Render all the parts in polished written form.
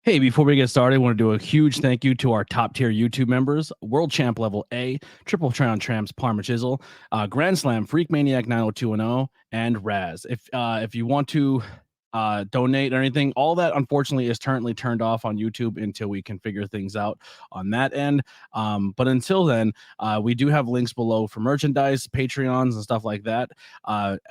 Hey, before we get started, I want to do a huge thank you to our top tier YouTube members: World Champ Level A, Triple Crown Tramps Parma Chisel, Grand Slam Freak Maniac 90210, and Raz. If you want to donate or anything, all that unfortunately is currently turned off on YouTube until we can figure things out on that end. But until then, we do have links below for merchandise, Patreons, and stuff like that.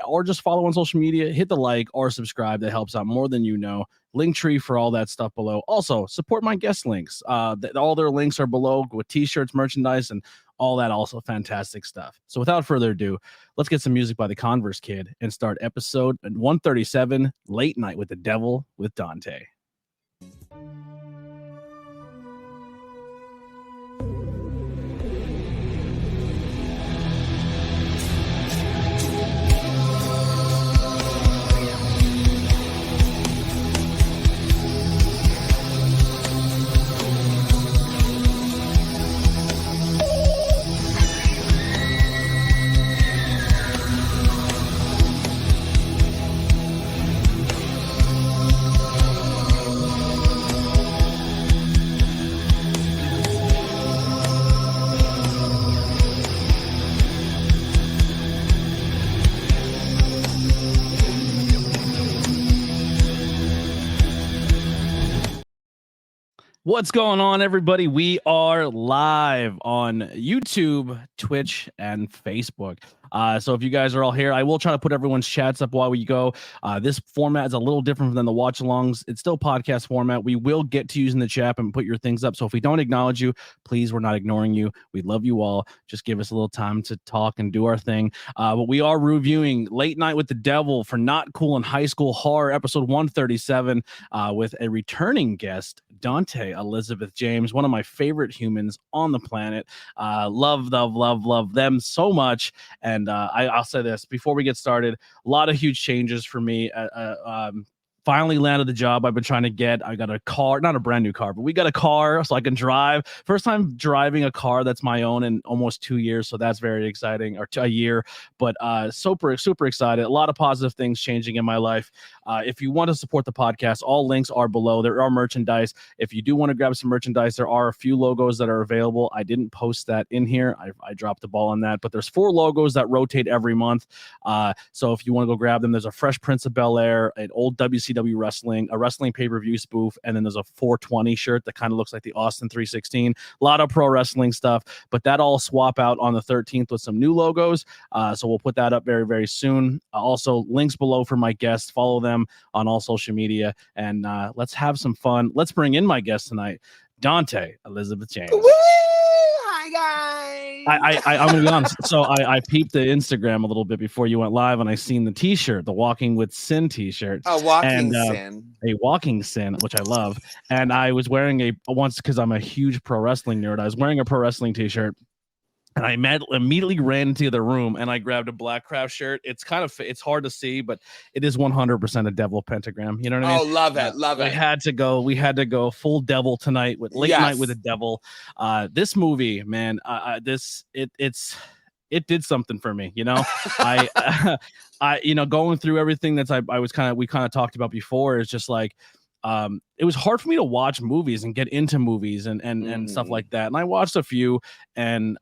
Or just follow on social media, hit the like or subscribe. That helps out more than you know. Linktree for all that stuff below. Also, support my guest links. All their links are below with t-shirts, merchandise, and all that also fantastic stuff. So without further ado, let's get some music by the Converse Kid and start episode 137, Late Night with the Devil with Dante. What's going on, everybody? We are live on YouTube, Twitch, and Facebook. So if you guys are all here, I will try to put everyone's chats up while we go. This format is a little different than the watch-alongs. It's still podcast format. We will get to using the chat and put your things up. So if we don't acknowledge you, please, we're not ignoring you. We love you all. Just give us a little time to talk and do our thing. But we are reviewing Late Night with the Devil for Not Cool in High School Horror, episode 137, with a returning guest, Dante Elizabeth James, one of my favorite humans on the planet. Love them so much. And I'll say this before we get started: a lot of huge changes for me. Finally landed the job I've been trying to get. I got a car, not a brand new car, but we got a car so I can drive. First time driving a car that's my own in almost 2 years. So that's very exciting, or a year, but super excited. A lot of positive things changing in my life. If you want to support the podcast, all links are below. There are merchandise. If you do want to grab some merchandise, there are a few logos that are available. I didn't post that in here. I dropped the ball on that, but there's 4 logos that rotate every month. So if you want to go grab them, there's a Fresh Prince of Bel-Air, an old WCW wrestling, a wrestling pay-per-view spoof, and then there's a 420 shirt that kind of looks like the Austin 316. A lot of pro wrestling stuff, but that all swap out on the 13th with some new logos. So we'll put that up very soon. Also, links below for my guests. Follow them on all social media, and let's have some fun. Let's bring in my guest tonight, Dante Elizabeth James. Woo! Hi guys. I'm gonna be honest. So I peeped the Instagram a little bit before you went live, and I seen the T-shirt, the Walking with Sin T-shirt. A walking sin. A walking sin, which I love. And I was wearing once because I'm a huge pro wrestling nerd. I was wearing a pro wrestling T-shirt. And I immediately ran into the room and I grabbed a Black Craft shirt. It's hard to see, but it is 100% a devil pentagram. You know what I mean? Oh, love it. We had to go full devil tonight with Late Night with the Devil. This movie, man, it did something for me. You know, I going through everything we kind of talked about before is just like, it was hard for me to watch movies and get into movies and stuff like that. And I watched a few, and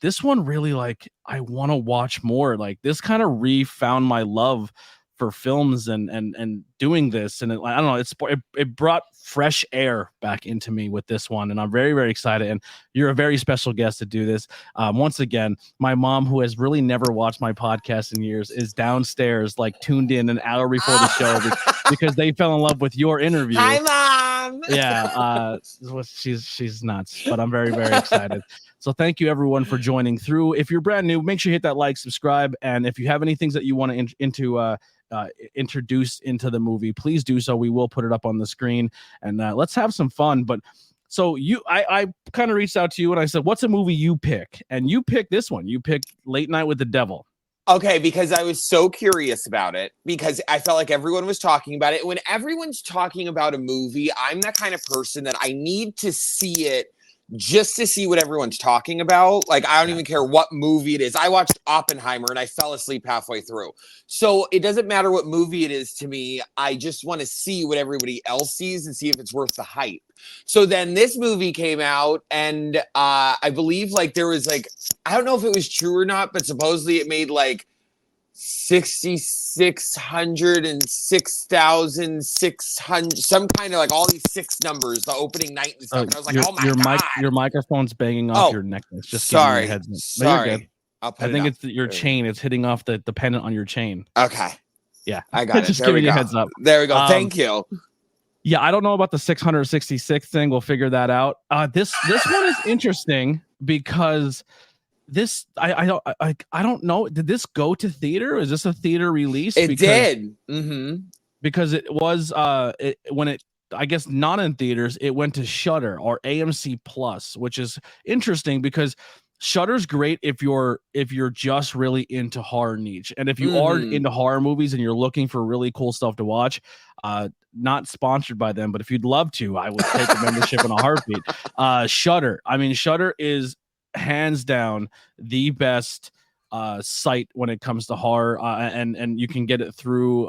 this one really, like, I want to watch more. Like, this kind of refound my love for films and doing this. And I don't know, it brought fresh air back into me with this one. And I'm very excited. And you're a very special guest to do this. Once again, my mom, who has really never watched my podcast in years, is downstairs, like, tuned in an hour before the show because they fell in love with your interview. Hi, Mom. Yeah. She's nuts, but I'm very excited. So thank you everyone for joining through. If you're brand new, make sure you hit that like, subscribe. And if you have any things that you want to introduce into the movie, please do so. We will put it up on the screen, and let's have some fun. But so I kind of reached out to you and I said, what's a movie you pick? And you picked this one. You picked Late Night with the Devil. Okay, because I was so curious about it, because I felt like everyone was talking about it. When everyone's talking about a movie, I'm that kind of person that I need to see it just to see what everyone's talking about. Like, I don't even care what movie it is. I watched Oppenheimer and I fell asleep halfway through. So it doesn't matter what movie it is to me. I just want to see what everybody else sees and see if it's worth the hype. So then this movie came out, and I believe like there was like, I don't know if it was true or not, but supposedly it made like 6,600 and 6,600, some kind of like all these six numbers, the opening night and stuff. And I was like, oh my God. Your microphone's banging off your necklace. Just sorry. Heads. Sorry. I think it's your chain. It's hitting off the pendant on your chain. Okay. Yeah. I got it. Just there giving we you go. a heads up. There we go. Thank you. Yeah, I don't know about the 666 thing. We'll figure that out. This one is interesting because this I don't know. Did this go to theater? Is this a theater release? It did. Because it was when it, I guess not in theaters, it went to Shudder or AMC Plus, which is interesting because Shudder's great if you're just really into horror niche. And if you are into horror movies and you're looking for really cool stuff to watch, not sponsored by them, but if you'd love to, I would take a membership in a heartbeat. Shudder. I mean, Shudder is hands down the best site when it comes to horror, and you can get it through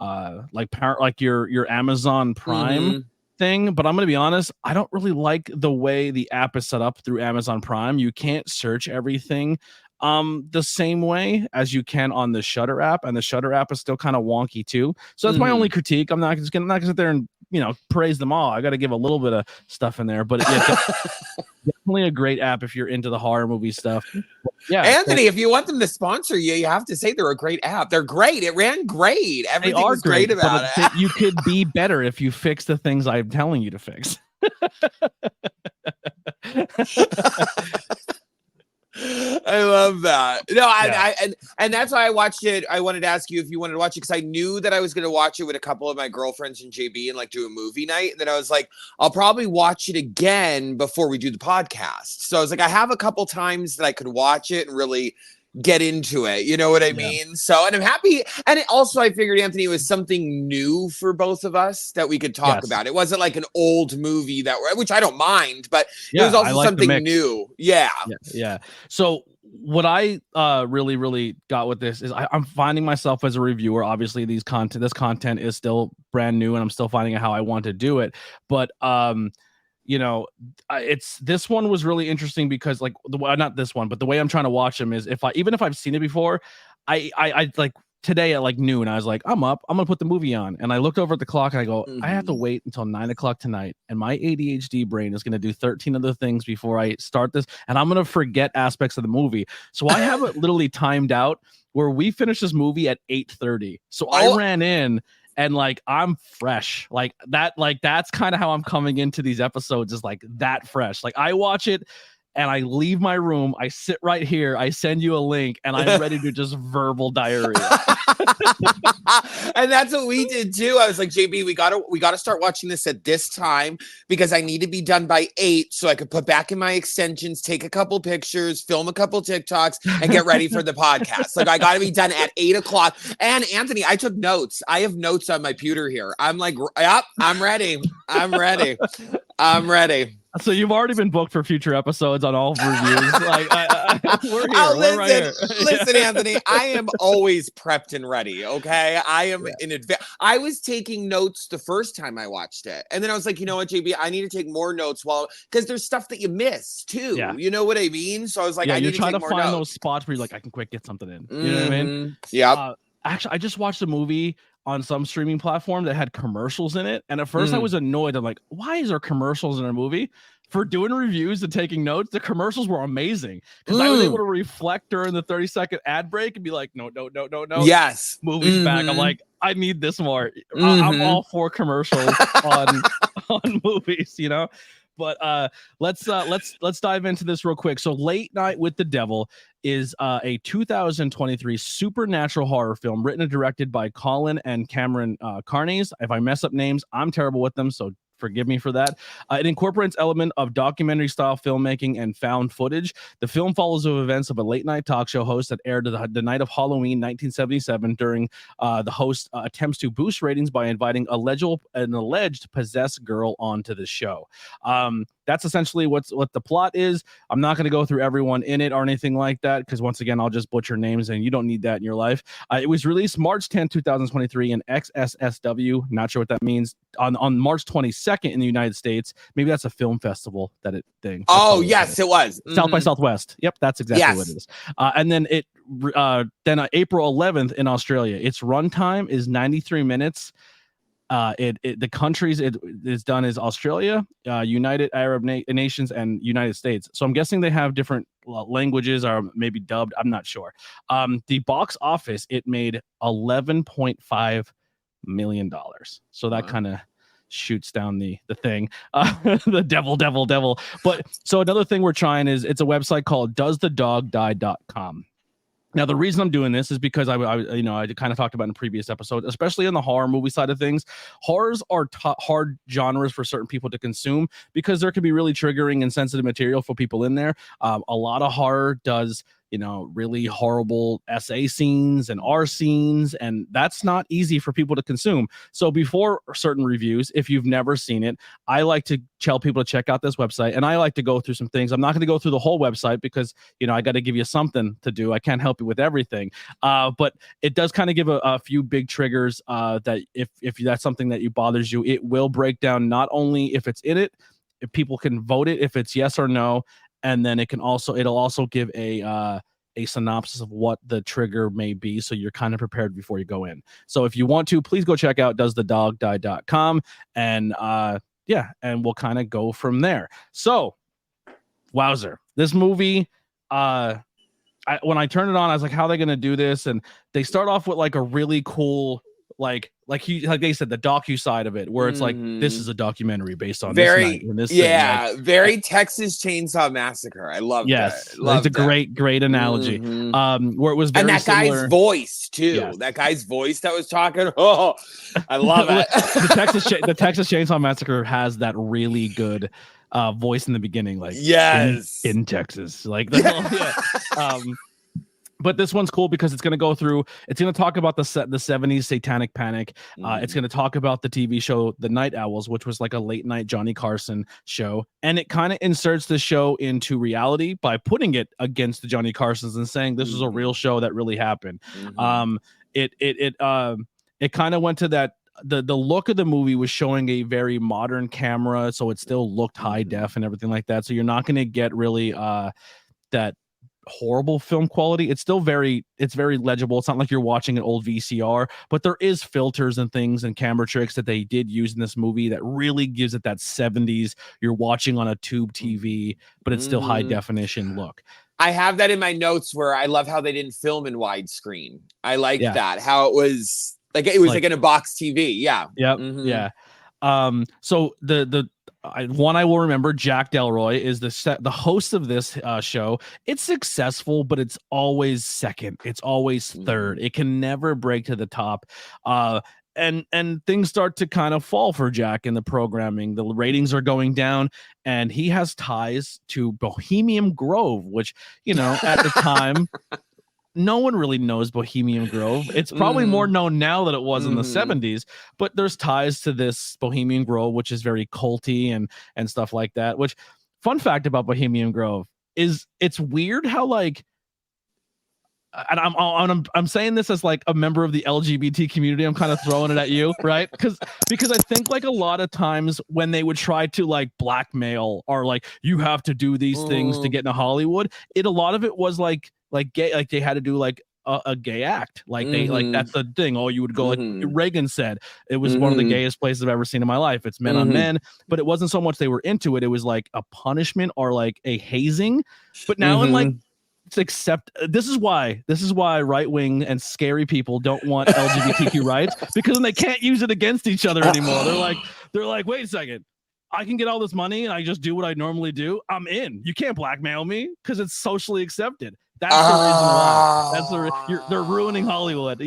like your Amazon Prime thing. But I'm gonna be honest, I don't really like the way the app is set up through Amazon Prime. You can't search everything the same way as you can on the Shudder app, and the Shudder app is still kind of wonky too. So that's my only critique. I'm not gonna sit there and praise them all. I got to give a little bit of stuff in there, but yeah, definitely a great app if you're into the horror movie stuff. Yeah, Anthony, if you want them to sponsor you, you have to say they're a great app. They're great. It ran great. Everything was great about it. You could be better if you fix the things I'm telling you to fix. I love that. No, and that's why I watched it. I wanted to ask you if you wanted to watch it because I knew that I was going to watch it with a couple of my girlfriends and JB and like do a movie night. And then I was like, I'll probably watch it again before we do the podcast. So I was like, I have a couple times that I could watch it and really get into it. You know what I mean? So, and I'm happy. And also I figured, Anthony, it was something new for both of us that we could talk about. It wasn't like an old movie which I don't mind, but it was also something new. Yeah. So what I really got with this is I'm finding myself as a reviewer. Obviously this content is still brand new and I'm still finding out how I want to do it. But this one was really interesting because like not this one, but the way I'm trying to watch them is even if I've seen it before, I like today at like noon, I was like, I'm gonna put the movie on, and I looked over at the clock and I go, I have to wait until 9 o'clock tonight, and my ADHD brain is gonna do 13 other things before I start this, and I'm gonna forget aspects of the movie. So I have it literally timed out where we finished this movie at 8:30. So I ran in. And like I'm fresh like that's kind of how I'm coming into these episodes, is like that fresh. Like I watch it and I leave my room, I sit right here, I send you a link, and I'm ready to just verbal diarrhea. And that's what we did too. I was like, JB, we gotta start watching this at this time because I need to be done by 8 so I could put back in my extensions, take a couple pictures, film a couple TikToks, and get ready for the podcast. Like I gotta be done at 8 o'clock. And Anthony, I took notes. I have notes on my computer here. I'm like, yep, I'm ready. I'm ready. So you've already been booked for future episodes on all reviews. Like we're here. We're right here. Listen, Anthony, I am always prepped and ready. Okay, I am in advance. I was taking notes the first time I watched it, and then I was like, you know what, JB, I need to take more notes because there's stuff that you miss too. Yeah. You know what I mean? So I was like, I need to take more notes. You're trying to find those spots where you're like, I can quick get something in. You know what I mean? Yeah. Actually, I just watched a movie on some streaming platform that had commercials in it. And at first I was annoyed. I'm like, why is there commercials in a movie? For doing reviews and taking notes, the commercials were amazing. Because I was able to reflect during the 30-second ad break and be like, no. Yes. Movie's back. I'm like, I need this more. I'm all for commercials on movies, you know? But let's dive into this real quick. So Late Night with the Devil is a 2023 supernatural horror film written and directed by Colin and Cameron Carnes. If I mess up names, I'm terrible with them, so forgive me for that. It incorporates element of documentary style filmmaking and found footage. The film follows the events of a late night talk show host that aired the night of Halloween 1977 during the host attempts to boost ratings by inviting an alleged possessed girl onto the show. that's essentially what the plot is. I'm not going to go through everyone in it or anything like that, because once again, I'll just butcher names and you don't need that in your life. It was released March 10, 2023 in XSSW. Not sure what that means. On March 22nd in the United States. Maybe that's a film festival thing. Oh, yes, it was. South by Southwest. Yep, that's exactly what it is. And then April 11th in Australia. Its runtime is 93 minutes. The countries it is done is Australia, United Arab Nations, and United States. So I'm guessing they have different languages or maybe dubbed. I'm not sure. The box office, it made $11.5 million. So that kind of shoots down the thing, the devil. But so another thing we're trying is, it's a website called doesthedogdie.com. Now, the reason I'm doing this is because I kind of talked about in previous episodes, especially on the horror movie side of things. Horrors are hard genres for certain people to consume because there can be really triggering and sensitive material for people in there. A lot of horror does, really horrible SA scenes and R scenes, and that's not easy for people to consume. So before certain reviews, if you've never seen it, I like to tell people to check out this website, and I like to go through some things. I'm not going to go through the whole website because, I got to give you something to do. I can't help you with everything. But it does kind of give a few big triggers that if that's something that bothers you, it will break down not only if it's in it, if people can vote it, if it's yes or no. And then it'll also give a synopsis of what the trigger may be, so you're kind of prepared before you go in. So if you want to, please go check out doesthedogdie.com, and and we'll kind of go from there. So, wowzer, this movie, when I turned it on, I was like, how are they going to do this? And they start off with like a really cool, like they said, the docu side of it, where it's like, this is a documentary based on very Texas Chainsaw Massacre. I love that. It's a great analogy. Where it was very, and that similar. Guy's voice too. Yes. That guy's voice that was talking. Oh, I love it. The Texas Chainsaw Massacre has that really good voice in the beginning, like in Texas, like but this one's cool because it's going to talk about the 70s satanic panic. It's going to talk about the TV show The Night Owls, which was like a late night Johnny Carson show. And it kind of inserts the show into reality by putting it against the Johnny Carsons and saying this is a real show that really happened. It kind of went to that. The look of the movie was showing a very modern camera, so it still looked high def and everything like that. So you're not going to get really that horrible film quality. It's very legible. It's not like you're watching an old VCR, but there is filters and things and camera tricks that they did use in this movie that really gives it that 70s you're watching on a tube TV, but it's still high definition look. I have that in my notes where I love how they didn't film in widescreen. I like that, how it was like in a box TV. So the one I will remember, Jack Delroy, is the host of this show. It's successful, but it's always second. It's always third. It can never break to the top. And things start to kind of fall for Jack in the programming. The ratings are going down, and he has ties to Bohemian Grove, which, at the time, no one really knows Bohemian Grove. It's probably more known now than it was in the 70s, but there's ties to this Bohemian Grove, which is very culty and stuff like that. Which, fun fact about Bohemian Grove is it's weird how, like, and I'm saying this as like a member of the LGBT community. I'm kind of throwing it at you, right? Because I think like a lot of times when they would try to like blackmail or like you have to do these things to get into Hollywood, a lot of it was like gay, like they had to do like a gay act, like they like that's the thing. Oh, you would go like Reagan said, it was one of the gayest places I've ever seen in my life. It's men on men, but it wasn't so much they were into it. It was like a punishment or like a hazing. But now in like this is why right wing and scary people don't want LGBTQ rights, because then they can't use it against each other anymore. They're like, wait a second, I can get all this money and I just do what I normally do. I'm in. You can't blackmail me because it's socially accepted. That's the reason why. They're ruining Hollywood,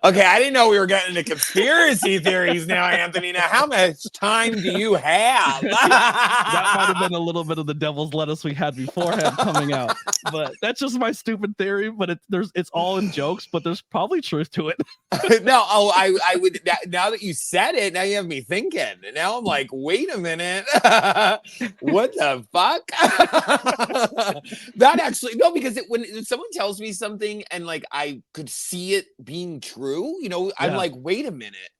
Okay, I didn't know we were getting into conspiracy theories now, Anthony. Now, how much time do you have? That might have been a little bit of the devil's lettuce we had beforehand coming out, but that's just my stupid theory. But it's all in jokes, but there's probably truth to it. No, I would. Now that you said it, now you have me thinking. And now I'm like, wait a minute, what the fuck? That actually no, because when someone tells me something and like I could see it being true, I'm like, wait a minute.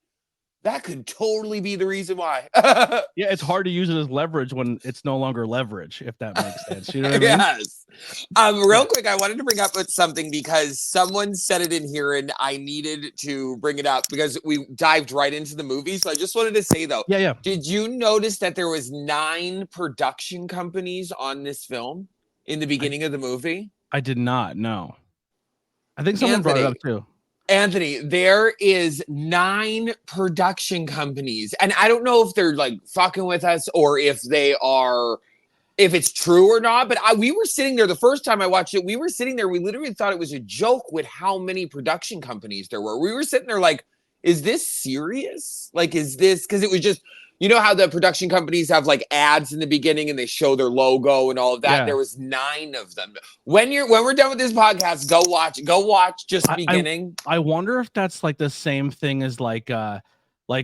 That could totally be the reason why. Yeah, it's hard to use it as leverage when it's no longer leverage, if that makes sense. You know what I mean? Yes. Real quick, I wanted to bring up something because someone said it in here and I needed to bring it up because we dived right into the movie. So I just wanted to say though, yeah. Did you notice that there was 9 production companies on this film in the beginning of the movie? I did not know. I think someone brought it up too. Anthony, there is 9 production companies, and I don't know if they're like fucking with us or if it's true or not. But we were sitting there the first time I watched it. We were sitting there. We literally thought it was a joke with how many production companies there were. We were sitting there like, is this serious? Like, is this because it was just. You know how the production companies have like ads in the beginning and they show their logo and all of that? Yeah. There was 9 of them. When we're done with this podcast, go watch just the beginning. I wonder if that's like the same thing as like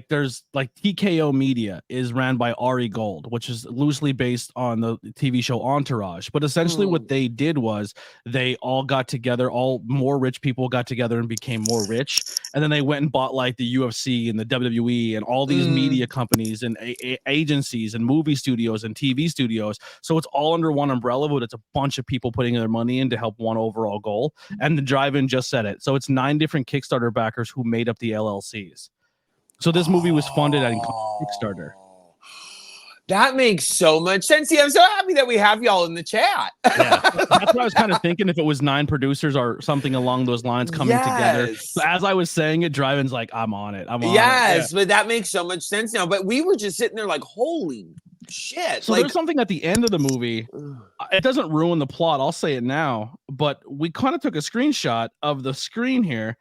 there's like TKO Media is ran by Ari Gold, which is loosely based on the TV show Entourage. But essentially what they did was they all got together, all more rich people got together and became more rich. And then they went and bought like the UFC and the WWE and all these media companies and agencies and movie studios and TV studios. So it's all under one umbrella, but it's a bunch of people putting their money in to help one overall goal. And the drive-in just said it. So it's 9 different Kickstarter backers who made up the LLCs. So this movie was funded on Kickstarter. That makes so much sense. See, I'm so happy that we have y'all in the chat. Yeah, that's what I was kind of thinking. If it was 9 producers or something along those lines coming together. So as I was saying it, Drive-In's like, I'm on it. Yes, but that makes so much sense now. But we were just sitting there like, holy shit. So there's something at the end of the movie. It doesn't ruin the plot. I'll say it now. But we kind of took a screenshot of the screen here.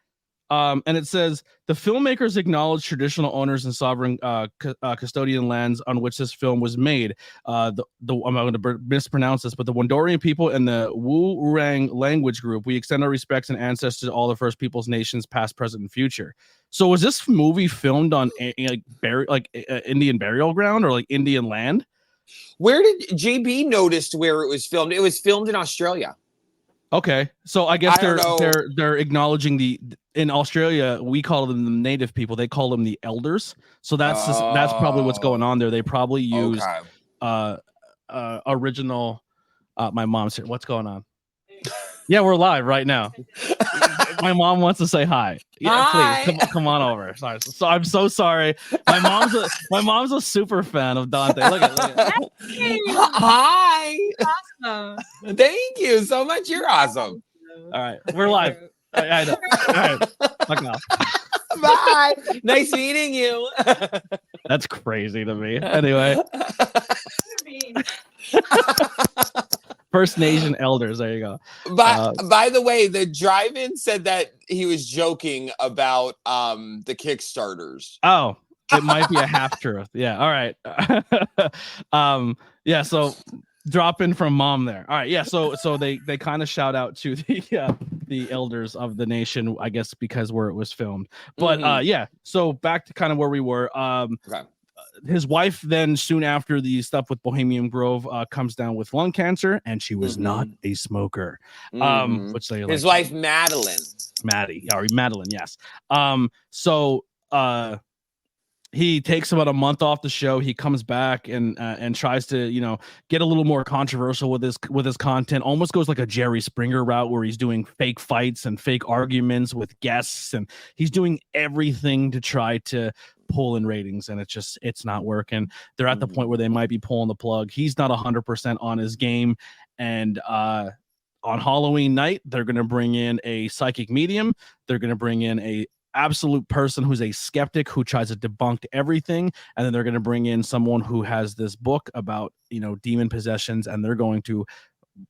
And it says the filmmakers acknowledge traditional owners and sovereign custodian lands on which this film was made. I'm going to mispronounce this, but the Wandorian people and the Wu-Rang language group. We extend our respects and ancestors to all the First Peoples nations, past, present, and future. So was this movie filmed on Indian burial ground or like Indian land? Where did JB noticed where it was filmed? It was filmed in Australia. Okay, so I guess they're acknowledging in Australia we call them the native people. They call them the elders. So that's probably what's going on there. They probably use original. My mom's here. What's going on? Yeah, we're live right now. My mom wants to say hi. Yeah, hi. Please come on over. Sorry. So I'm so sorry. My mom's a super fan of Dante. Look at. Hi. Awesome. Thank you so much. You're awesome. All right, we're live. I know. All right. Fuck off. Bye. Nice meeting you. That's crazy to me. Anyway. First Nation elders. There you go. By the way, the drive-in said that he was joking about the Kickstarters. Oh, it might be a half truth. Yeah. All right. Yeah. So drop in from mom there. All right. Yeah. So they kind of shout out to the elders of the nation, I guess, because where it was filmed. But yeah. So back to kind of where we were. Okay. His wife then soon after the stuff with Bohemian Grove comes down with lung cancer, and she was not a smoker. Which they his wife Madeline, yes. So he takes about a month off the show. He comes back and tries to get a little more controversial with his content. Almost goes like a Jerry Springer route where he's doing fake fights and fake arguments with guests, and he's doing everything to try to pull in ratings, and it's not working. They're at the point where they might be pulling the plug. He's not 100% on his game, and on Halloween night they're going to bring in a psychic medium. They're going to bring in a absolute person who's a skeptic who tries to debunk everything, and then they're going to bring in someone who has this book about demon possessions, and they're going to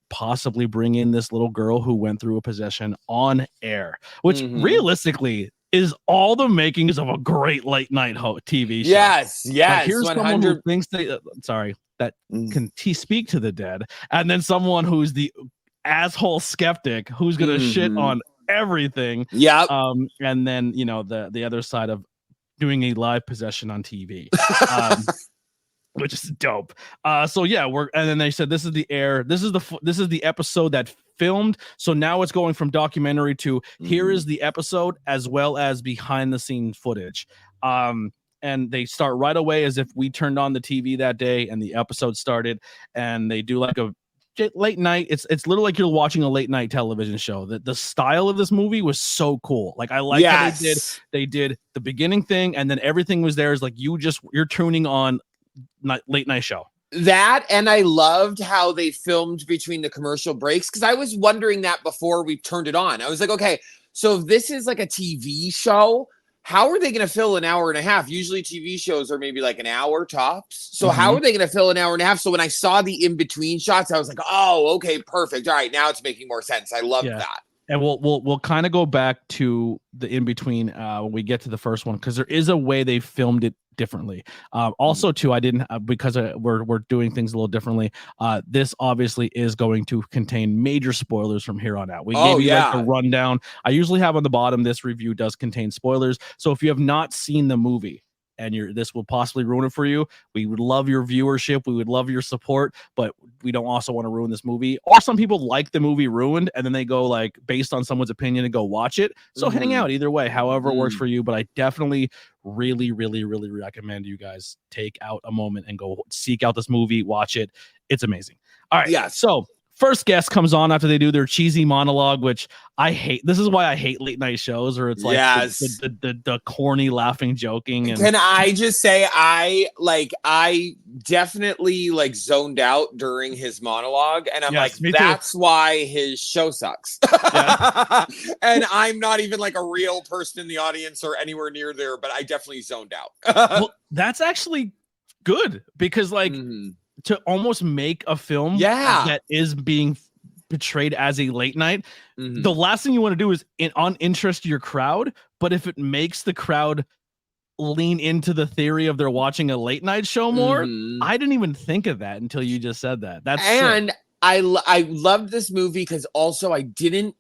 possibly bring in this little girl who went through a possession on air, which realistically is all the makings of a great late night TV show. Yes, Like, here's someone who thinks they that can speak to the dead, and then someone who's the asshole skeptic who's gonna shit on everything. Yep. And then the other side of doing a live possession on TV. Which is dope. So yeah, and then they said this is the episode that filmed. So now it's going from documentary to here is the episode as well as behind the scenes footage. And they start right away as if we turned on the TV that day and the episode started, and they do like a late night. It's literally like you're watching a late night television show. The style of this movie was so cool. Like, I like how they did the beginning thing, and then everything was there is like you're tuning on late night show. That, and I loved how they filmed between the commercial breaks, because I was wondering that before we turned it on. I was like, okay, so if this is like a TV show, how are they going to fill an hour and a half? Usually TV shows are maybe like an hour tops. So how are they going to fill an hour and a half? So when I saw the in-between shots, I was like, oh, okay, perfect. All right, now it's making more sense. I love that. And we'll kind of go back to the in-between when we get to the first one, because there is a way they filmed it differently. Also too, I didn't because we're doing things a little differently. This obviously is going to contain major spoilers from here on out. We gave you like a rundown. I usually have on the bottom, this review does contain spoilers. So if you have not seen the movie and this will possibly ruin it for you, we would love your viewership, we would love your support, but we don't also want to ruin this movie. Or some people like the movie ruined and then they go like based on someone's opinion and go watch it. So hang out either way, however it works for you. But I definitely really recommend you guys take out a moment and go seek out this movie, watch it. It's amazing. All right, so first guest comes on after they do their cheesy monologue, which I hate. This is why I hate late night shows, or it's like the corny laughing, joking. And can I just say, I definitely like zoned out during his monologue, and I'm like, that's why his show sucks. And I'm not even like a real person in the audience or anywhere near there, but I definitely zoned out. Well, that's actually good, because like to almost make a film that is being portrayed as a late night, the last thing you want to do is uninterest your crowd. But if it makes the crowd lean into the theory of they're watching a late night show more, I didn't even think of that until you just said that. And sick. I loved this movie because also I didn't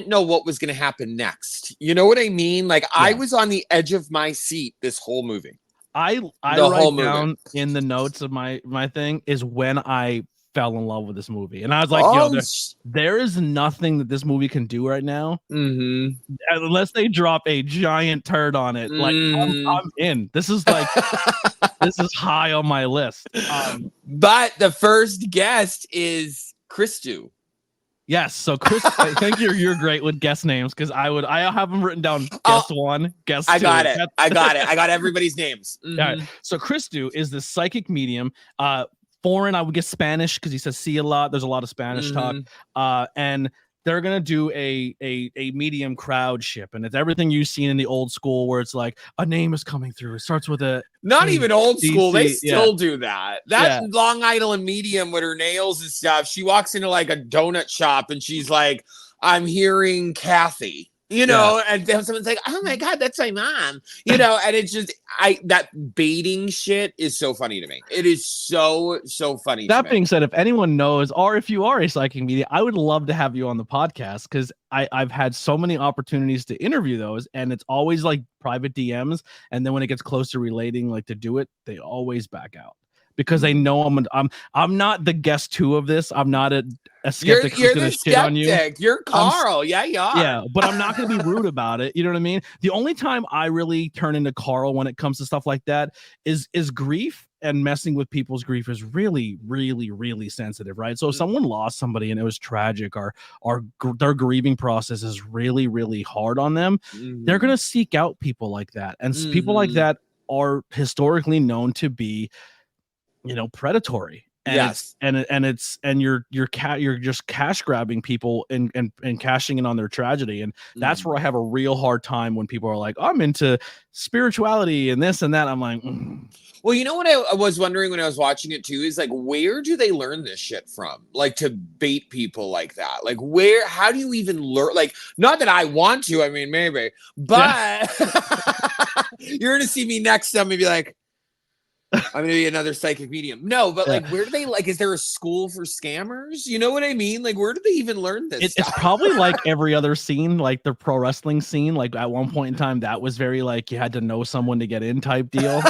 know what was going to happen next. You know what I mean? Like I was on the edge of my seat this whole movie. I write down in the notes of my thing is when I fell in love with this movie, and I was like, there is nothing that this movie can do right now unless they drop a giant turd on it. Like I'm in. This is like this is high on my list. But the first guest is Christu. Yes, so Chris, I think you're great with guest names, because I have them written down. Guest one, guest two. I got it. I got everybody's names. All right. So Christu is the psychic medium. Foreign, I would guess Spanish, because he says "see" a lot. There's a lot of Spanish talk. And they're gonna do a medium crowd ship, and it's everything you've seen in the old school, where it's like a name is coming through. It starts with a even old school. They still do that. That Long Island medium with her nails and stuff. She walks into like a donut shop and she's like, "I'm hearing Kathy." You know, and then someone's like, "Oh my God, that's my mom." You know, and it's just that baiting shit is so funny to me. It is so funny. That being said, if anyone knows, or if you are a psychic medium, I would love to have you on the podcast, because I've had so many opportunities to interview those, and it's always like private DMs, and then when it gets close to relating, like to do it, they always back out. Because they know I'm not the guest two of this. I'm not a skeptic who's gonna shit on you. You're Carl. You are. Yeah, but I'm not gonna be rude about it. You know what I mean? The only time I really turn into Carl when it comes to stuff like that is grief, and messing with people's grief is really sensitive, right? So if someone lost somebody and it was tragic, or their grieving process is really hard on them, they're gonna seek out people like that, and people like that are historically known to be predatory. and Yes. you're just cash grabbing people and cashing in on their tragedy. And that's where I have a real hard time when people are like, I'm into spirituality and this and that. I'm like, Well, you know what I was wondering when I was watching it too is like, where do they learn this shit from? Like, to bait people like that? Like, how do you even learn? Like, not that I want to, I mean, maybe, but you're gonna see me next time and be like, I'm gonna be another psychic medium. No, but like, where do they, like, is there a school for scammers? You know what I mean? Like, where do they even learn this stuff? It's probably like every other scene, like the pro wrestling scene. Like at one point in time, that was very like you had to know someone to get in type deal.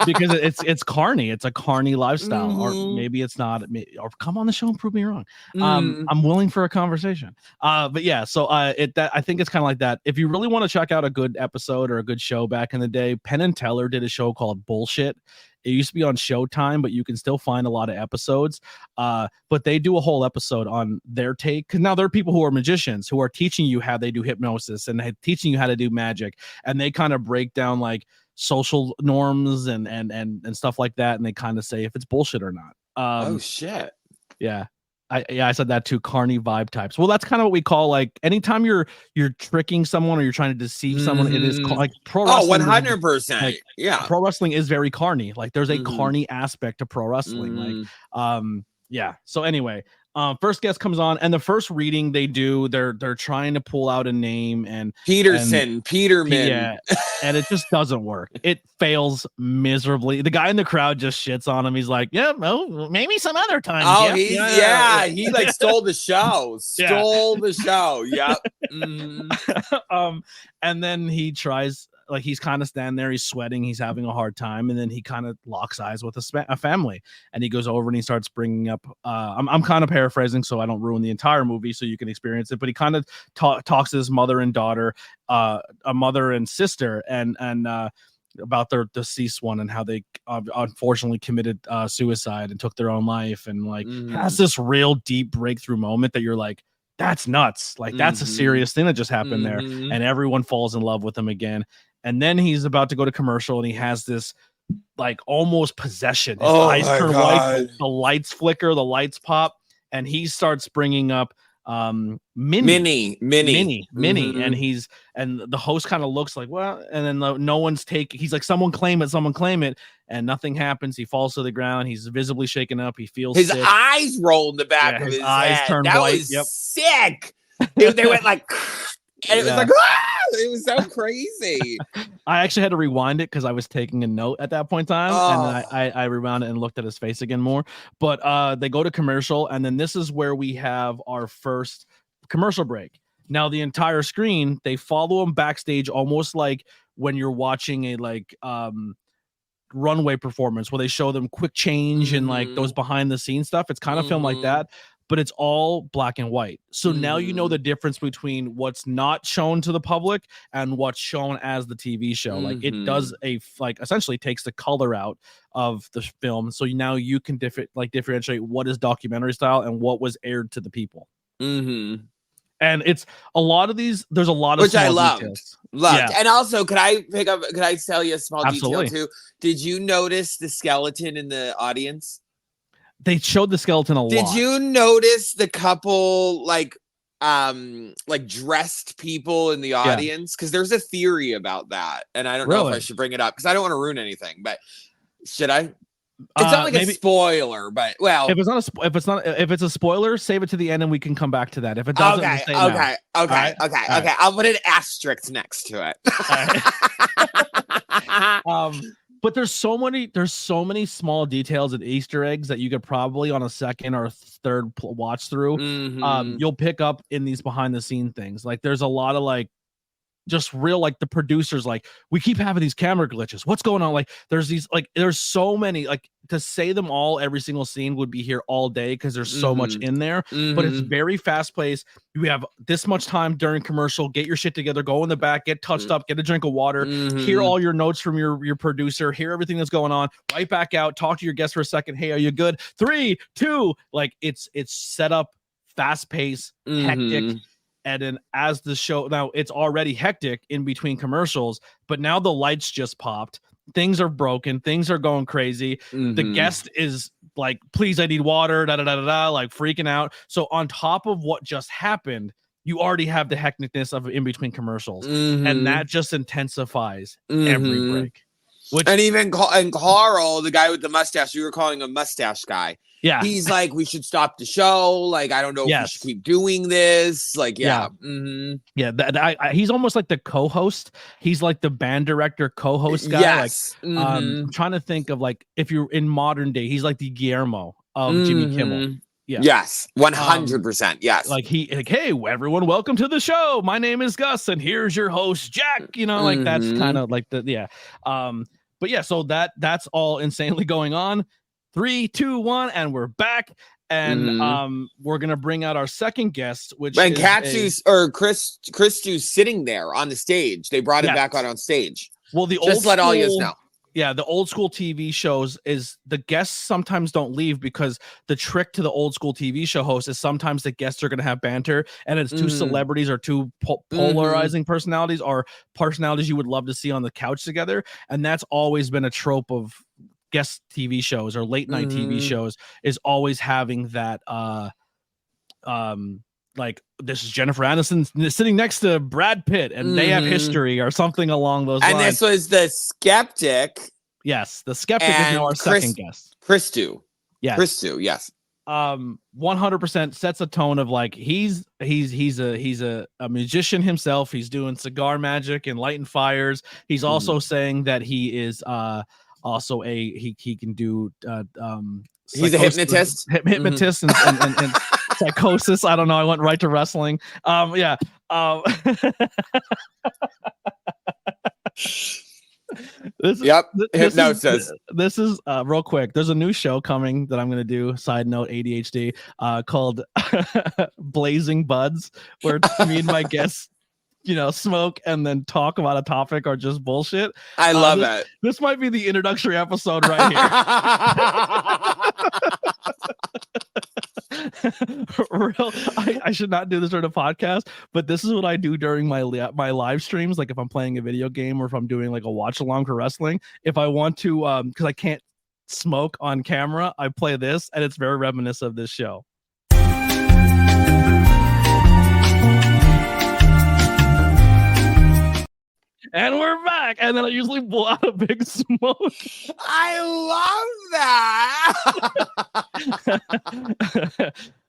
Because it's carny. It's a carny lifestyle, or maybe it's not. Or come on the show and prove me wrong. I'm willing for a conversation. But yeah, so I think it's kind of like that. If you really want to check out a good episode or a good show back in the day, Penn and Teller did a show called Bullshit. It used to be on Showtime, but you can still find a lot of episodes. But they do a whole episode on their take, because now there are people who are magicians who are teaching you how they do hypnosis and teaching you how to do magic, and they kind of break down like social norms and stuff like that, and they kind of say if it's bullshit or not. Oh shit. Yeah. I said that too. Carny vibe types. Well, that's kind of what we call like anytime you're tricking someone or you're trying to deceive someone, it is like pro wrestling. 100%. Like, yeah. Pro wrestling is very carny. Like there's a carny aspect to pro wrestling. Like, yeah. So anyway, first guest comes on, and the first reading they do, they're trying to pull out a name and Peterman. Yeah, and it just doesn't work. It fails miserably. The guy in the crowd just shits on him. He's like, yeah, well, maybe some other time. Oh, he like stole the show. The show. Yep. And then he tries. Like he's kind of standing there, he's sweating, he's having a hard time, and then he kind of locks eyes with a family, and he goes over and he starts bringing up. I'm kind of paraphrasing, so I don't ruin the entire movie, so you can experience it. But he kind of talks to his mother and daughter, a mother and sister, and about their deceased one and how they unfortunately committed suicide and took their own life, and like has this real deep breakthrough moment that you're like, that's nuts. Like that's a serious thing that just happened there, and everyone falls in love with him again. And then he's about to go to commercial, and he has this like almost possession. His eyes turn white, the lights flicker, the lights pop, and he starts bringing up Minnie, and the host kind of looks like, well, and then no one's he's like, someone claim it, and nothing happens. He falls to the ground. He's visibly shaken up. He feels his sick. eyes roll in the back of his eyes head. turn that white. Was sick. They went like, and it was like, it was so crazy. I actually had to rewind it because I was taking a note at that point in time, and then I rewound it and looked at his face again more. But they go to commercial, and then this is where we have our first commercial break. Now the entire screen, they follow him backstage, almost like when you're watching a runway performance where they show them quick change and like those behind the scenes stuff. It's kind of filmed like that, but it's all black and white. So now you know the difference between what's not shown to the public and what's shown as the TV show. Like it does essentially takes the color out of the film. So now you can differentiate what is documentary style and what was aired to the people. And it's a lot of these. There's a lot of which I loved. Details. Yeah. And also, could I tell you a small detail too? Did you notice the skeleton in the audience? They showed the skeleton a lot. Did you notice the couple like dressed people in the audience? Because there's a theory about that, and I don't know if I should bring it up because I don't want to ruin anything. But should I? It's not like a spoiler, but well, if it's a spoiler, save it to the end and we can come back to that. If it doesn't, okay. I'll put an asterisk next to it. But there's so many small details and Easter eggs that you could probably on a second or third watch through. You'll pick up in these behind the scene things. Like there's a lot of like just real, like the producers, like we keep having these camera glitches. What's going on? Like there's so many, like to say them all, every single scene would be here all day because there's so much in there, but it's very fast paced. You have this much time during commercial, get your shit together, go in the back, get touched up, get a drink of water, hear all your notes from your producer, hear everything that's going on, right back out, talk to your guest for a second. Hey, are you good? 3, 2, like it's set up, fast paced, hectic. And then as the show, now it's already hectic in between commercials, but now the lights just popped. Things are broken. Things are going crazy. The guest is like, please, I need water, da da da da da, like freaking out. So on top of what just happened, you already have the hecticness of in between commercials, and that just intensifies every break. And even Carl, the guy with the mustache, we were calling him mustache guy. Yeah, he's like, we should stop the show. Like, I don't know if we should keep doing this. Like, yeah. He's almost like the co-host. He's like the band director co-host guy. Yes. Like, I'm trying to think of, like, if you're in modern day, he's like the Guillermo of Jimmy Kimmel. Yeah. Yes. 100%. Yes. Like, hey, everyone, welcome to the show. My name is Gus, and here's your host, Jack. You know, like, that's kind of like but yeah, so that's all insanely going on. 3, 2, 1, and we're back. And we're gonna bring out our second guest, which and Katsu's or Christu's sitting there on the stage. They brought him back on stage. Well, the just let all you know. Yeah, the old school TV shows is the guests sometimes don't leave, because the trick to the old school TV show host is sometimes the guests are going to have banter, and it's two celebrities or two polarizing personalities, or personalities you would love to see on the couch together. And that's always been a trope of guest TV shows or late night TV shows, is always having that like, this is Jennifer Aniston sitting next to Brad Pitt, and they have history or something along those lines. And this was the skeptic. Yes, the skeptic is now our second guest. Christu. Yes. Christu, yes. 100% sets a tone of, like, he's a musician himself. He's doing cigar magic and lighting fires. He's also saying that he is also he can do he's a hypnotist. Hypnotist and psychosis. I don't know. I went right to wrestling. Hypnosis. This is real quick. There's a new show coming that I'm going to do. Side note, ADHD, called Blazing Buds, where me and my guests, smoke and then talk about a topic or just bullshit. I love it. This might be the introductory episode right here. I should not do this during a podcast, but this is what I do during my live streams. Like, if I'm playing a video game or if I'm doing like a watch along for wrestling, if I want to, because I can't smoke on camera, I play this, and it's very reminiscent of this show. And we're back, and then I usually blow out a big smoke. I love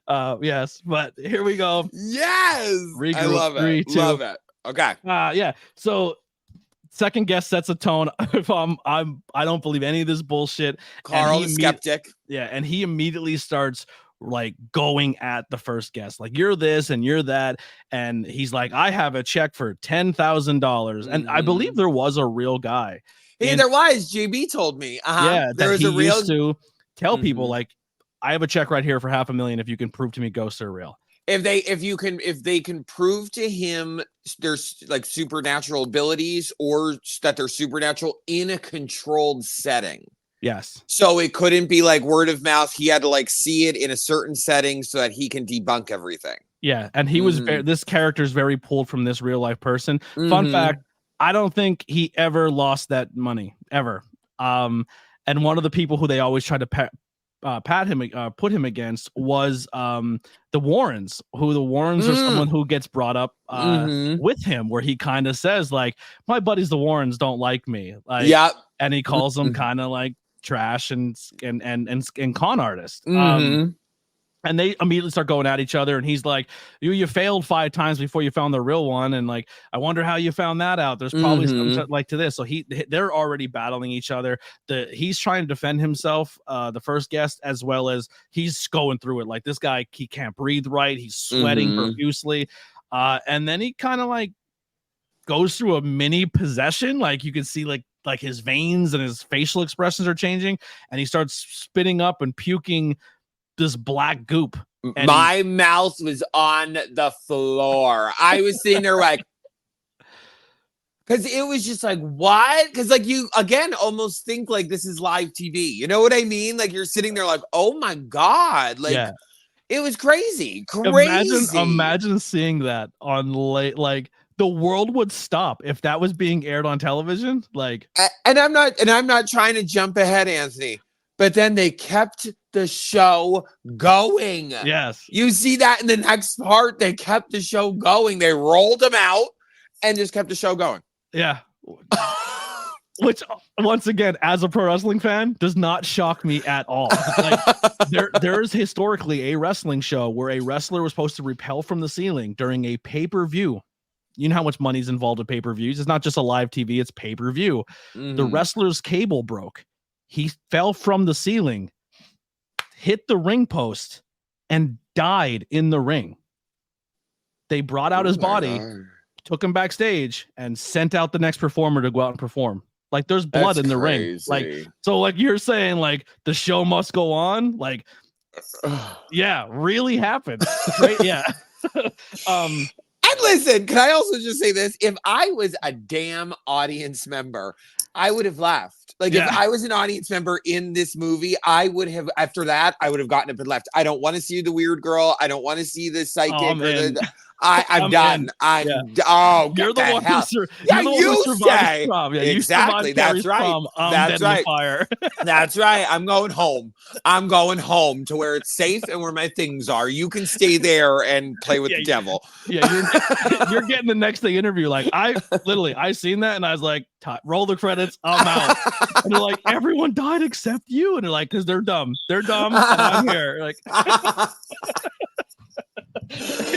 that. Yes, but here we go. Yes, regroup. I love it. 3, 2. Love it. Okay. Yeah. So, second guest sets a tone. If I don't believe any of this bullshit. Carl the skeptic. Yeah, and he immediately starts, like, going at the first guest, like, you're this and you're that, and he's like, I have a check for $10,000, and I believe there was a real guy. Yeah, there was. JB told me. Yeah, there was a real. Used to tell people, like, I have a check right here for $500,000 if you can prove to me ghosts are real. If they can prove to him there's, like, supernatural abilities, or that they're supernatural in a controlled setting. Yes. So it couldn't be like word of mouth. He had to, like, see it in a certain setting so that he can debunk everything. Yeah, and he was this character is very pulled from this real life person. Fun fact: I don't think he ever lost that money ever. And one of the people who they always tried to put him against was the Warrens. Who the Warrens are someone who gets brought up with him, where he kind of says, like, my buddies the Warrens don't like me. Like, yeah, and he calls them kind of like trash and con artist. And they immediately start going at each other, and he's like, you failed 5 times before you found the real one, and, like, I wonder how you found that out. There's probably something like to this. So they're already battling each other. He's trying to defend himself, the first guest, as well as he's going through it. Like, this guy, he can't breathe right, he's sweating profusely, and then he kind of, like, goes through a mini possession. Like, you can see like his veins and his facial expressions are changing, and he starts spitting up and puking this black goop. And my mouth was on the floor. I was sitting there like, because it was just like, what? Because, like, you again almost think like this is live TV. You know what I mean? Like, you're sitting there like, oh my God. Like, it was crazy. Imagine seeing that on like the world would stop if that was being aired on television. Like, and I'm not trying to jump ahead, Anthony, but then they kept the show going. Yes. You see that in the next part. They kept the show going. They rolled them out and just kept the show going. Yeah. Which, once again, as a pro wrestling fan, does not shock me at all. Like, there's historically a wrestling show where a wrestler was supposed to rappel from the ceiling during a pay-per-view. You know how much money's involved in pay-per-views. It's not just a live TV, it's pay-per-view. The wrestler's cable broke. He fell from the ceiling, hit the ring post, and died in the ring. They brought out his body, took him backstage, and sent out the next performer to go out and perform. Like, there's blood in the ring. Like, so like you're saying, like, the show must go on. Like, yeah, really happened. Right? Yeah. And listen, can I also just say this? If I was a damn audience member, I would have laughed. Like, if I was an audience member in this movie, I would have, after that, I would have gotten up and left. I don't want to see the weird girl. I don't want to see the psychic. I'm done. You're the one who survived. Exactly. That's right. That's right. Fire. That's right. I'm going home. I'm going home to where it's safe and where my things are. You can stay there and play with the devil. Yeah, you're getting the next day interview. Like, I seen that and I was like, roll the credits. I'm out. And they're like, everyone died except you. And they're like, because they're dumb. They're dumb. And I'm here. Like.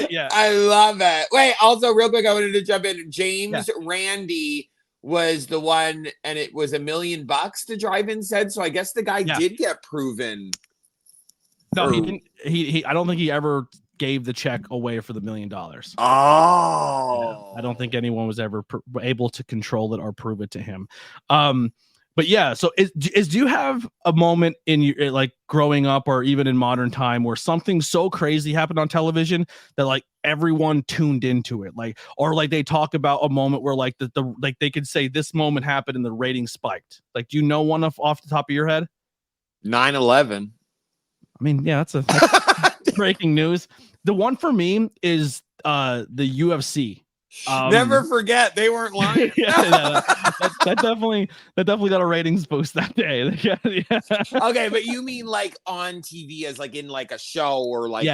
Yeah, I love it. Wait, also real quick, I wanted to jump in. James Randy was the one, and it was $1 million to drive in said. So I guess the guy did get proven. No, he didn't. He I don't think he ever gave the check away for the $1 million. Oh, I don't think anyone was ever able to control it or prove it to him. But yeah, so do you have a moment in your, like, growing up or even in modern time where something so crazy happened on television that, like, everyone tuned into it, like, or like they talk about a moment where, like, the like they could say this moment happened and the rating spiked? Like, do you know one off the top of your head? 9/11. I mean, yeah, that's breaking news. The one for me is the UFC. Never forget, they weren't lying. that definitely got a ratings boost that day. Okay, but you mean like on TV, as like in like a show or like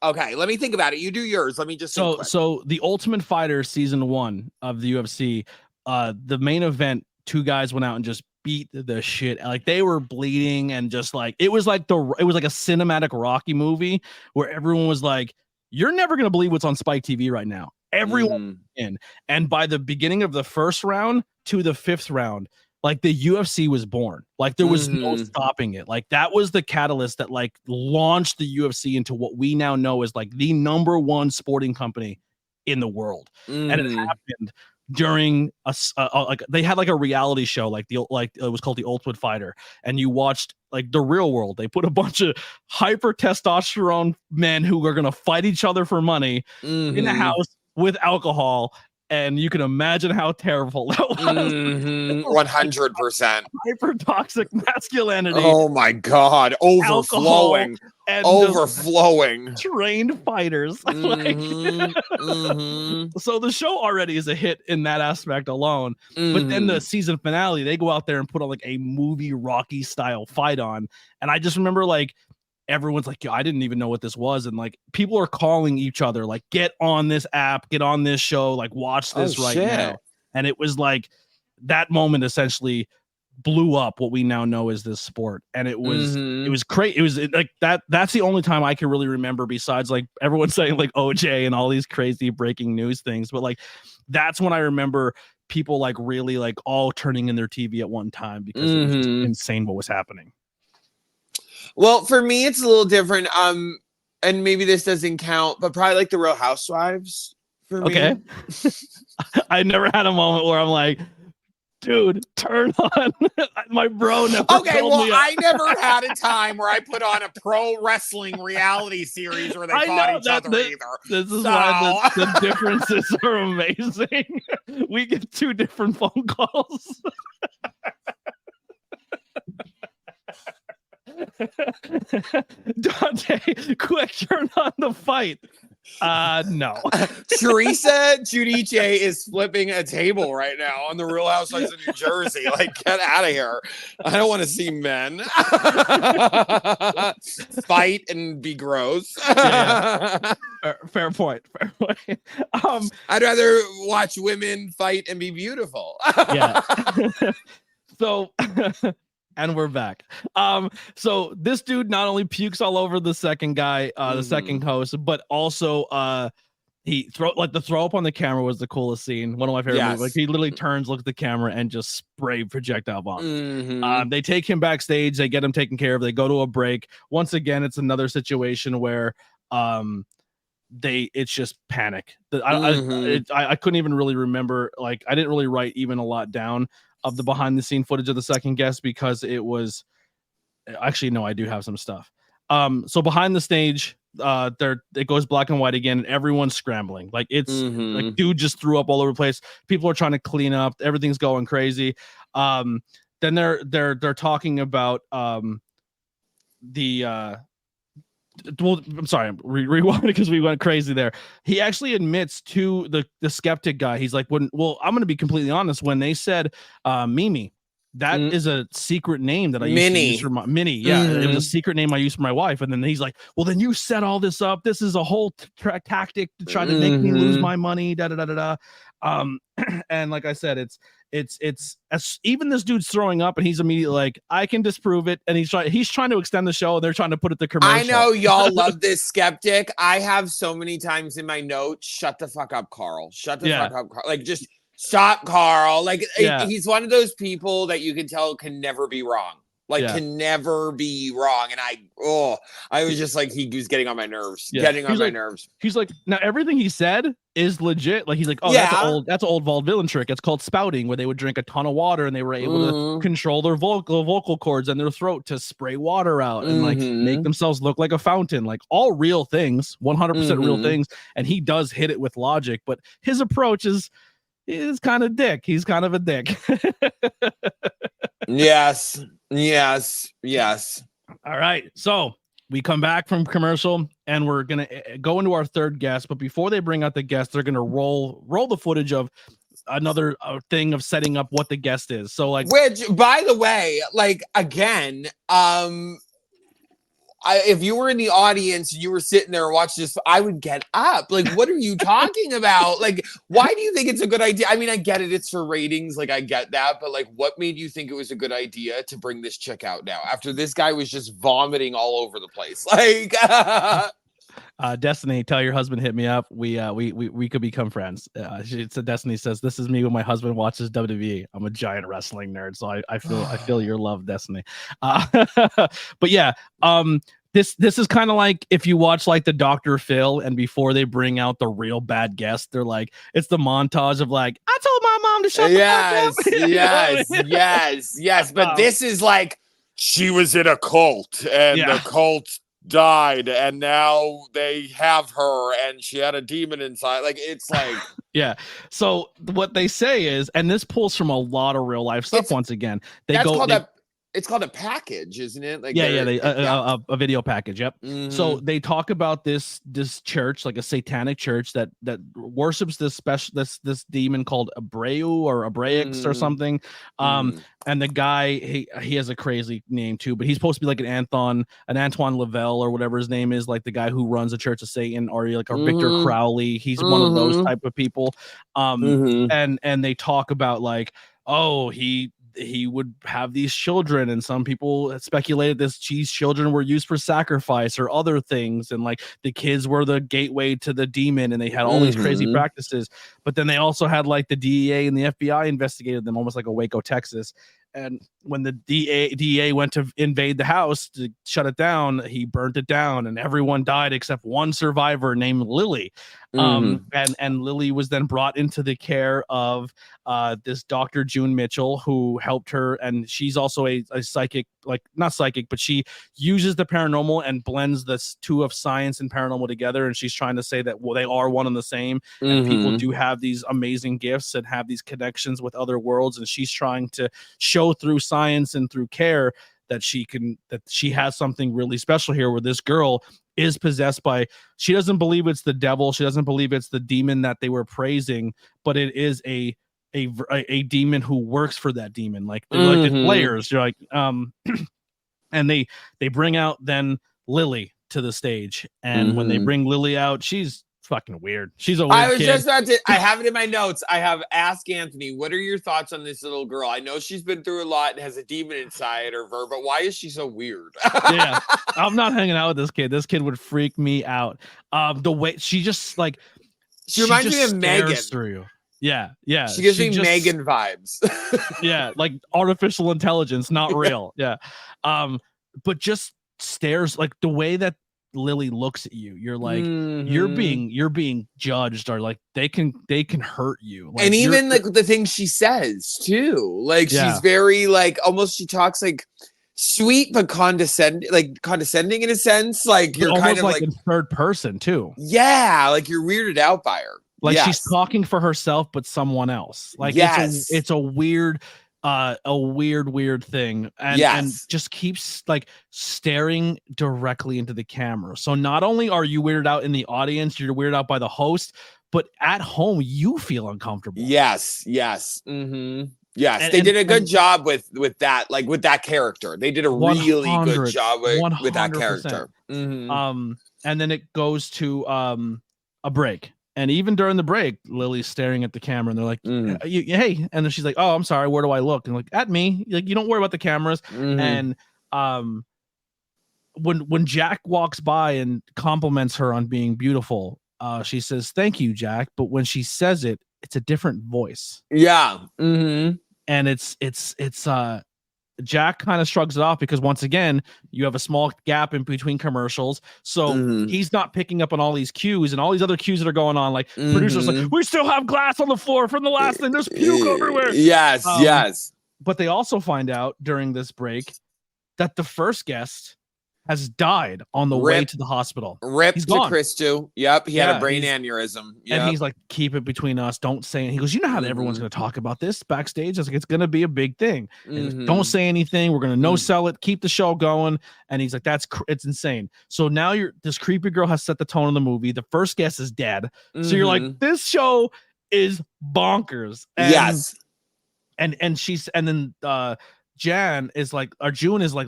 okay, let me think about it. You do yours. Let me just so the Ultimate Fighter season 1 of the UFC, the main event, 2 guys went out and just beat the shit. Like, they were bleeding and just like it was like a cinematic Rocky movie where everyone was like, you're never gonna believe what's on Spike TV right now. Everyone in. And by the beginning of the first round to the 5th round, like, the UFC was born. Like, there was no stopping it. Like, that was the catalyst that, like, launched the UFC into what we now know as, like, the #1 sporting company in the world. And it happened during like, they had like a reality show, like it was called The Ultimate Fighter, and you watched like the real world. They put a bunch of hyper testosterone men who are gonna fight each other for money in a house with alcohol, and you can imagine how terrible that was. 100%. Hyper toxic masculinity. Oh my God. Overflowing. Overflowing. Trained fighters. So the show already is a hit in that aspect alone. But then the season finale, they go out there and put on like a movie Rocky style fight on. And I just remember, like, everyone's like, I didn't even know what this was. And like, people are calling each other, like, get on this app, get on this show, like, watch this now. And it was like, that moment essentially blew up what we now know as this sport. And it was great. It was like that's the only time I can really remember, besides like everyone saying like OJ and all these crazy breaking news things. But like, that's when I remember people like really like all turning in their TV at one time, because it was just insane what was happening. Well, for me, it's a little different. And maybe this doesn't count, but probably like the Real Housewives for me. Okay. I never had a moment where I'm like, dude, turn on. My bro never told me. I never had a time where I put on a pro wrestling reality series where they fought each other either. This is why the differences are amazing. We get 2 different phone calls. Dante, quick, turn on the fight. No. Teresa Giudice is flipping a table right now on the Real Housewives of New Jersey. Like, get out of here. I don't want to see men fight and be gross. Yeah. Fair point. Fair point. I'd rather watch women fight and be beautiful. Yeah. So and we're back. So this dude not only pukes all over the second guy, the second host, but also he the throw up on the camera was the coolest scene. One of my favorite movies. Like he literally turns, looks at the camera, and just spray projectile bombs. They take him backstage, they get him taken care of, they go to a break. Once again, it's another situation where it's just panic. I couldn't even really remember, like I didn't really write even a lot down of the behind the scene footage of the second guest because it was actually, no, I do have some stuff. So behind the stage, it goes black and white again, and everyone's scrambling. Like it's like dude just threw up all over the place. People are trying to clean up, everything's going crazy. Then they're talking about well, I'm sorry, rewind because we went crazy there. He actually admits to the skeptic guy. He's like, I'm going to be completely honest. When they said Mimi, that is a secret name that I used to use for my Minnie. Yeah, it was a secret name I used for my wife. And then he's like, well, then you set all this up. This is a whole tactic to try to make me lose my money. Da da da da da. And like I said, it's even this dude's throwing up and he's immediately like, I can disprove it, and he's trying to extend the show, and they're trying to put it to commercial. I know y'all love this skeptic. I have so many times in my notes, shut the fuck up, Carl. Shut the fuck up, Carl. Like, just stop, Carl. Like, he's one of those people that you can tell can never be wrong. Like, can never be wrong. And I was just like, he was getting on my nerves. Getting on my nerves. He's like, now everything he said is legit. Like, he's like, oh, that's an old vaudevillian trick. It's called spouting, where they would drink a ton of water and they were able to control their vocal cords and their throat to spray water out and like make themselves look like a fountain. Like, all real things, 100% real things. And he does hit it with logic, but his approach is kind of dick. He's kind of a dick. Yes. All right. So we come back from commercial and we're going to go into our third guest. But before they bring out the guest, they're going to roll the footage of another thing of setting up what the guest is. So like, which, by the way, like, again, if you were in the audience and you were sitting there and watching this, I would get up. Like, what are you talking about? Like, why do you think it's a good idea? I mean, I get it. It's for ratings. Like, I get that. But like, what made you think it was a good idea to bring this chick out now after this guy was just vomiting all over the place? Like, Destiny, tell your husband hit me up. We could become friends. Destiny says, this is me when my husband watches WWE. I'm a giant wrestling nerd, so I feel your love, Destiny. But yeah, this is kind of like if you watch like the Dr. Phil, and before they bring out the real bad guest, they're like, it's the montage of like, I told my mom to shut the fuck up. yes. But this is like, she was in a cult and the cult died and now they have her and she had a demon inside. Like, it's like, so what they say is, and this pulls from a lot of real life stuff. Once again, it's called a package, isn't it? Like, a video package. Yep. So they talk about this church, like a satanic church that worships this demon called Abreu or Abraix or something. And the guy, he has a crazy name too, but he's supposed to be like an Antoine Lavelle or whatever his name is, like the guy who runs the Church of Satan, or like a Victor Crowley. He's one of those type of people. And they talk about like, oh, he would have these children, and some people speculated these children were used for sacrifice or other things, and like the kids were the gateway to the demon, and they had all these crazy practices. But then they also had like the DEA and the FBI investigated them, almost like a Waco, Texas. And when the DEA went to invade the house to shut it down, he burnt it down, and everyone died except one survivor named Lily. And Lily was then brought into the care of this Dr. June Mitchell, who helped her, and she's also a psychic, like not psychic, but she uses the paranormal and blends this two of science and paranormal together. And she's trying to say that, well, they are one and the same, and people do have these amazing gifts and have these connections with other worlds, and she's trying to show through science and through care that she has something really special here, where this girl is possessed by, she doesn't believe it's the devil, she doesn't believe it's the demon that they were praising, but it is a demon who works for that demon. Like they're like it's layers. You're like and they bring out then Lily to the stage, and when they bring Lily out, she's fucking weird. She's a weird I was kid. just about to, I have it in my notes. I have Ask Anthony, what are your thoughts on this little girl? I know she's been through a lot and has a demon inside of her, but why is she so weird? Yeah, I'm not hanging out with this kid. This kid would freak me out. The way she just like, she reminds me of Megan. Through you. Yeah, yeah. She gives me Megan vibes. Yeah, like artificial intelligence, not real. Yeah. But just stares, like the way that Lily looks at you, you're like you're being judged, or like they can hurt you. Like, and even like the things she says too, like she's very like, almost, she talks like sweet but condescending in a sense, like you're almost kind of like in third person too. Yeah, like you're weirded out by her. Like she's talking for herself but someone else. Like it's a weird thing, and just keeps like staring directly into the camera. So not only are you weirded out in the audience, you're weirded out by the host, but at home you feel uncomfortable. Yes. Yes, they did a good job with that, like with that character. They did a really good job with that character. And then it goes to a break. And even during the break, Lily's staring at the camera, and they're like, hey. And then she's like, oh, I'm sorry, where do I look? And like, at me. Like, you don't worry about the cameras. And when Jack walks by and compliments her on being beautiful, she says, thank you, Jack. But when she says it, it's a different voice. Yeah. And it's Jack kind of shrugs it off, because once again, you have a small gap in between commercials. So he's not picking up on all these cues and all these other cues that are going on. Like producers like, we still have glass on the floor from the last thing. There's puke everywhere. Yes, yes. But they also find out during this break that the first guest has died on the way to the hospital. Ripped to Christo. Yep, he had a brain aneurysm. Yep. And he's like, keep it between us. Don't say it. He goes, you know how everyone's going to talk about this backstage? I was like, it's going to be a big thing. And don't say anything. We're going to no-sell it. Keep the show going. And he's like, it's insane. So now this creepy girl has set the tone of the movie. The first guest is dead. So you're like, this show is bonkers. And, yes. And then June is like,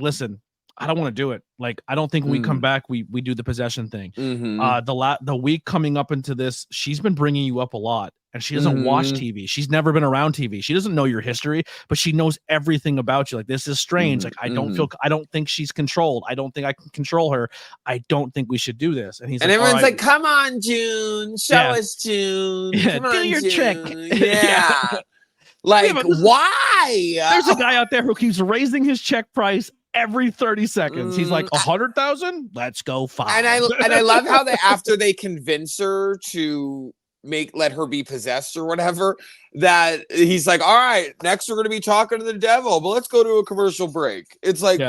listen, I don't want to do it. Like, I don't think when we come back, we do the possession thing. The week coming up into this, she's been bringing you up a lot, and she doesn't watch TV. She's never been around TV. She doesn't know your history, but she knows everything about you. Like, this is strange. Like, I don't think she's controlled. I don't think I can control her. I don't think we should do this. And he's everyone's like, come on, June, show us, June. Yeah, come do on, your June. trick. Yeah. Like, why? There's a guy out there who keeps raising his check price every 30 seconds. He's like, 100,000, let's go 5. And I love how after they convince her to let her be possessed or whatever, that he's like, all right, next we're going to be talking to the devil, but let's go to a commercial break. It's like,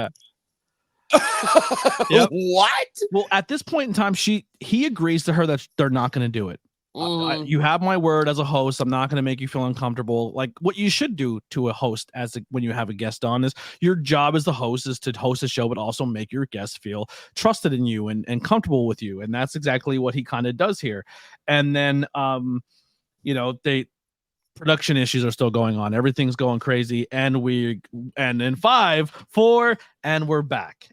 what? Well, at this point in time, he agrees to her that they're not going to do it. You have my word as a host. I'm not going to make you feel uncomfortable. Like, what you should do to a host when you have a guest on is, your job as the host is to host a show, but also make your guests feel trusted in you and comfortable with you. And that's exactly what he kind of does here. And then, production issues are still going on. Everything's going crazy. And in 5, 4, and we're back.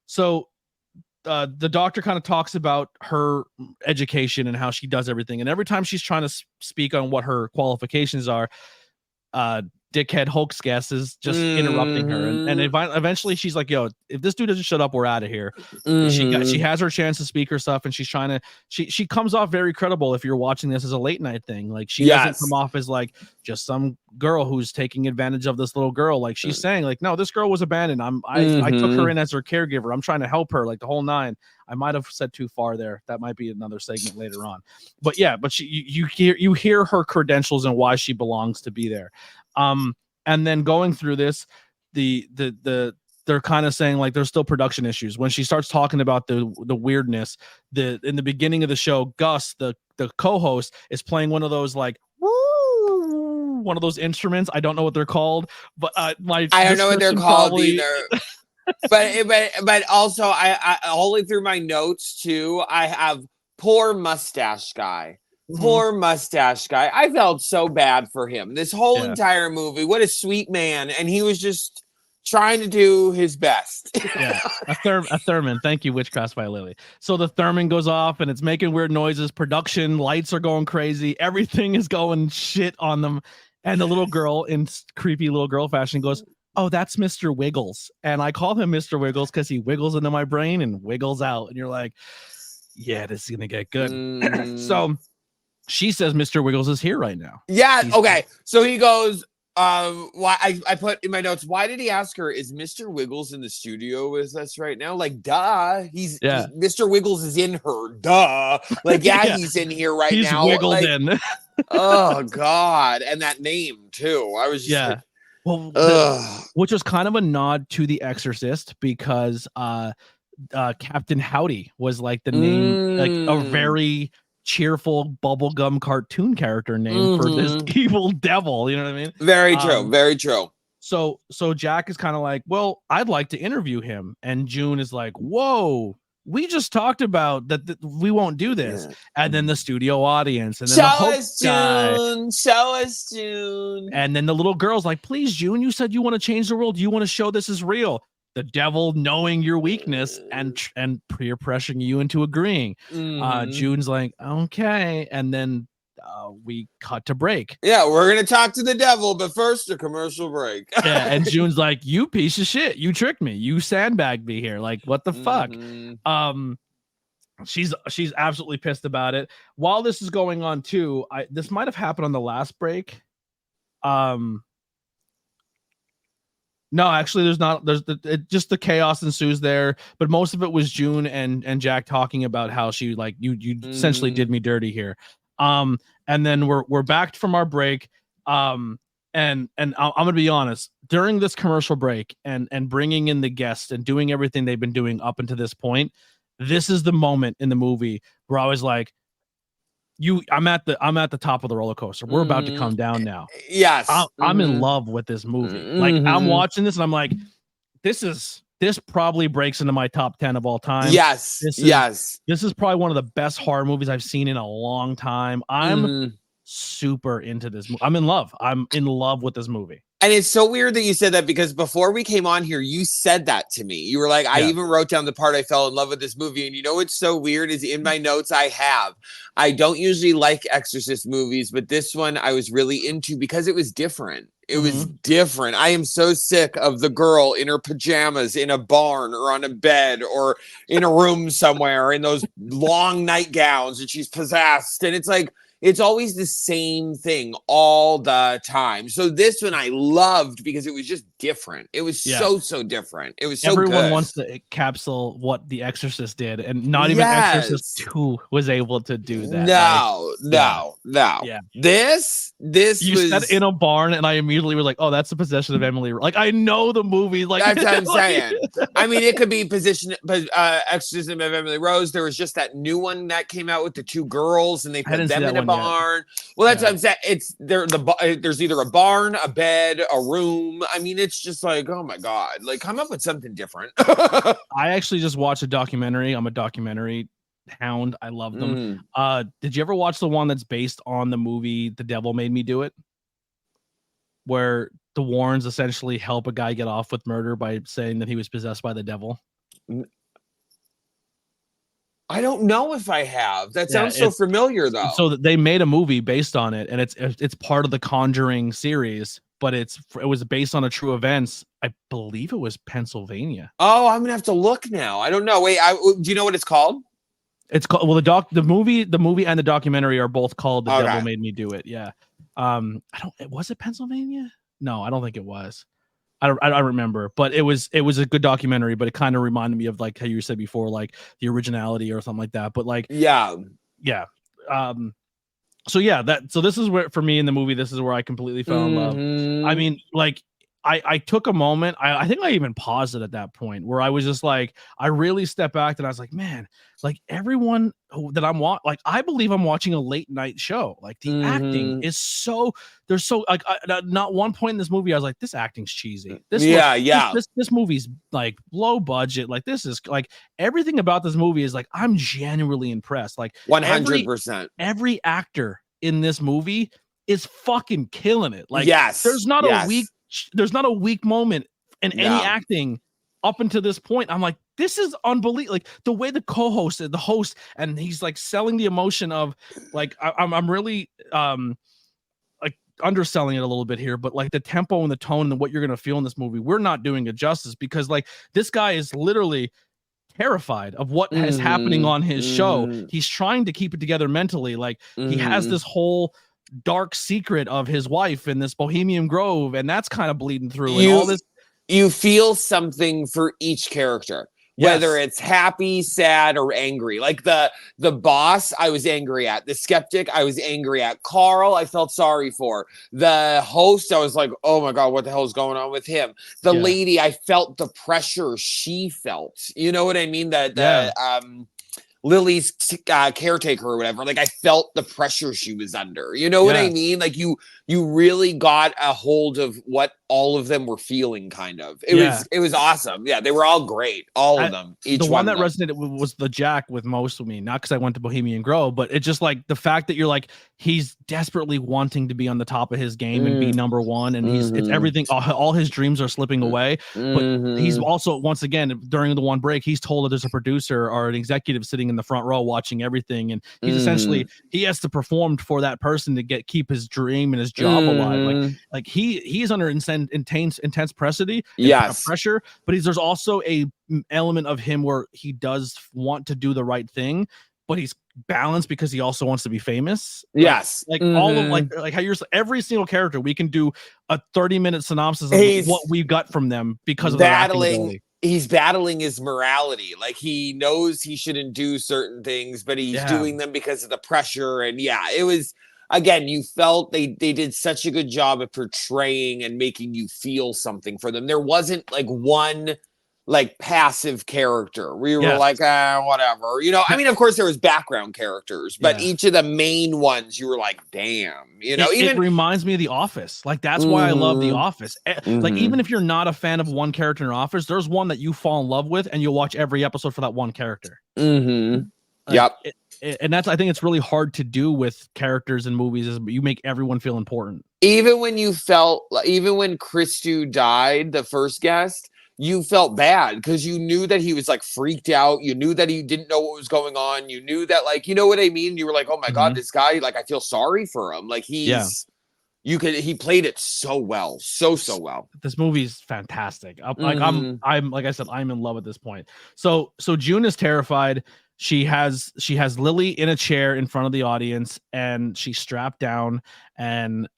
So the doctor kind of talks about her education and how she does everything. And every time she's trying to speak on what her qualifications are, dickhead hoax guest is just interrupting her. And eventually she's like, yo, if this dude doesn't shut up, we're out of here. She has her chance to speak her stuff, and she's trying to, she comes off very credible if you're watching this as a late night thing. Like, she doesn't come off as like just some girl who's taking advantage of this little girl. Like, she's saying like, no, this girl was abandoned. I took her in as her caregiver. I'm trying to help her, like the whole 9. I might have said too far there. That might be another segment later on. But yeah, but you hear her credentials and why she belongs to be there. And then going through this, they're kind of saying like there's still production issues. When she starts talking about the weirdness, in the beginning of the show, Gus, the co-host, is playing one of those like one of those instruments. I don't know what they're called, but I don't know what they're called either. but also I only through my notes too, I have poor mustache guy. Poor mustache guy. I felt so bad for him. This whole entire movie. What a sweet man. And he was just trying to do his best. Yeah. A theremin. Thank you, Witchcraft by Lily. So the theremin goes off and it's making weird noises. Production lights are going crazy. Everything is going shit on them. And the little girl in creepy little girl fashion goes, "Oh, that's Mr. Wiggles." And I call him Mr. Wiggles because he wiggles into my brain and wiggles out. And you're like, yeah, this is going to get good. So she says Mr. Wiggles is here right now. Yeah. Okay. So he goes, why I put in my notes, why did he ask her, is Mr. Wiggles in the studio with us right now? Like, duh. He's Mr. Wiggles is in her. Duh. Like, he's in here right now. He's wiggled in. Oh, God. And that name, too. I was just like, well, which was kind of a nod to The Exorcist because Captain Howdy was like the name, like a very cheerful bubblegum cartoon character name for this evil devil. You know what I mean? Very true. Very true. So Jack is kind of like, well, I'd like to interview him. And June is like, whoa, we just talked about that we won't do this. And then the studio audience and then show us June. And then the little girl's like, please, June, you said you want to change the world. You want to show this is real. The devil knowing your weakness and peer pressuring you into agreeing. June's like, okay. And then we cut to break. Yeah, we're going to talk to the devil, but first a commercial break. And June's like, you piece of shit. You tricked me. You sandbagged me here. Like, what the fuck? She's absolutely pissed about it. While this is going on too, this might have happened on the last break. No, actually, there's not. Just the chaos ensues there, but most of it was June and Jack talking about how she like you essentially did me dirty here. And then we're back from our break. And I'm gonna be honest. During this commercial break and bringing in the guests and doing everything they've been doing up until this point, this is the moment in the movie where I was like, I'm at the top of the roller coaster. We're about to come down now. Yes. I'm in love with this movie. Like I'm watching this and I'm like, this probably breaks into my top 10 of all time. Yes. This is probably one of the best horror movies I've seen in a long time. I'm super into this movie. I'm in love. I'm in love with this movie. And it's so weird that you said that because before we came on here, you said that to me. You were like, I even wrote down the part I fell in love with this movie. And you know what's so weird is in my notes I don't usually like Exorcist movies, but this one I was really into because it was different. It was different. I am so sick of the girl in her pajamas in a barn or on a bed or in a room somewhere in those long nightgowns and she's possessed. And it's like, it's always the same thing all the time. So this one I loved because it was just different. It was so different. It was so everyone good. Wants to capsule what The Exorcist did, and not even Exorcist 2 was able to do that. No. Yeah. This you was said in a barn, and I immediately was like, "Oh, that's the possession of Emily." Like I know the movie. Like that's what I'm saying. I mean, it could be Exorcism of Emily Rose. There was just that new one that came out with the two girls, and they put them in a barn. Well, that's what I'm saying. It's there's either a barn, a bed, a room. I mean, it's just like, oh my God, like come up with something different. I actually just watched a documentary. I'm a documentary hound. I love them. Did you ever watch the one that's based on the movie The Devil Made Me Do It? Where the Warrens essentially help a guy get off with murder by saying that he was possessed by the devil. I don't know if I have. That sounds so familiar, though. So they made a movie based on it, and it's part of the Conjuring series, but it was based on a true events. I believe it was Pennsylvania. Oh, I'm gonna have to look now. I don't know. Wait, do you know what it's called? It's called the movie and the documentary are both called The Devil Made Me Do It. Yeah. Was it Pennsylvania? No, I don't think it was. I don't remember, but it was a good documentary, but it kind of reminded me of like how you said before, like the originality or something like that. But like, yeah. So this is where, for me in the movie, this is where I completely fell in love. I mean, like I took a moment. I think I even paused it at that point where I was just like, I really stepped back and I was like, man, like everyone that I'm watching, like I believe I'm watching a late night show. Like the acting is so, there's so like not one point in this movie I was like, this acting's cheesy. This movie's like low budget. Like this is like everything about this movie is like I'm genuinely impressed. Like 100%. Every actor in this movie is fucking killing it. Like there's not a weak moment in any acting up until this point. I'm like, this is unbelievable. Like the way the co-host, the host, and he's like selling the emotion of like, I'm really like underselling it a little bit here, but like the tempo and the tone and what you're going to feel in this movie, we're not doing it justice because like this guy is literally terrified of what is happening on his show. He's trying to keep it together mentally. Like he has this whole dark secret of his wife in this Bohemian Grove, and that's kind of bleeding through. And all this, you feel something for each character, whether it's happy, sad, or angry. Like the boss, I was angry at. The skeptic, I was angry at. Carl, I felt sorry for. The host, I was like, oh my God, what the hell is going on with him? The lady, I felt the pressure she felt. You know what I mean? Lily's caretaker or whatever. Like I felt the pressure she was under. You know what I mean? Like you really got a hold of what all of them were feeling. Kind of. It was awesome. Yeah, they were all great. All of them. Each the one that them. resonated was the Jack with most of me. Not because I went to Bohemian Grove, but it's just like the fact that you're like he's desperately wanting to be on the top of his game and be number one, and it's everything. All his dreams are slipping away. But he's also once again during the one break, he's told that there's a producer or an executive sitting in the front row watching everything, and he's essentially he has to perform for that person to keep his dream and his job alive. Like he is under intense pressure, but there's also a element of him where he does want to do the right thing, but he's balanced because he also wants to be famous. All of like how you're every single character we can do a 30-minute synopsis of what we got from them because of battling. He's battling his morality. Like he knows he shouldn't do certain things, but he's doing them because of the pressure. And it was, again, you felt they did such a good job of portraying and making you feel something for them. There wasn't like one like passive character where you were like, whatever, you know. I mean, of course there was background characters, but each of the main ones you were like, damn, you know. It reminds me of The Office. Like that's why I love The Office. Like even if you're not a fan of one character in Office, there's one that you fall in love with and you'll watch every episode for that one character. And that's, I think it's really hard to do with characters in movies is you make everyone feel important. Even when Christou died, the first guest, you felt bad because you knew that he was like freaked out. You knew that he didn't know what was going on. You knew that, like, you know what I mean? You were like, oh my God, this guy, like, I feel sorry for him. Like he played it so well. So well. This movie's fantastic. Like I'm like I said, I'm in love at this point. So June is terrified. She has Lily in a chair in front of the audience and she's strapped down, and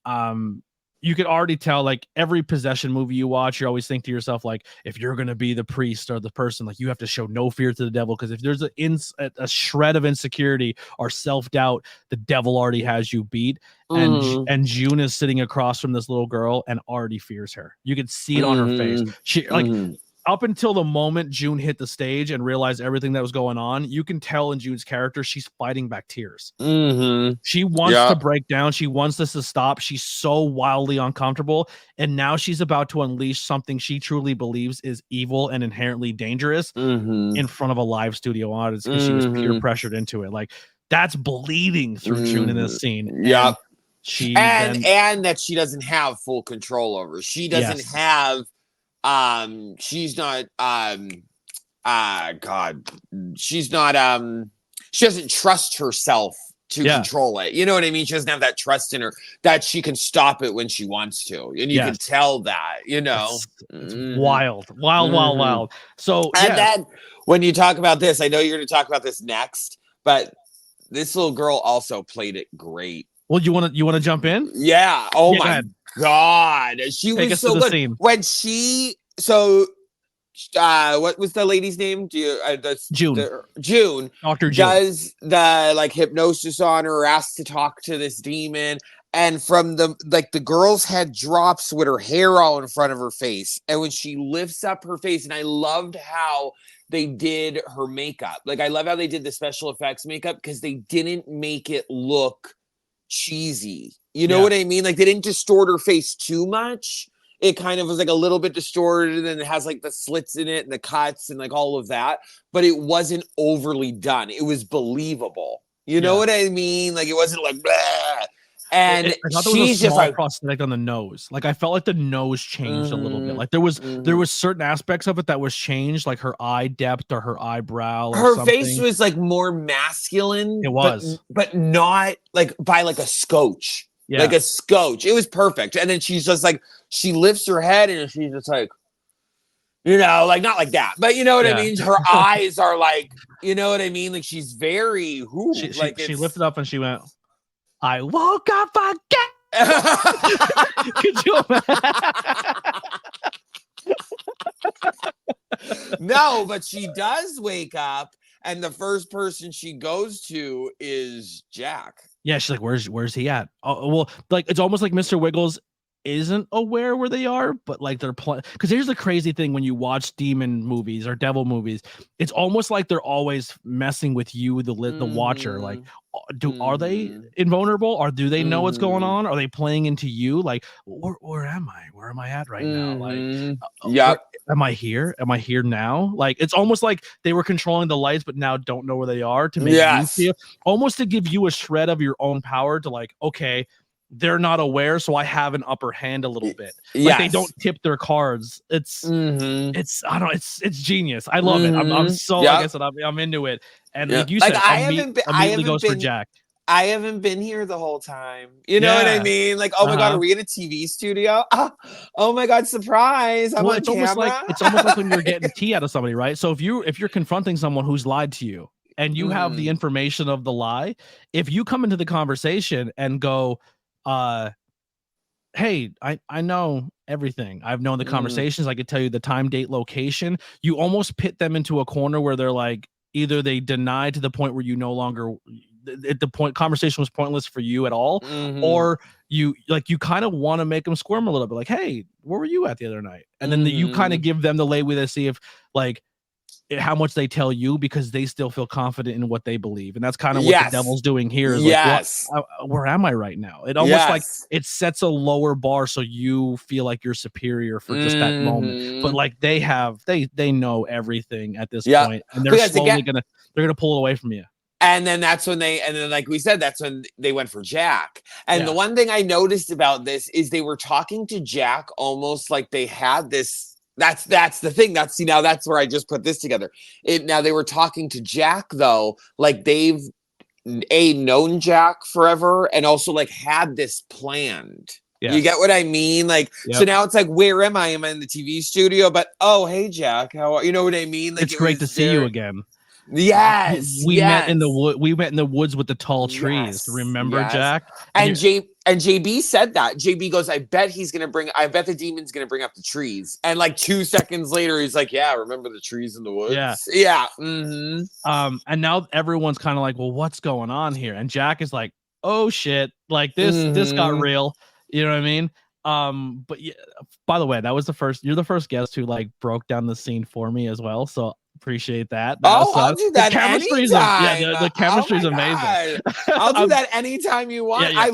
you could already tell, like every possession movie you watch, you always think to yourself, like, if you're going to be the priest or the person, like you have to show no fear to the devil. Because if there's a shred of insecurity or self-doubt, the devil already has you beat. And June is sitting across from this little girl and already fears her. You could see it on her face. She like up until the moment June hit the stage and realized everything that was going on, you can tell in June's character, she's fighting back tears. She wants to break down. She wants this to stop. She's so wildly uncomfortable. And now she's about to unleash something she truly believes is evil and inherently dangerous in front of a live studio audience because she was peer pressured into it. Like that's bleeding through June in this scene. And that she doesn't have full control over. She doesn't have she's not she's not she doesn't trust herself to control it. You know what I mean? She doesn't have that trust in her that she can stop it when she wants to. And you can tell that, you know. It's wild. So then when you talk about this, I know you're going to talk about this next, but this little girl also played it great. Well, you want to jump in? Yeah. Oh my God. She was so good. Scene. When she what was the lady's name? June. June. Dr. June does the like hypnosis on her, or asks to talk to this demon. and from the girl's head drops with her hair all in front of her face, and when she lifts up her face, and I loved how they did her makeup. Like, I love how they did the special effects makeup, because they didn't make it look cheesy. You know what I mean? Like, they didn't distort her face too much. It kind of was like a little bit distorted, and it has like the slits in it and the cuts and like all of that, but it wasn't overly done. It was believable. You know what I mean? Like, it wasn't like blah. And I thought there was a small prosthetic on the nose. Like, I felt like the nose changed a little bit. Like, there was certain aspects of it that was changed, like her eye depth or her eyebrow. Or her something. face was like more masculine. It was, but not like by like a scotch. Yeah. Like a scotch. It was perfect. And then she's just like, she lifts her head and she's just like, you know, like not like that, but you know what I mean? Her eyes are like, you know what I mean? Like, she's very, she lifted up and she went, I woke up again. Could you imagine? No, but she does wake up, and the first person she goes to is Jack. Yeah, she's like, where's he at? Oh, well, like, it's almost like Mr. Wiggles isn't aware where they are, but like they're playing. Because here's the crazy thing: when you watch demon movies or devil movies, it's almost like they're always messing with you, the watcher. Like, are they invulnerable, or do they know what's going on? Are they playing into you? Like, where am I? Where am I at right now? Like, am I here? Am I here now? Like, it's almost like they were controlling the lights, but now don't know where they are to make you feel, almost to give you a shred of your own power to like, okay, they're not aware, so I have an upper hand a little bit. Like, they don't tip their cards. It's genius. I love it. I'm so like I said, I'm into it. And like you said, immediately goes for Jack. I haven't been here the whole time. You know what I mean? Like, oh my god, are we in a TV studio? Oh my god, surprise! I'm on camera. It's almost like when you're getting tea out of somebody, right? So if you're confronting someone who's lied to you, and you have the information of the lie, if you come into the conversation and go, hey, I know everything. I've known the conversations. I could tell you the time, date, location. You almost pit them into a corner where they're like, either they deny to the point where you no longer, at the point conversation was pointless for you at all, or you kind of want to make them squirm a little bit. Like, hey, where were you at the other night? And then you kind of give them the leeway to see if like how much they tell you, because they still feel confident in what they believe. And that's kind of what the devil's doing here is like, where am I right now? It almost like it sets a lower bar so you feel like you're superior for just that moment. But like they know everything at this point, and they're slowly gonna pull it away from you. And then that's when like we said, that's when they went for Jack. And the one thing I noticed about this is they were talking to Jack almost like they had this. That's the thing. That's where I just put this together. Now they were talking to Jack though, like they've known Jack forever, and also like had this planned. You get what I mean? Like, so now it's like, where am I? Am I in the TV studio? But oh, hey Jack, how are you? Know what I mean? Like, it's great to see you again. Yes, we met in the wood. We met in the woods with the tall trees. Remember, Jack? And JB said that. JB goes, I bet the demon's gonna bring up the trees. And like 2 seconds later, he's like, yeah, remember the trees in the woods? Yeah. And now everyone's kind of like, well, what's going on here? And Jack is like, oh shit, like this got real. You know what I mean? But yeah, by the way, you're the first guest who like broke down the scene for me as well. So appreciate that. I'll do that anytime. The chemistry's amazing. I'll do that anytime you want. I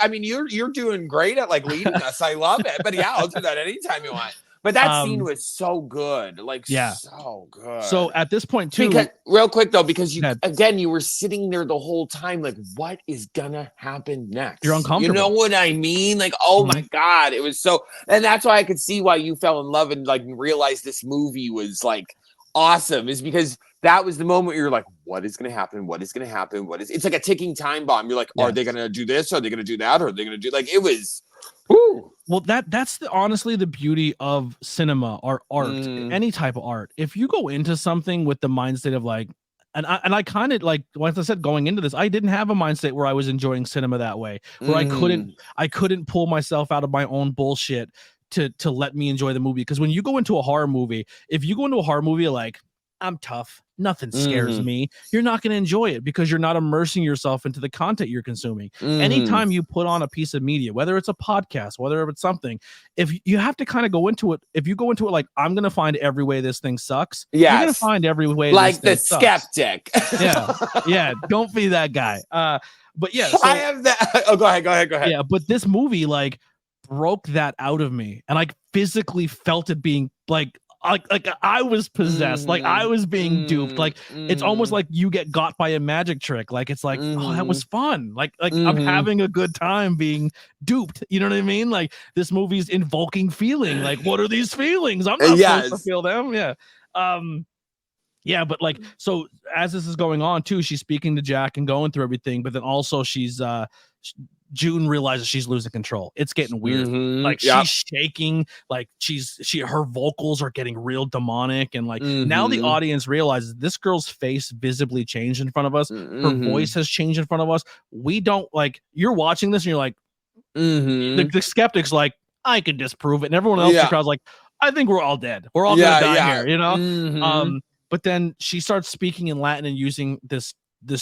mean, you're doing great at like leading us. I love it. But yeah, I'll do that anytime you want. But that scene was so good. Like, so good. So at this point too, real quick though, because you were sitting there the whole time, like, what is gonna happen next? You're uncomfortable. You know what I mean? Like, oh my God, it was so, and that's why I could see why you fell in love and like realized this movie was like awesome, is because that was the moment you're like, what is going to happen? What is going to happen? It's like a ticking time bomb. You're like, are they going to do this? Are they going to do that? Or are they going to do, like, it was, whoo. Well, that's honestly the beauty of cinema or art, any type of art. If you go into something with the mindset of like, and I kind of like, like I said, going into this, I didn't have a mindset where I was enjoying cinema that way, where I couldn't pull myself out of my own bullshit to let me enjoy the movie. Because when you go into a horror movie, if you go into a horror movie like, I'm tough. Nothing scares me. You're not going to enjoy it because you're not immersing yourself into the content you're consuming. Anytime you put on a piece of media, whether it's a podcast, whether it's something, if you have to kind of go into it, if you go into it like, I'm going to find every way this thing sucks, you're going to find every way like this the thing skeptic. sucks. Yeah. Don't be that guy. But yeah, so, I have that. Oh, go ahead. Yeah, but this movie like broke that out of me, and I physically felt it being like I was possessed, like I was being duped. Like it's almost like you got by a magic trick. Like it's like, oh, that was fun. Like I'm having a good time being duped. You know what I mean? Like this movie's invoking feeling. Like what are these feelings? I'm not supposed to feel them. Yeah. Yeah, but like, so as this is going on too, she's speaking to Jack and going through everything, but then also she's June realizes she's losing control. It's getting weird. Like she's shaking, like her vocals are getting real demonic, and like now the audience realizes this girl's face visibly changed in front of us. Her voice has changed in front of us. We don't like, you're watching this and you're like, the skeptic's like, I can disprove it, and everyone else in the crowd's like, I think we're all dead. We're all gonna die here, you know? But then she starts speaking in Latin and using this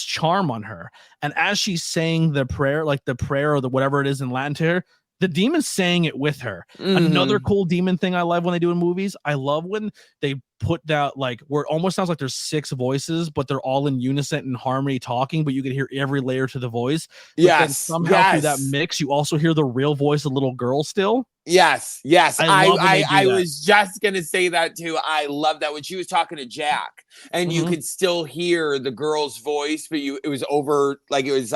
charm on her. And as she's saying the prayer, like the prayer or the whatever it is in Latin to her, the demon's saying it with her. Another cool demon thing I love when they do in movies, I love when they put that, like, where it almost sounds like there's 6 voices, but they're all in unison and harmony talking, but you can hear every layer to the voice. But then somehow through that mix, you also hear the real voice of the little girl still. Yes. I was just gonna say that too. I love that when she was talking to Jack, and you could still hear the girl's voice, but it was over, like it was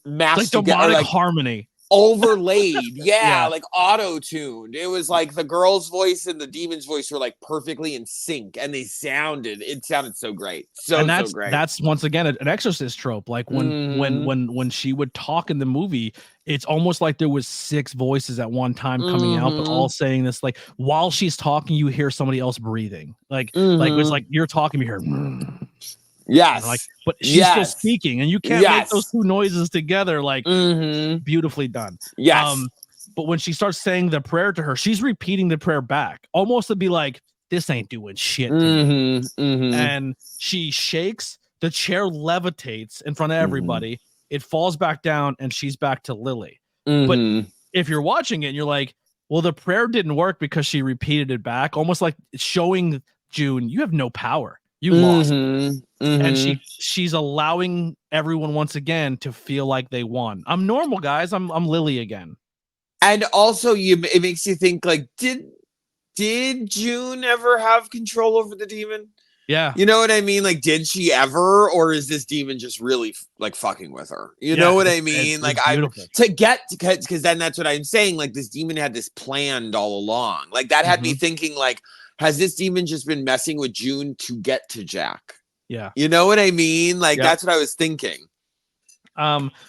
mashed like demonic harmony. Overlaid, like auto-tuned. It was like the girl's voice and the demon's voice were like perfectly in sync, and it sounded so great. So great. That's once again an Exorcist trope. Like when she would talk in the movie, it's almost like there was 6 voices at one time coming out, but all saying this. Like while she's talking, you hear somebody else breathing. Like it was like you're talking, you hear. Like, but she's still speaking, and you can't make those two noises together. Like beautifully done. But when she starts saying the prayer to her, she's repeating the prayer back, almost to be like, this ain't doing shit to me. And she shakes, the chair levitates in front of everybody, it falls back down, and she's back to Lily. But if you're watching it and you're like, well, the prayer didn't work because she repeated it back, almost like showing June, you have no power. You lost. And she's allowing everyone once again to feel like they won. I'm normal, guys. I'm Lily again. And also it makes you think, like, did June ever have control over the demon? Yeah. You know what I mean? Like, did she ever, or is this demon just really like fucking with her? You know what I mean? Like, because then that's what I'm saying. Like, this demon had this planned all along. Like, that had me thinking, like, has this demon just been messing with June to get to Jack? Yeah. You know what I mean? Like, that's what I was thinking.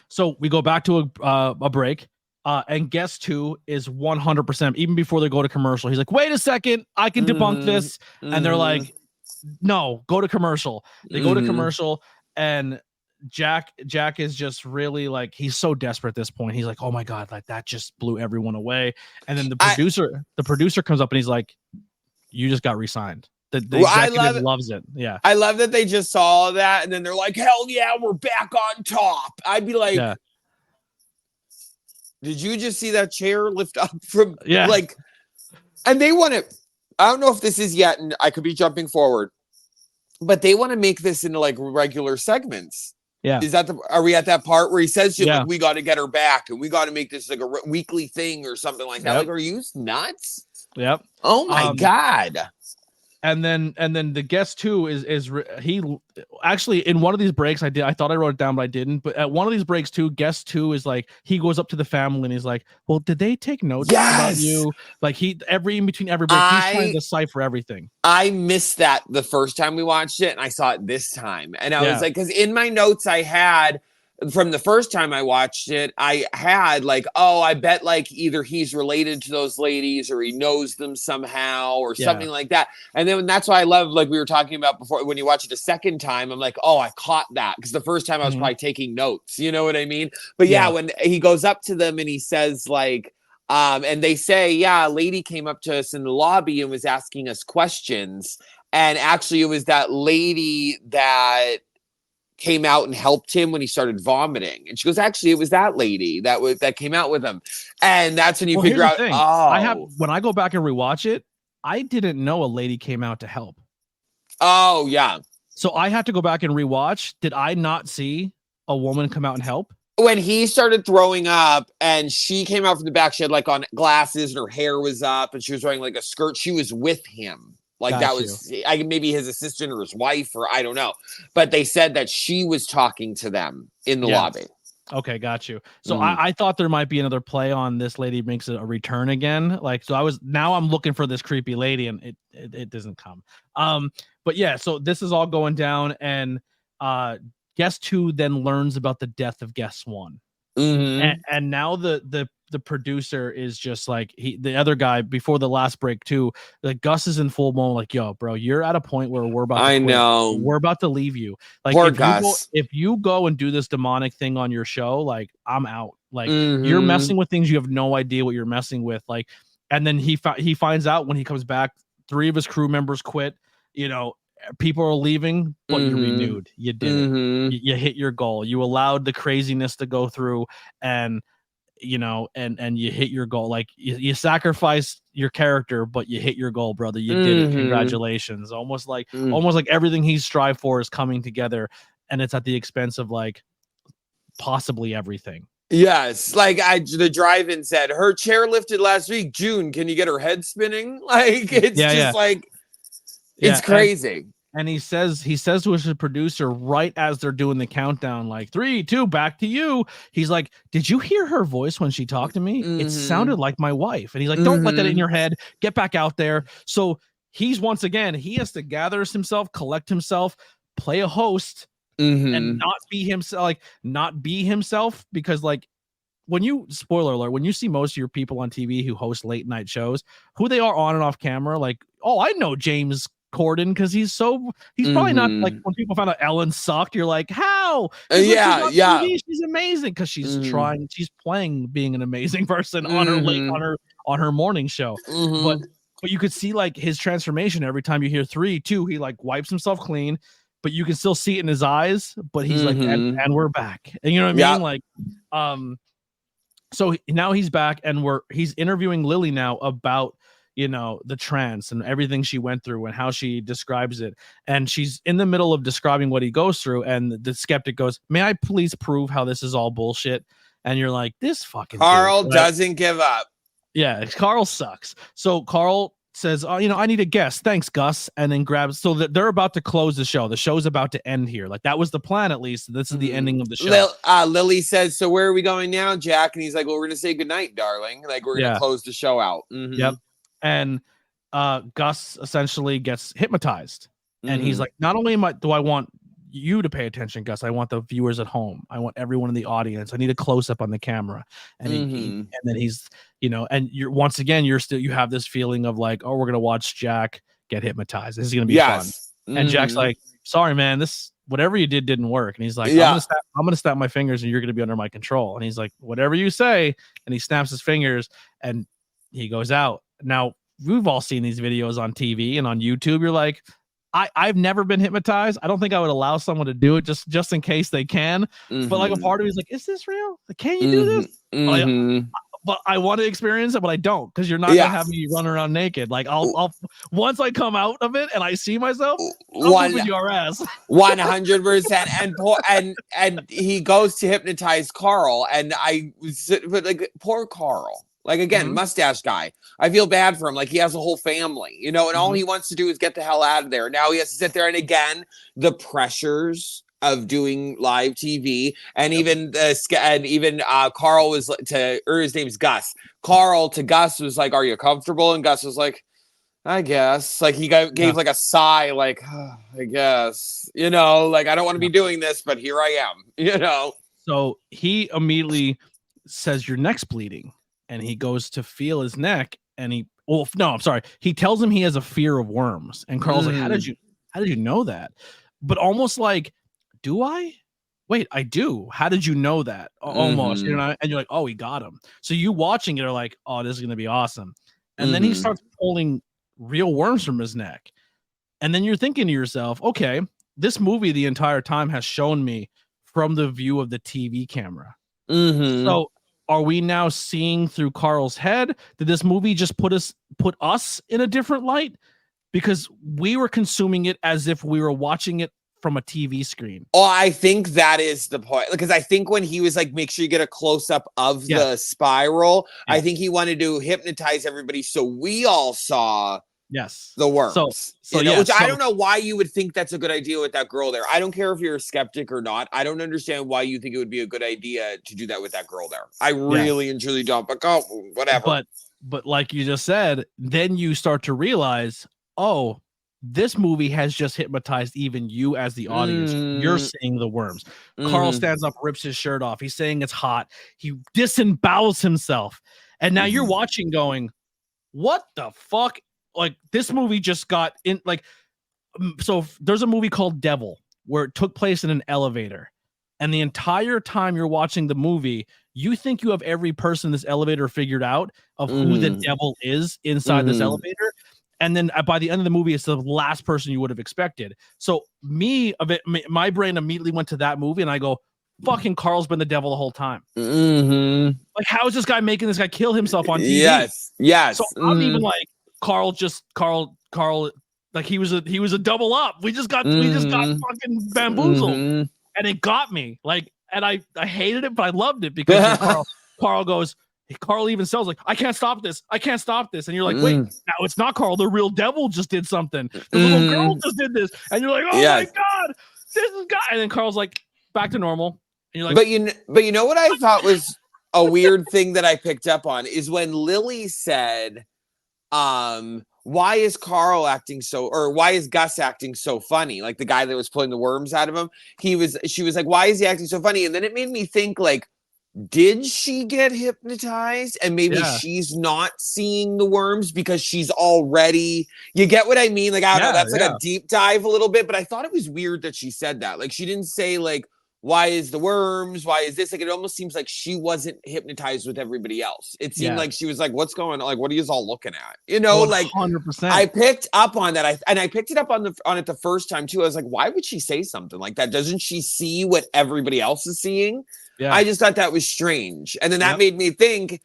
So we go back to a break. And guest 2 is 100%, even before they go to commercial. He's like, wait a second, I can debunk this. And they're like, no, go to commercial. They go to commercial, and Jack is just really like, he's so desperate at this point. He's like, oh my God, like that just blew everyone away. And then the producer comes up and he's like, you just got re-signed. The executive loves it. Yeah. I love that they just saw that, and then they're like, hell yeah, we're back on top. I'd be like, did you just see that chair lift up from like, and they want to, I don't know if this is yet, and I could be jumping forward, but they want to make this into like regular segments. Yeah. Are we at that part where he says, like, we got to get her back, and we got to make this like a weekly thing or something like that? Like, are you nuts? Yep. Oh my God. And then the guest 2 is he actually, in one of these breaks I thought I wrote it down, but I didn't. But at one of these breaks too, guest 2 is like, he goes up to the family and he's like, well, did they take notes about you? Like in between every break, he's trying to decipher everything. I missed that the first time we watched it, and I saw it this time. And I was like, because in my notes I had, from the first time I watched it, I had like, oh, I bet like either he's related to those ladies or he knows them somehow or something like that. And then that's why I love, like we were talking about before, when you watch it a second time, I'm like, oh, I caught that. Because the first time I was probably taking notes. You know what I mean? But when he goes up to them and he says like, And they say, yeah, a lady came up to us in the lobby and was asking us questions. And actually, it was that lady that came out and helped him when he started vomiting. And she goes, actually, it was that lady that came out with him. And that's when you figure out, when I go back and rewatch it, I didn't know a lady came out to help. Oh, yeah. So I have to go back and rewatch. Did I not see a woman come out and help? When he started throwing up and she came out from the back, she had like on glasses and her hair was up and she was wearing like a skirt. She was with him. Like that was maybe his assistant or his wife, or I don't know. But they said that she was talking to them in the lobby. Okay, got you. So I thought there might be another play on this lady makes a return again. Like, so I'm looking for this creepy lady and it doesn't come. But yeah, so this is all going down and guest 2 then learns about the death of guest 1. And now the producer is just like the other guy before the last break too. Like Gus is in full blown like, yo, bro, you're at a point where we're about to quit. We're about to leave you. Like if you go and do this demonic thing on your show, like I'm out. Like you're messing with things you have no idea what you're messing with. Like, and then he finds out when he comes back, 3 of his crew members quit. You know, people are leaving, but you renewed. You did it. You hit your goal. You allowed the craziness to go through, and you know, and you hit your goal. Like you sacrificed your character, but you hit your goal, brother. You did it. Congratulations. Almost like everything he's strived for is coming together, and it's at the expense of like possibly everything. Yes, like the drive-in said, her chair lifted last week. June, can you get her head spinning? Like it's like it's crazy. And he says to his producer right as they're doing the countdown, like 3, 2, back to you. He's like, did you hear her voice when she talked to me? It sounded like my wife. And he's like, don't let that in your head. Get back out there. So he's once again, he has to gather himself, collect himself, play a host, and not be himself, because like spoiler alert, when you see most of your people on TV who host late night shows, who they are on and off camera, like, oh, I know James Corden because he's probably not like when people found out Ellen sucked, you're like, how? TV, she's amazing because she's she's playing being an amazing person on her morning show. But you could see like his transformation every time you hear 3, 2, he like wipes himself clean, but you can still see it in his eyes, but he's like, and we're back. And you know what I mean? Like so now he's back and he's interviewing Lily now about, you know, the trance and everything she went through and how she describes it. And she's in the middle of describing what he goes through. And the skeptic goes, may I please prove how this is all bullshit? And you're like, this fucking Carl doesn't give up. Yeah, Carl sucks. So Carl says, oh, you know, I need a guest. Thanks, Gus. And then grabs, so that they're about to close the show. The show's about to end here. Like that was the plan, at least. This is the ending of the show. Lily says, so where are we going now, Jack? And he's like, well, we're going to say goodnight, darling. Like we're going to close the show out. Yep. And Gus essentially gets hypnotized. And he's like, not only do I want you to pay attention, Gus, I want the viewers at home. I want everyone in the audience. I need a close up on the camera. And and then he's, you know, and you're once again, you have this feeling of like, oh, we're gonna watch Jack get hypnotized. This is gonna be fun. And Jack's like, sorry, man, this whatever you did didn't work. And he's like, I'm gonna snap my fingers and you're gonna be under my control. And he's like, whatever you say. And he snaps his fingers and he goes out. Now we've all seen these videos on TV and on YouTube. You're like, I've never been hypnotized. I don't think I would allow someone to do it just in case they can. But like a part of me is like, is this real? Like, can you do this? But I want to experience it, but I don't, because you're not gonna have me run around naked. Like I'll once I come out of it and I see myself, I'll move your ass. 100%. And he goes to hypnotize Carl, and like poor Carl. Like, again, mustache guy. I feel bad for him. Like, he has a whole family, you know, and all he wants to do is get the hell out of there. Now he has to sit there. And again, the pressures of doing live TV. And even Carl was his name's Gus. Carl to Gus was like, are you comfortable? And Gus was like, I guess. Like, he gave like a sigh, like, oh, I guess, you know, like, I don't want to be doing this, but here I am, you know. So he immediately says, your neck's bleeding. And he goes to feel his neck, and he tells him he has a fear of worms. And Carl's like, how did you know that? But almost like, do I? wait, I do. How did you know that? Almost, Mhm. and you're like, oh, he got him. So you watching it are like, oh, this is gonna be awesome. And then he Mhm. starts pulling real worms from his neck. And then you're thinking to yourself, okay, this movie the entire time has shown me from the view of the TV camera. Mhm. So are we now seeing through Carl's head? Did this movie just put us in a different light? Because we were consuming it as if we were watching it from a TV screen. Oh, I think that is the point. Because I think when he was like, make sure you get a close up of Yes. the spiral, I Yes. think he wanted to hypnotize everybody so we all saw Yes. the worms. So Which I don't know why you would think that's a good idea with that girl there. I don't care if you're a skeptic or not. I don't understand why you think it would be a good idea to do that with that girl there. I really and truly don't. But go, whatever. But like you just said, then you start to realize, oh, this movie has just hypnotized even you as the audience. You're seeing the worms. Carl stands up, rips his shirt off. He's saying it's hot. He disembowels himself. And now you're watching going, what the fuck? Like, this movie just got in, like, so there's a movie called Devil where it took place in an elevator. And the entire time you're watching the movie, you think you have every person in this elevator figured out of who the devil is inside this elevator. And then by the end of the movie, it's the last person you would have expected. So my brain immediately went to that movie and I go, fucking Carl's been the devil the whole time. Like, how is this guy making this guy kill himself on TV? Yes. So I'm even like, Carl, like he was a double up. We just got fucking bamboozled. And it got me. Like, and I hated it, but I loved it because Carl even sells like, I can't stop this. And you're like, wait, now it's not Carl. The real devil just did something. The little girl just did this. And you're like, oh my God, this is God. And then Carl's like, back to normal. And you're like, but you know what I thought was a weird thing that I picked up on is when Lily said, why is Carl acting so, or why is Gus acting so funny? Like the guy that was pulling the worms out of him. She was like, why is he acting so funny? And then it made me think, like, did she get hypnotized? And maybe she's not seeing the worms because she's already, you get what I mean? Like, I don't know, that's like a deep dive a little bit, but I thought it was weird that she said that. Like, she didn't say like, why is the worms? Why is this? Like, it almost seems like she wasn't hypnotized with everybody else. It seemed like she was like, what's going on? Like, what are you all looking at? You know, 100%. Like 100%. I picked up on that. I picked it up on it the first time too. I was like, why would she say something like that? Doesn't she see what everybody else is seeing? Yeah. I just thought that was strange. And then that made me think,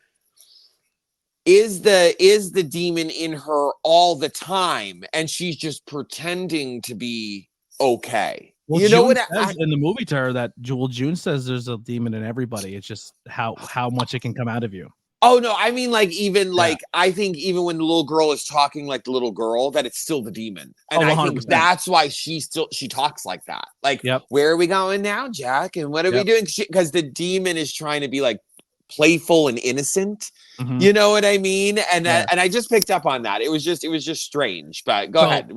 is the demon in her all the time? And she's just pretending to be okay. Well, you know what in the movie to her that June says there's a demon in everybody. It's just how much it can come out of you. Oh no, I mean like even like I think even when the little girl is talking like the little girl, that it's still the demon. And I think that's why she talks like that. Like, where are we going now, Jack? And what are we doing? Because the demon is trying to be like playful and innocent. You know what I mean? And and I just picked up on that. It was just strange. But go ahead.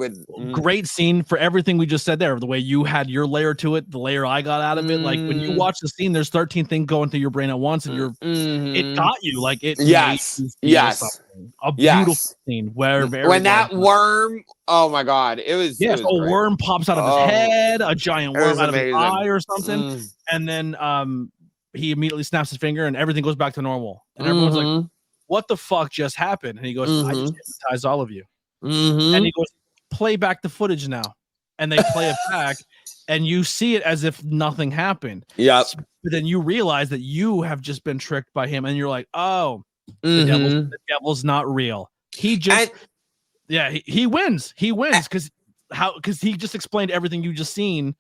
Great scene for everything we just said there. The way you had your layer to it, the layer I got out of it. Like when you watch the scene, there's 13 things going through your brain at once, and it got you. Like it. A beautiful scene where when that worm. Oh my God! It was. Yes, a worm pops out of his head, a giant worm out of his eye or something, and then he immediately snaps his finger and everything goes back to normal. And everyone's like, what the fuck just happened? And he goes, I just hypnotized all of you. And he goes, play back the footage now. And they play it back and you see it as if nothing happened. Yeah. But then you realize that you have just been tricked by him. And you're like, oh, the devil's not real. He just, he wins. He wins because he just explained everything you just seen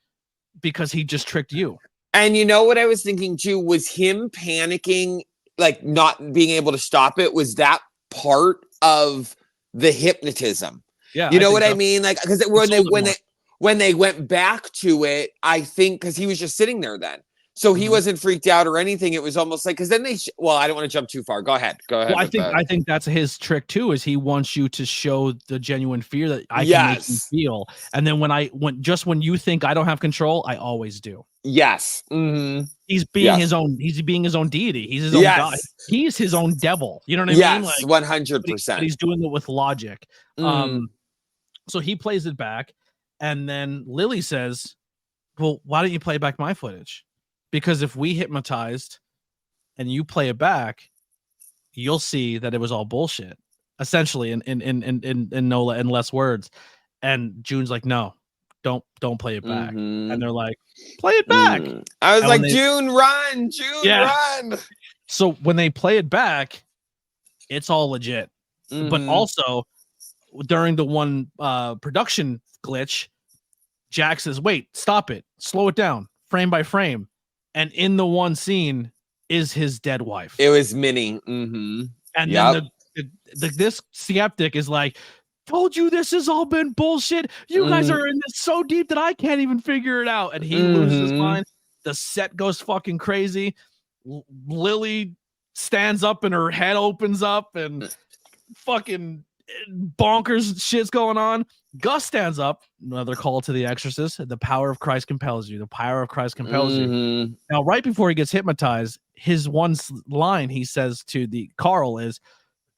because he just tricked you. And you know what I was thinking too was him panicking, like not being able to stop it. Was that part of the hypnotism? Yeah, you know what I mean? Like because when they went back to it, I think because he was just sitting there then, so he wasn't freaked out or anything. It was almost like because then I don't want to jump too far. Go ahead. Well, I think that's his trick too. Is he wants you to show the genuine fear that I can make you feel, and then when you think I don't have control, I always do. Yes. He's being his own. He's being his own deity. He's his own God. He's his own devil. You know what I mean? Like 100%. He's doing it with logic. So he plays it back, and then Lily says, "Well, why don't you play back my footage?" because if we hypnotized and you play it back, you'll see that it was all bullshit, essentially, in no in less words. And June's like, no, don't play it back. And they're like, play it back. I was and like, June, run, run. So when they play it back, it's all legit. But also during the one production glitch, Jack says, wait, stop it, slow it down, frame by frame. And in the one scene is his dead wife. It was Minnie. And then this skeptic is like, told you this has all been bullshit. You guys are in this so deep that I can't even figure it out. And he loses his mind. The set goes fucking crazy. Lily stands up and her head opens up and fucking bonkers shit's going on. Gus stands up, another call to the exorcist. The power of Christ compels you. The power of Christ compels you. Now, right before he gets hypnotized, his one line he says to the Carl is,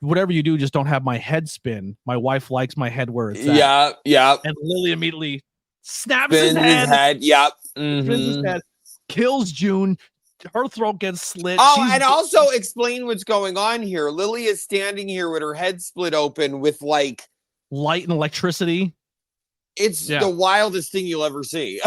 whatever you do, just don't have my head spin. My wife likes my head where it's at. Yeah. And Lily immediately snaps his head. Spins his head, kills June. Her throat gets slit. And also explain what's going on here. Lily is standing here with her head split open with like light and electricity. It's the wildest thing you'll ever see.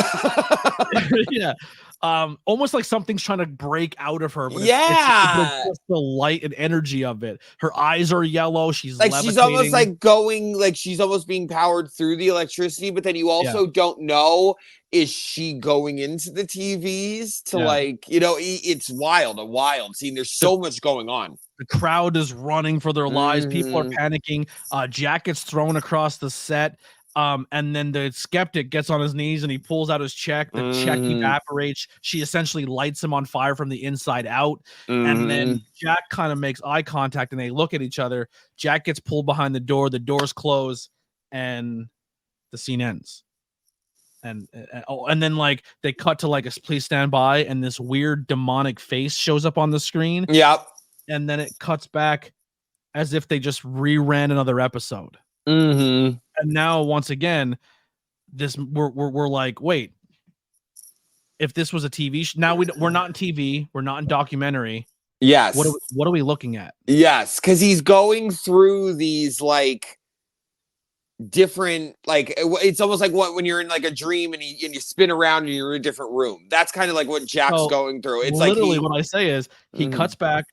Yeah. Almost like something's trying to break out of her. But it's just the light and energy of it. Her eyes are yellow. She's like levitating. she's almost like going, like she's almost being powered through the electricity. But then you also don't know, is she going into the TVs to like, you know, it's a wild scene. There's so much going on. The crowd is running for their lives. People are panicking. Jack gets thrown across the set. And then the skeptic gets on his knees and he pulls out his check. The check evaporates. She essentially lights him on fire from the inside out. And then Jack kind of makes eye contact and they look at each other. Jack gets pulled behind the door. The doors close and the scene ends. And then like they cut to like a please stand by and this weird demonic face shows up on the screen. Yep. And then it cuts back as if they just reran another episode. And now once again, we're like, wait, if this was a TV show, now we're not in TV, we're not in documentary. Yes. What are we looking at? Yes, because he's going through these like different, like it's almost like when you're in like a dream and you spin around and you're in a different room. That's kind of like what Jack's going through. It's literally like what I say is he cuts back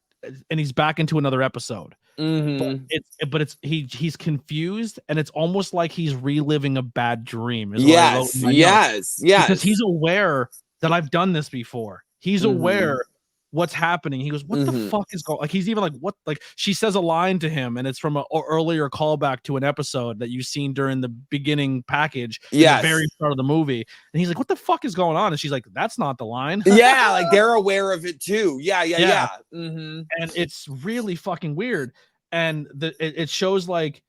and he's back into another episode. But he's confused and it's almost like he's reliving a bad dream. Yes. Because he's aware that I've done this before. He's aware what's happening. He goes, what the fuck is going, like he's even like, what, like she says a line to him and it's from an earlier callback to an episode that you've seen during the beginning package, the very start of the movie, and he's like, what the fuck is going on? And she's like, that's not the line. Like they're aware of it too. Yeah. And it's really fucking weird. And it shows like,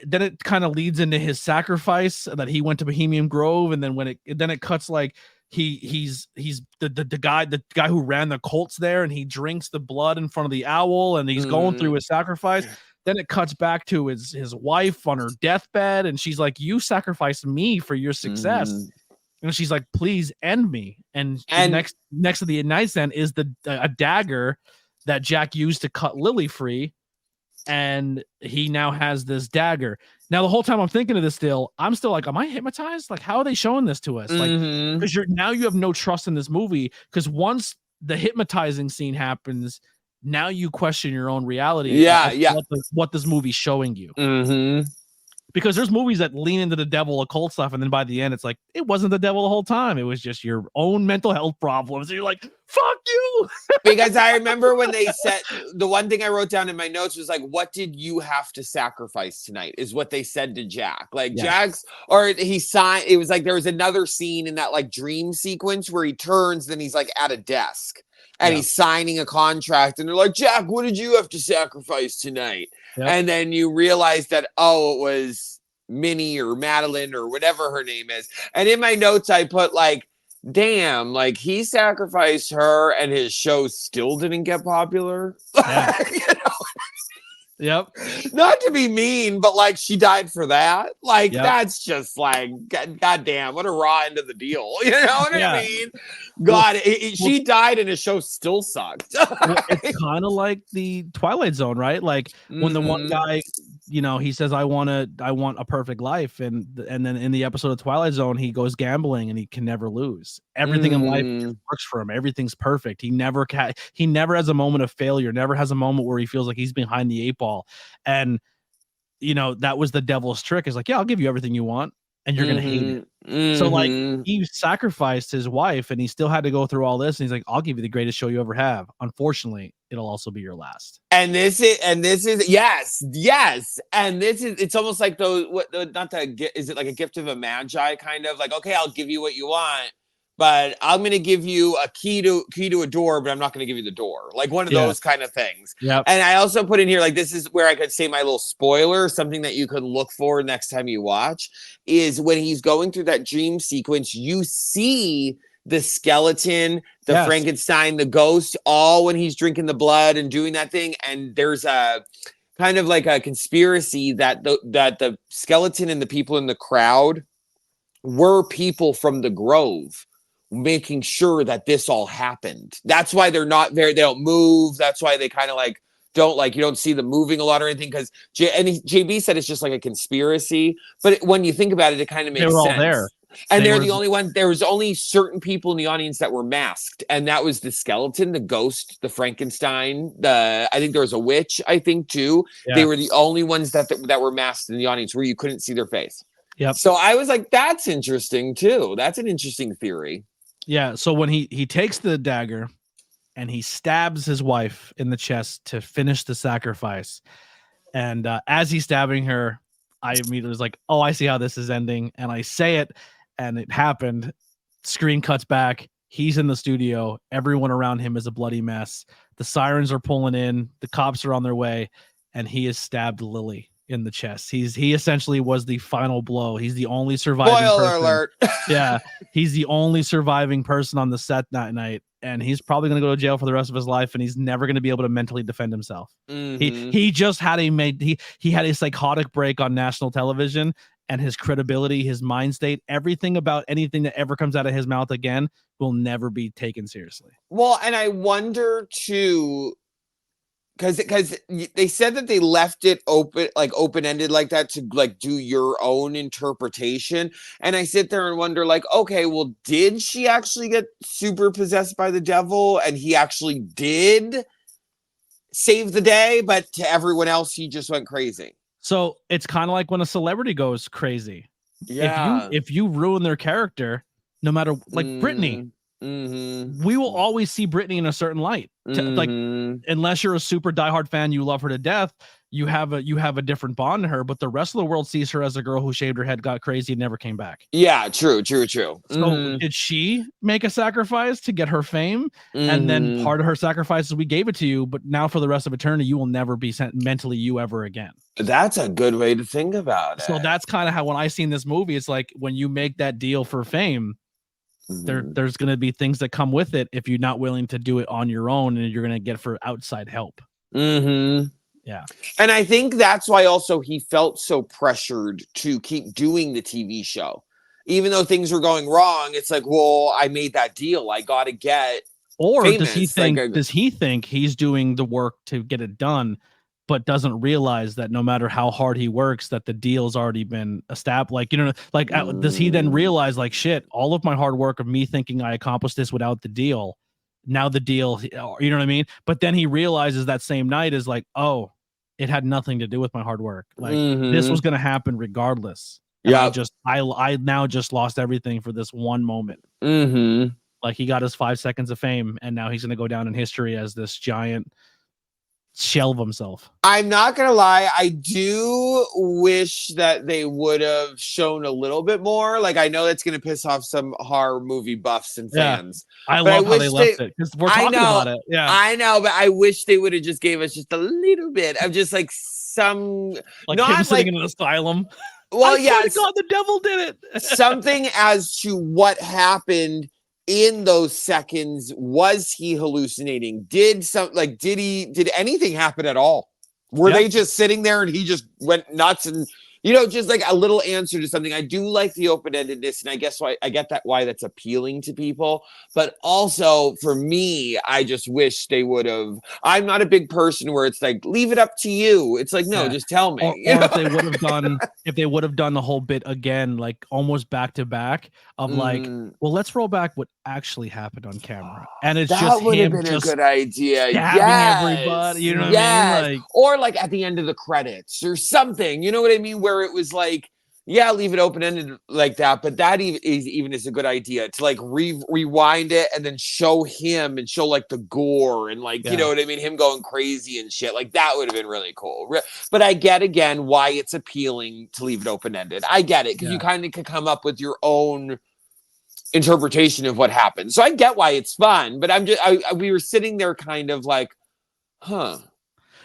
then it kind of leads into his sacrifice that he went to Bohemian Grove, and then then it cuts like he's the guy who ran the cults there, and he drinks the blood in front of the owl, and he's going through his sacrifice. Then it cuts back to his wife on her deathbed, and she's like, you sacrificed me for your success. And she's like, please end me. And next to the nightstand is a dagger that Jack used to cut Lily free. And he now has this dagger. Now, the whole time I'm thinking of this still, I'm still like, am I hypnotized? Like, how are they showing this to us? Like, because you have no trust in this movie, because once the hypnotizing scene happens, now you question your own reality. What this movie's showing you. Because there's movies that lean into the devil occult stuff, and then by the end, it's like, it wasn't the devil the whole time. It was just your own mental health problems. And you're like, fuck you. Because I remember when they said, the one thing I wrote down in my notes was like, what did you have to sacrifice tonight? Is what they said to Jack. Like Jack's, or he signed, it was like there was another scene in that like dream sequence where he turns, then he's like at a desk. And he's signing a contract, and they're like, Jack, what did you have to sacrifice tonight? And then you realize that, oh, it was Minnie or Madeline or whatever her name is. And in my notes, I put like, damn, like he sacrificed her and his show still didn't get popular. You know? Yep. Not to be mean, but like she died for that. Like Yep. that's just like God damn, what a raw end of the deal. You know what Yeah. I mean? God, Well, she died and the show still sucked. well, it's kind of like the Twilight Zone, right? Like when the one guy, you know, he says, I want a perfect life. And then in the episode of Twilight Zone, he goes gambling and he can never lose. Everything in life just works for him. Everything's perfect. He never has a moment of failure, never has a moment where he feels like he's behind the 8 ball. And, you know, that was the devil's trick, is like, yeah, I'll give you everything you want and you're going to hate it. So like he sacrificed his wife and he still had to go through all this. And he's like, I'll give you the greatest show you ever have. Unfortunately, it'll also be your last. And this is yes. And it's almost like those, is it like a gift of a magi kind of like, okay, I'll give you what you want, but I'm going to give you a key to a door, but I'm not going to give you the door. Like one of those kind of things. Yep. And I also put in here, like, this is where I could say my little spoiler, something that you could look for next time you watch, is when he's going through that dream sequence, you see the skeleton, the Frankenstein, the ghost, all when he's drinking the blood and doing that thing. And there's a kind of like a conspiracy that the skeleton and the people in the crowd were people from the Grove, making sure that this all happened. That's why they're not there. They don't move. That's why they kind of like don't, like, you don't see them moving a lot or anything, because JB said it's just like a conspiracy. But when you think about it, it kind of makes sense. They were all there. And they're the only one. There was only certain people in the audience that were masked, and that was the skeleton, the ghost, the Frankenstein. I think there was a witch, I think, too. Yeah. They were the only ones that were masked in the audience, where you couldn't see their face. Yep. So I was like, that's interesting too. That's an interesting theory. Yeah. So when he takes the dagger and he stabs his wife in the chest to finish the sacrifice, and as he's stabbing her, I immediately was like, oh, I see how this is ending. And I say it, and it happened. Screen cuts back. He's in the studio. Everyone around him is a bloody mess. The sirens are pulling in. The cops are on their way, and he has stabbed Lily in the chest. He essentially was the final blow. He's the only surviving person. Alert. Yeah, he's the only surviving person on the set that night, and he's probably going to go to jail for the rest of his life, and he's never going to be able to mentally defend himself. He just had he had a psychotic break on national television, and his credibility, his mind state, everything about anything that ever comes out of his mouth again will never be taken seriously. Well, and I wonder too, because they said that they left it open-ended like that to like do your own interpretation. And I sit there and wonder, like, okay, well, did she actually get super possessed by the devil and he actually did save the day, but to everyone else he just went crazy? So it's kind of like when a celebrity goes crazy. Yeah. If you ruin their character, no matter, like Britney, we will always see Britney in a certain light. Like, unless you're a super diehard fan, you love her to death, you have a different bond to her, but the rest of the world sees her as a girl who shaved her head, got crazy, and never came back. Yeah, true. So did she make a sacrifice to get her fame? And then part of her sacrifice is we gave it to you, but now for the rest of eternity, you will never be sent mentally you ever again. That's a good way to think about it. So that's kind of how, when I seen this movie, it's like when you make that deal for fame, there's going to be things that come with it if you're not willing to do it on your own, and you're going to get for outside help. Yeah. And I think that's why also he felt so pressured to keep doing the TV show. Even though things were going wrong, it's like, well, I made that deal. I got to get famous. Does he think he's doing the work to get it done, but doesn't realize that no matter how hard he works, that the deal's already been established? Like, does he then realize, like, shit, all of my hard work of me thinking I accomplished this without the deal, now the deal, you know what I mean? But then he realizes that same night is like, oh, it had nothing to do with my hard work. Like, this was going to happen regardless. Yeah. I now just lost everything for this one moment. Like, he got his 5 seconds of fame, and now he's going to go down in history as this giant shell of himself. I'm not gonna lie, I do wish that they would have shown a little bit more. Like, I know that's gonna piss off some horror movie buffs and fans. I love how they left it, because we're talking about it. Yeah, I know, but I wish they would have just gave us just a little bit of just like some, like him sitting in an asylum. Well, yeah, God, the devil did it. Something as to what happened in those seconds. Was he hallucinating? Did anything happen at all? Were they just sitting there and he just went nuts and, just like a little answer to something? I do like the open-endedness, and I guess I get why that's appealing to people. But also for me, I just wish they would have. I'm not a big person where it's like, leave it up to you. It's like, no, just tell me. Or if they would have done the whole bit again, like almost back to back of like, well, let's roll back what actually happened on camera, and it's that just would have him been just a good idea. stabbing everybody. You know what I mean? Like, or like at the end of the credits or something. You know what I mean? Where it was like, yeah, leave it open-ended like that. But that even is a good idea to like rewind it and then show him and show like the gore and like, you know what I mean? Him going crazy and shit. Like that would have been really cool. But I get again why it's appealing to leave it open-ended. I get it because you kind of could come up with your own interpretation of what happened. So I get why it's fun, but we were sitting there kind of like, huh.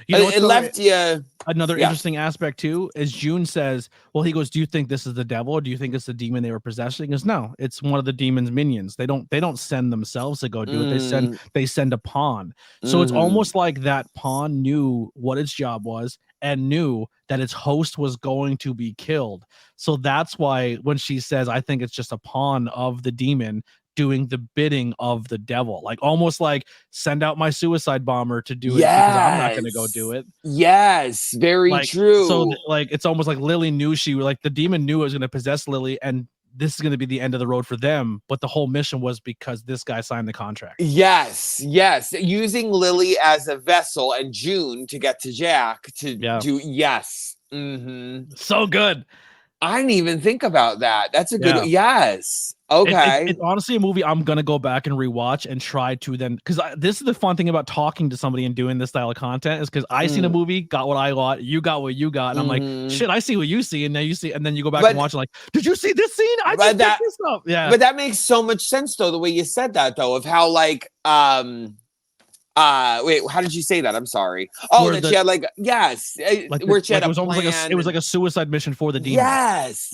It left you. Another interesting aspect too is June says, well, he goes, do you think this is the devil or do you think it's the demon they were possessing? He goes, no, it's one of the demon's minions. They don't send themselves to go do it. They send a pawn. So it's almost like that pawn knew what its job was and knew that its host was going to be killed. So that's why when she says, I think it's just a pawn of the demon doing the bidding of the devil, like almost like send out my suicide bomber to do it because I'm not going to go do it. Yes, very true. So like it's almost like Lily knew the demon knew it was going to possess Lily, and this is going to be the end of the road for them. But the whole mission was because this guy signed the contract. Yes, using Lily as a vessel and June to get to Jack to do. Yes, so good. I didn't even think about that. That's a good. Yes. Okay. It's honestly a movie I'm gonna go back and rewatch and try to then, because this is the fun thing about talking to somebody and doing this style of content is because I seen a movie, got what I got, you got what you got, and I'm like, shit, I see what you see, and now you see, and then you go back and watch it like, did you see this scene? I just picked this up. Yeah, but that makes so much sense though, the way you said that though, of how like wait, how did you say that? I'm sorry. Oh, that she had like, yes, where she had it was almost like it was like a suicide mission for the demon. Yes.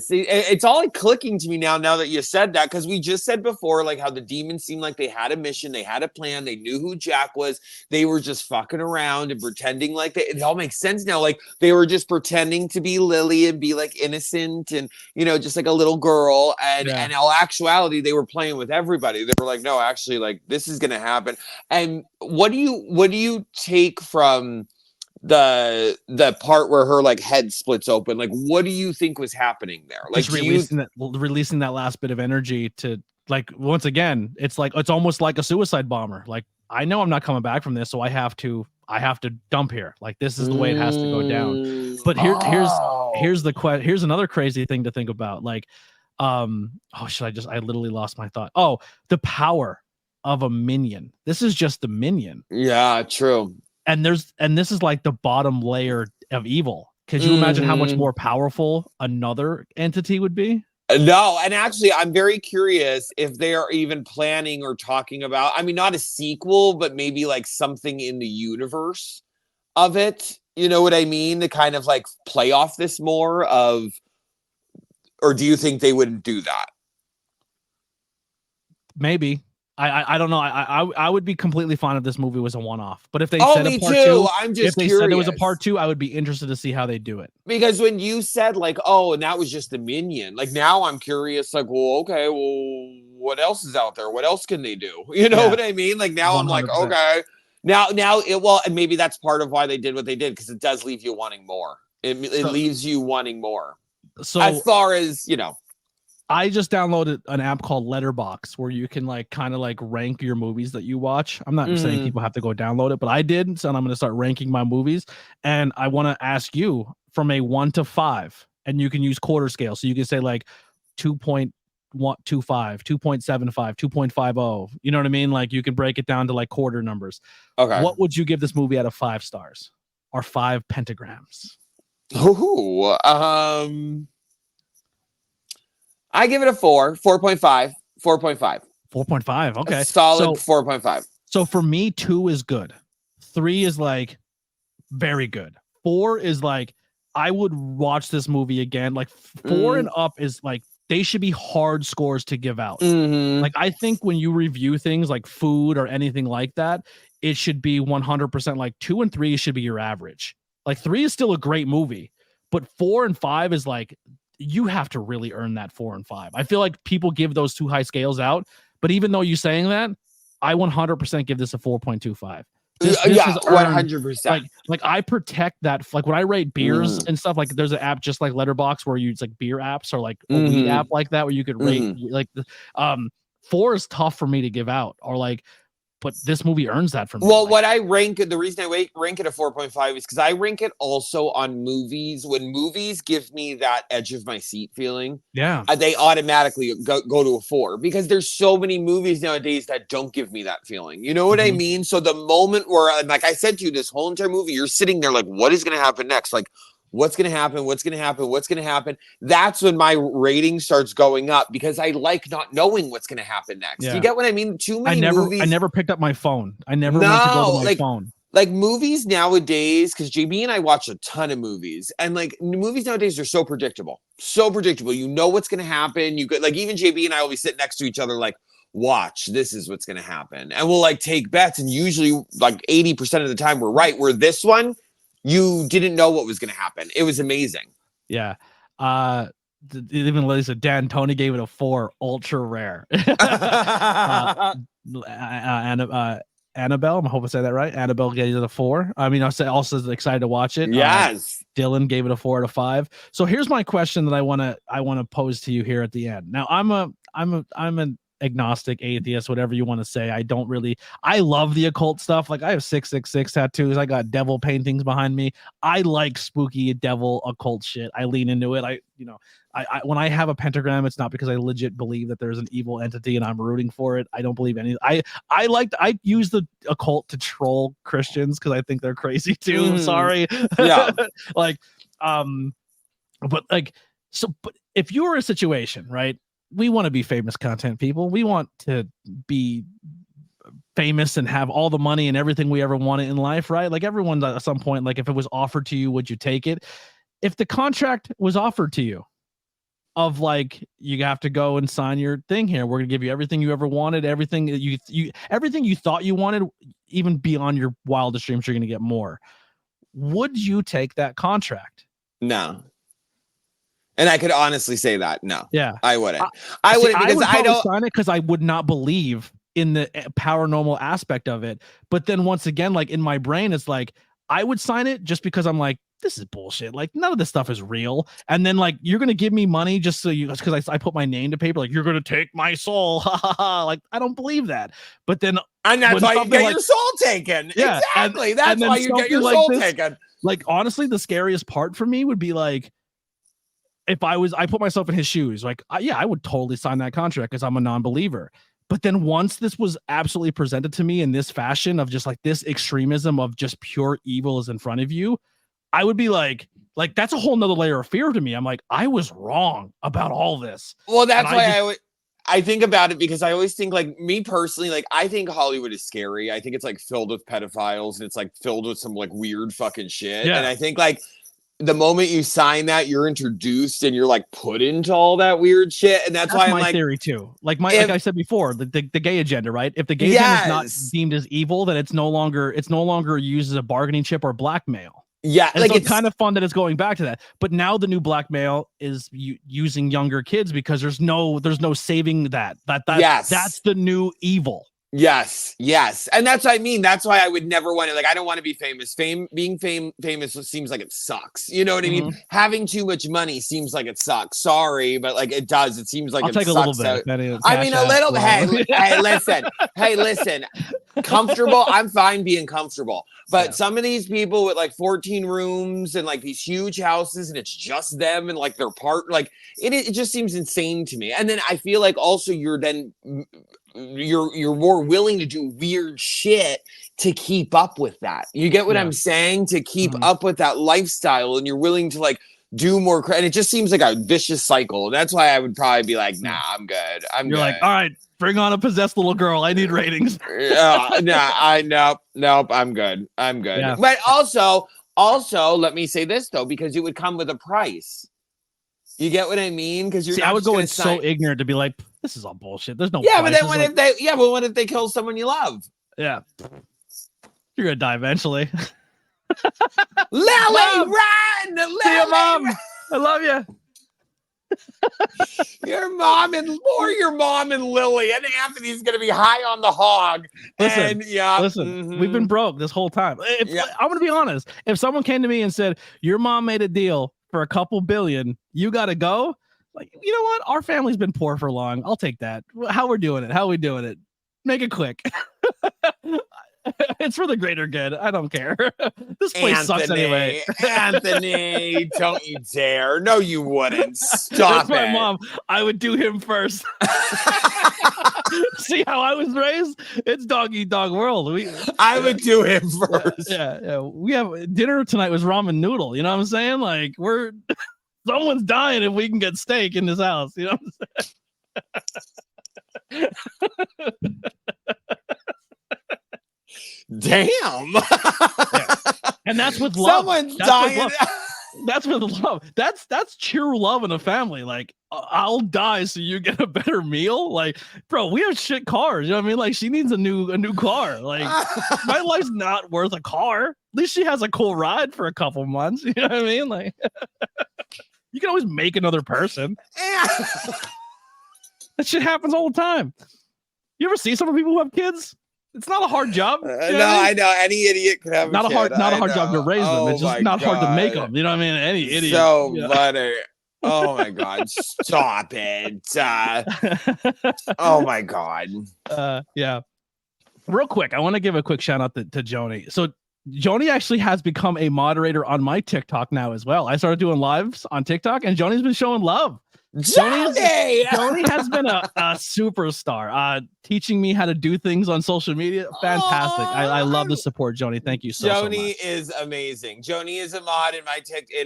It's all like clicking to me now that you said that, because we just said before like how the demons seemed like they had a mission, they had a plan, they knew who Jack was, they were just fucking around and pretending like it all makes sense now. Like they were just pretending to be Lily and be like innocent and just like a little girl, and in all actuality they were playing with everybody. They were like, no, actually, like this is gonna happen. And what do you take from the part where her like head splits open? Like, what do you think was happening there? Like just releasing that last bit of energy to, like, once again, it's like it's almost like a suicide bomber. Like, I know I'm not coming back from this, so I have to dump here. Like, this is the way it has to go down. But here's another crazy thing to think about. Like, I literally lost my thought. Oh, the power of a minion. This is just the minion. Yeah, true. And this is like the bottom layer of evil. Could you imagine how much more powerful another entity would be? No, and actually, I'm very curious if they are even planning or talking about, I mean, not a sequel, but maybe like something in the universe of it. You know what I mean? To kind of like play off this more of, or do you think they wouldn't do that? Maybe. I don't know. I would be completely fine if this movie was a one-off. But if they said a part two, I'm just if they curious. said it was a part two, I would be interested to see how they do it. Because when you said like, oh, and that was just the minion, like now I'm curious, like, well, okay, well, what else is out there? What else can they do? You know what I mean? Like now 100%. I'm like, okay, now and maybe that's part of why they did what they did, because it does leave you wanting more. It leaves you wanting more. So as far as I just downloaded an app called Letterbox where you can like kind of like rank your movies that you watch. I'm not saying people have to go download it, but I did. So I'm going to start ranking my movies. And I want to ask you from a 1 to 5, and you can use quarter scale. So you can say like 2.25, 2.75, 2.50. You know what I mean? Like you can break it down to like quarter numbers. Okay. What would you give this movie out of 5 stars or 5 pentagrams? Ooh, I give it a 4.5. 4.5. Okay. A solid 4.5. So for me, 2 is good. 3 is like very good. 4 is like, I would watch this movie again. Like 4 and up is like they should be hard scores to give out. Mhm. Like, I think when you review things like food or anything like that, it should be 100% like 2 and 3 should be your average. Like 3 is still a great movie, but 4 and 5 is like, you have to really earn that 4 and 5. I feel like people give those too high scales out, but even though you're saying that, I 100% give this a 4.25. This Yeah, is earned, 100%. like I protect that. Like when I rate beers and stuff, like there's an app just like Letterbox where you, it's like beer apps or like a weed app like that where you could rate like 4 is tough for me to give out, or like, but this movie earns that for me. Well, like, what I rank it, the reason I rank it a 4.5 is because I rank it also on movies. When movies give me that edge of my seat feeling, yeah, they automatically go to a 4, because there's so many movies nowadays that don't give me that feeling. You know what I mean? So the moment where, like I said to you, this whole entire movie, you're sitting there like, what is going to happen next? Like, what's going to happen? What's going to happen? What's going to happen? That's when my rating starts going up, because I like not knowing what's going to happen next. Yeah. You get what I mean? Too many movies. I never picked up my phone. I never went to go to my phone. Like movies nowadays, because JB and I watch a ton of movies, and like movies nowadays are so predictable. So predictable. You know what's going to happen. You could, like, even JB and I will be sitting next to each other like, watch, this is what's going to happen. And we'll like take bets, and usually like 80% of the time we're right. Where this one, you didn't know what was going to happen. It was amazing. Yeah. Even Lisa Dan Tony gave it a 4, ultra rare. Annabelle, I hope I said that right. Annabelle gave it a 4. I mean, I also excited to watch it. Yes. Dylan gave it a 4 out of 5. So here's my question that I want to pose to you here at the end. Now I'm an agnostic, atheist, whatever you want to say. I love the occult stuff. Like I have 666 tattoos. I got devil paintings behind me. I like spooky devil occult shit. I lean into it. I when I have a pentagram, it's not because I legit believe that there's an evil entity and I'm rooting for it. I don't believe any. I use the occult to troll Christians because I think they're crazy too. I'm sorry. Yeah. but if you were in a situation, right? We want to be famous content people. We want to be famous and have all the money and everything we ever wanted in life, right? Like everyone at some point, like if it was offered to you, would you take it? If the contract was offered to you of like, you have to go and sign your thing here, we're gonna give you everything you ever wanted, everything that everything you thought you wanted, even beyond your wildest dreams, you're gonna get more. Would you take that contract? No. And I could honestly say that no. Yeah, I wouldn't. I wouldn't, because I don't sign it because I would not believe in the paranormal aspect of it. But then once again, like in my brain, it's like I would sign it just because I'm like, this is bullshit. Like none of this stuff is real. And then like you're gonna give me money just so you, because I put my name to paper. Like you're gonna take my soul. Like I don't believe that. But then and that's why you get your soul taken. Yeah, exactly. That's why you get your soul taken. Like honestly, the scariest part for me would be like, if I put myself in his shoes, like, I would totally sign that contract because I'm a non-believer. But then once this was absolutely presented to me in this fashion of just like this extremism of just pure evil is in front of you, I would be like that's a whole nother layer of fear to me. I'm like, I was wrong about all this. Well, that's why I think about it, because I always think, like, me personally, like, I think Hollywood is scary. I think it's like filled with pedophiles and it's like filled with some like weird fucking shit. Yeah. And I think like the moment you sign that, you're introduced and you're like put into all that weird shit. And that's why I'm my like, theory too. Like like I said before, the gay agenda, right? If the gay agenda is not deemed as evil, then it's no longer used as a bargaining chip or blackmail. Yeah, and like so it's kind of fun that it's going back to that. But now the new blackmail is using younger kids because there's no saving that. Yes. That's the new evil. Yes. And that's what I mean. That's why I would never want to, like, I don't want to be famous. Being famous seems like it sucks. You know what I mean? Having too much money seems like it sucks. Sorry, but like it does. It seems like I'll it take sucks. A little bit. I mean, a little bit. Hey, listen. Comfortable. I'm fine being comfortable. But some of these people with like 14 rooms and like these huge houses and it's just them and like their part, like it just seems insane to me. And then I feel like also you're more willing to do weird shit to keep up with that. You get what I'm saying? To keep up with that lifestyle, and you're willing to like do more. And it just seems like a vicious cycle. That's why I would probably be like, nah, I'm good. You're good. Like, all right, bring on a possessed little girl. I need ratings. Nope. I'm good. Yeah. But also, let me say this though, because it would come with a price. You get what I mean? Because you're See, not I would just go gonna in so ignorant to be like, this is all bullshit. There's no Yeah, but price. then what if they kill someone you love? Yeah. You're gonna die eventually. Lily, Mom! run! Lily, See you, Mom. I love you. Your mom and Lily, and Anthony's gonna be high on the hog. Listen, And we've been broke this whole time. I'm gonna be honest. If someone came to me and said, your mom made a deal for a couple billion, you gotta go. Like, you know what? Our family's been poor for long. I'll take that. How we're doing it? How we doing it? Make it quick. It's for the greater good. I don't care. This place sucks anyway. Anthony, don't you dare. No, you wouldn't. Stop That's my mom. I would do him first. See how I was raised? It's dog eat dog world. I would do him first. Yeah. We have dinner tonight was ramen noodle. You know what I'm saying? Like someone's dying if we can get steak in this house. You know what I'm saying? Damn. Yeah. And that's with love. Someone's dying. That's with love. That's true love in a family. Like, I'll die so you get a better meal. Like, bro, we have shit cars. You know what I mean? Like, she needs a new car. Like, my life's not worth a car. At least she has a cool ride for a couple months. You know what I mean? Like, you can always make another person. That shit happens all the time. You ever see some of the people who have kids? It's not a hard job. No, I know. Any idiot could have not a hard job to raise them. It's just not hard to make them. You know what I mean? Any idiot. So funny. Oh my God. Stop it. Oh my God. Yeah. Real quick, I want to give a quick shout out to Joni. So Joni actually has become a moderator on my TikTok now as well. I started doing lives on TikTok and Joni's been showing love. Joni has been a superstar, teaching me how to do things on social media. Fantastic. I love the support, Joni. Thank you so much. Joni is amazing. Joni is a mod in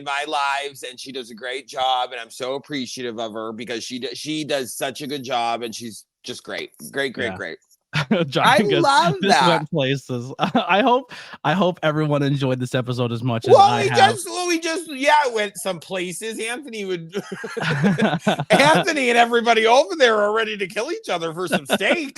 my lives, and she does a great job, and I'm so appreciative of her because she does such a good job, and she's just great. Great. I love that. Went places. I hope everyone enjoyed this episode as much as I have. We just went some places. Anthony and everybody over there are ready to kill each other for some steak.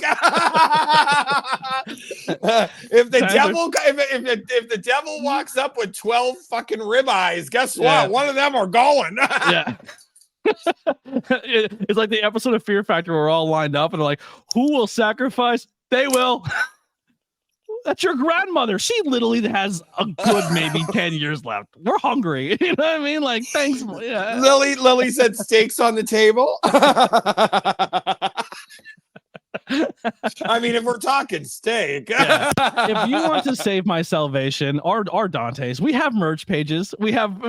If the devil walks up with 12 fucking ribeyes, guess what? One of them are going. Yeah. It's like the episode of Fear Factor where we're all lined up and they're like, who will sacrifice? They will. That's your grandmother. She literally has a good maybe 10 years left. We're hungry. You know what I mean? Like, thanks. Yeah. Lily said steaks on the table. I mean, if we're talking steak. Yeah. If you want to save my salvation or Dante's, we have merch pages. We have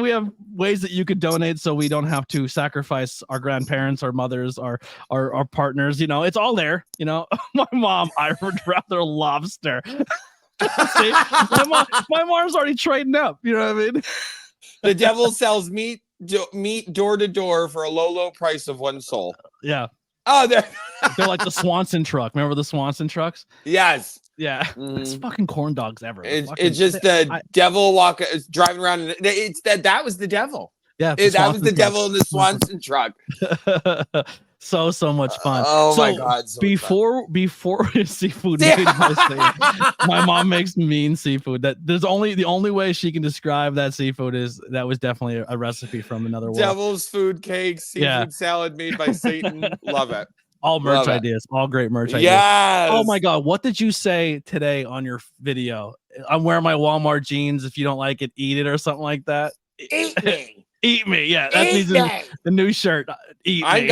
ways that you could donate so we don't have to sacrifice our grandparents, our mothers, our partners. You know, it's all there. You know, my mom, I would rather lobster. See, my mom's already trading up. You know what I mean? The devil sells meat door to door for a low price of one soul. Yeah. Oh, they're like the Swanson truck. Remember the Swanson trucks? Yes. Yeah. It's fucking corn dogs ever. It's just the devil driving around. That was the devil. Yeah. That was the devil in the Swanson truck. So much fun. My God. Before seafood, my mom makes mean seafood. That the only way she can describe that seafood is that was definitely a recipe from another world. Devil's food cake, seafood salad made by Satan. Love it. All merch ideas, all great merch ideas. Yes. Oh my God, what did you say today on your video? I'm wearing my Walmart jeans. If you don't like it, eat it or something like that. Eat me. Eat me. Yeah, that's the new shirt. Eat me.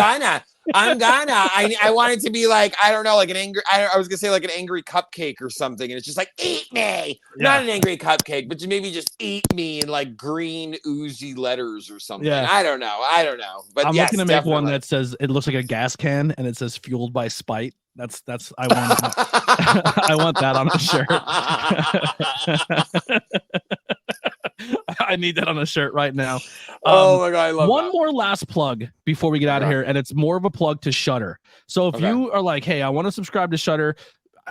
I want it to be like, I don't know, like an angry, I was gonna say like an angry cupcake or something, and it's just like, eat me. Not an angry cupcake, but maybe just eat me in like green oozy letters or something. I don't know. But I'm looking to make one that says, it looks like a gas can and it says fueled by spite. That's I want I want that on a shirt. I need that on a shirt right now. Oh my God, I love one that. more last plug before we get out of here, and it's more of a plug to Shudder. So if you are like, hey, I want to subscribe to Shudder,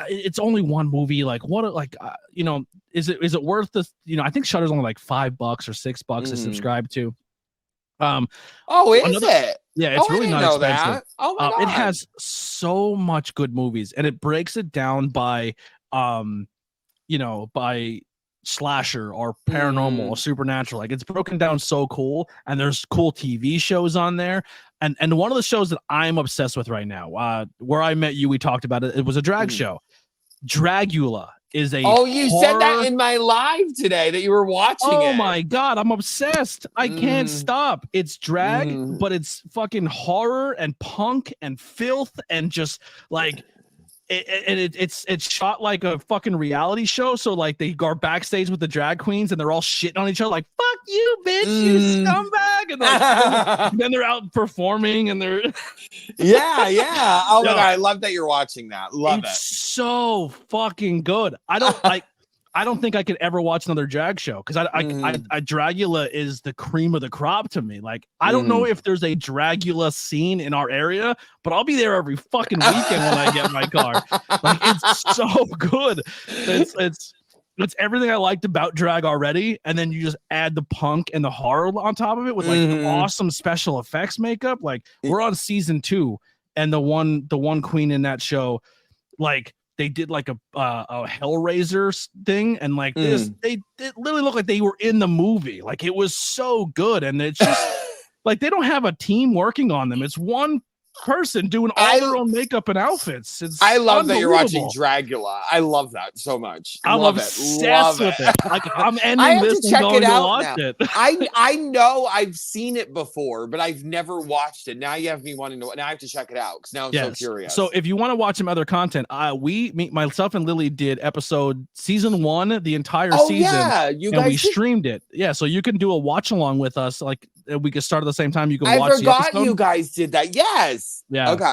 it's only one movie. Like, what? Like, you know, is it worth this? You know, I think Shudder's only like $5 or $6 to subscribe to. Oh, is it? Yeah, it's I really didn't not know expensive. that. Oh my God. It has so much good movies, and it breaks it down by by slasher or paranormal or supernatural. Like, it's broken down so cool, and there's cool TV shows on there. And one of the shows that I'm obsessed with right now, Where I Met You, we talked about it. It was a drag show. Dragula is a you said that in my live today that you were watching it. Oh my God, I'm obsessed. I can't stop. It's drag, but it's fucking horror and punk and filth and just like it's shot like a fucking reality show. So like they go backstage with the drag queens and they're all shitting on each other like, fuck you, bitch, you scumbag. And like, then they're out performing and they're yeah. Oh my God, I love that you're watching that. Love it. So fucking good. I don't think I could ever watch another drag show because I Dragula is the cream of the crop to me. Like, I don't know if there's a Dragula scene in our area, but I'll be there every fucking weekend when I get my car. Like, it's so good. It's everything I liked about drag already, and then you just add the punk and the horror on top of it with like awesome special effects makeup. Like, we're on season 2, and the one queen in that show, like, they did like a Hellraiser thing, and like this, it literally looked like they were in the movie. Like, it was so good, and it's just like they don't have a team working on them. It's one person doing all their own makeup and outfits. I love that you're watching Dragula. I love that so much. I'm obsessed with it. Like, I'm ending this and going to watch it. I know I've seen it before, but I've never watched it. Now you have me wanting to. Now I have to check it out because now I'm so curious. So if you want to watch some other content, myself and Lily did season 1, the entire season. Yeah, we streamed it. Yeah, so you can do a watch along with us. Like, we could start at the same time. You can watch. I forgot you guys did that. Yes. Yeah. Okay.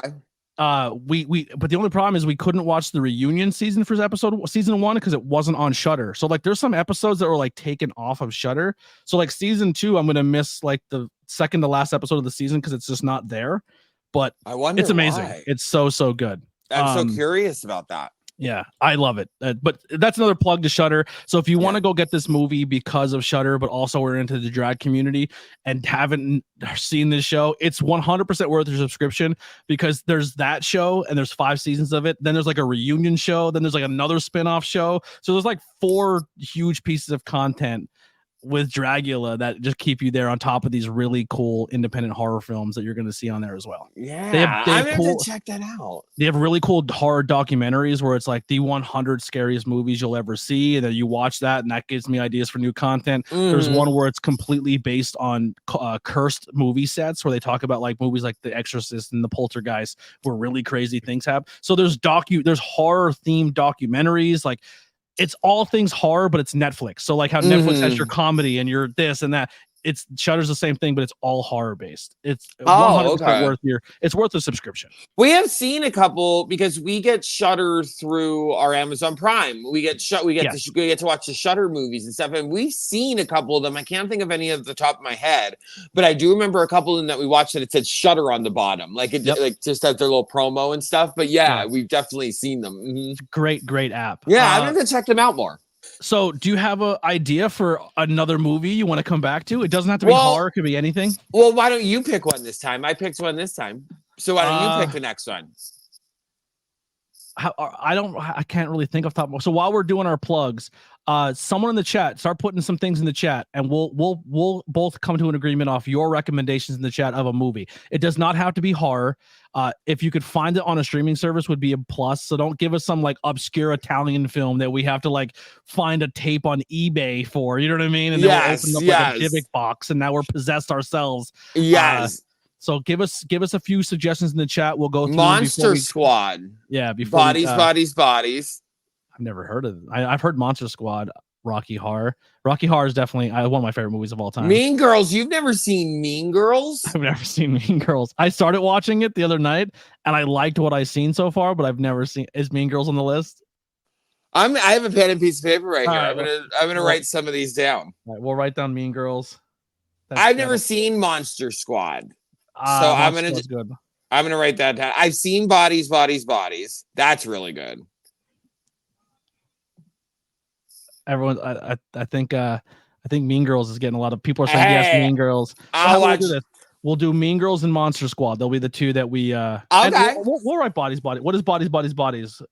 But the only problem is we couldn't watch the reunion season for season 1 because it wasn't on Shudder. So like, there's some episodes that were like taken off of Shudder. So like season 2, I'm gonna miss like the second to last episode of the season because it's just not there. But I wonder, it's amazing. Why. It's so good. I'm so curious about that. Yeah, I love it. But that's another plug to Shudder. So if you want to go get this movie because of Shudder, but also we're into the drag community and haven't seen this show, it's 100% worth your subscription because there's that show and there's 5 seasons of it. Then there's like a reunion show. Then there's like another spinoff show. So there's like 4 huge pieces of content with Dragula that just keep you there on top of these really cool independent horror films that you're going to see on there as well. Yeah, I'm going to have to check that out. They have really cool horror documentaries where it's like the 100 scariest movies you'll ever see, and then you watch that, and that gives me ideas for new content. There's one where it's completely based on cursed movie sets where they talk about like movies like The Exorcist and The Poltergeist where really crazy things happen. So there's horror themed documentaries. Like, it's all things horror, but it's Netflix. So like how Netflix has your comedy and your this and that, it's Shudder's the same thing, but it's all horror based. It's 100% worth a subscription. We have seen a couple because we get Shudder through our Amazon Prime. We get to watch the Shudder movies and stuff, and we've seen a couple of them. I can't think of any at the top of my head, but I do remember a couple of them that we watched that it said Shudder on the bottom, like it like just had their little promo and stuff. But we've definitely seen them. It's a great app. Yeah, I'm gonna check them out more. So do you have an idea for another movie you want to come back to? It doesn't have to be horror. It could be anything. Well, why don't you pick one this time? I picked one this time. So why don't you pick the next one? I can't really think of top. So while we're doing our plugs, someone in the chat, start putting some things in the chat, and we'll both come to an agreement off your recommendations in the chat of a movie. It does not have to be horror. If you could find it on a streaming service would be a plus. So don't give us some like obscure Italian film that we have to like find a tape on eBay for, you know what I mean? And then we'll open up like a Divic box and now we're possessed ourselves. So give us a few suggestions in the chat. We'll go through Monster Squad. Yeah, bodies. I've never heard of it. I've heard Monster Squad, Rocky Horror. Rocky Horror is definitely one of my favorite movies of all time. Mean Girls. You've never seen Mean Girls? I've never seen Mean Girls. I started watching it the other night and I liked what I've seen so far, but I've never seen. Is Mean Girls on the list? I have a pen and piece of paper right here. I'm gonna write some of these down. All right, we'll write down Mean Girls. I've never seen Monster Squad. So I'm gonna write that down. I've seen Bodies. That's really good. Everyone, I think I think Mean Girls is getting a lot of people are saying yes, Mean Girls. So I'll watch. We'll do this. We'll do Mean Girls and Monster Squad. They'll be the two that we okay. We'll write Bodies. What is Bodies?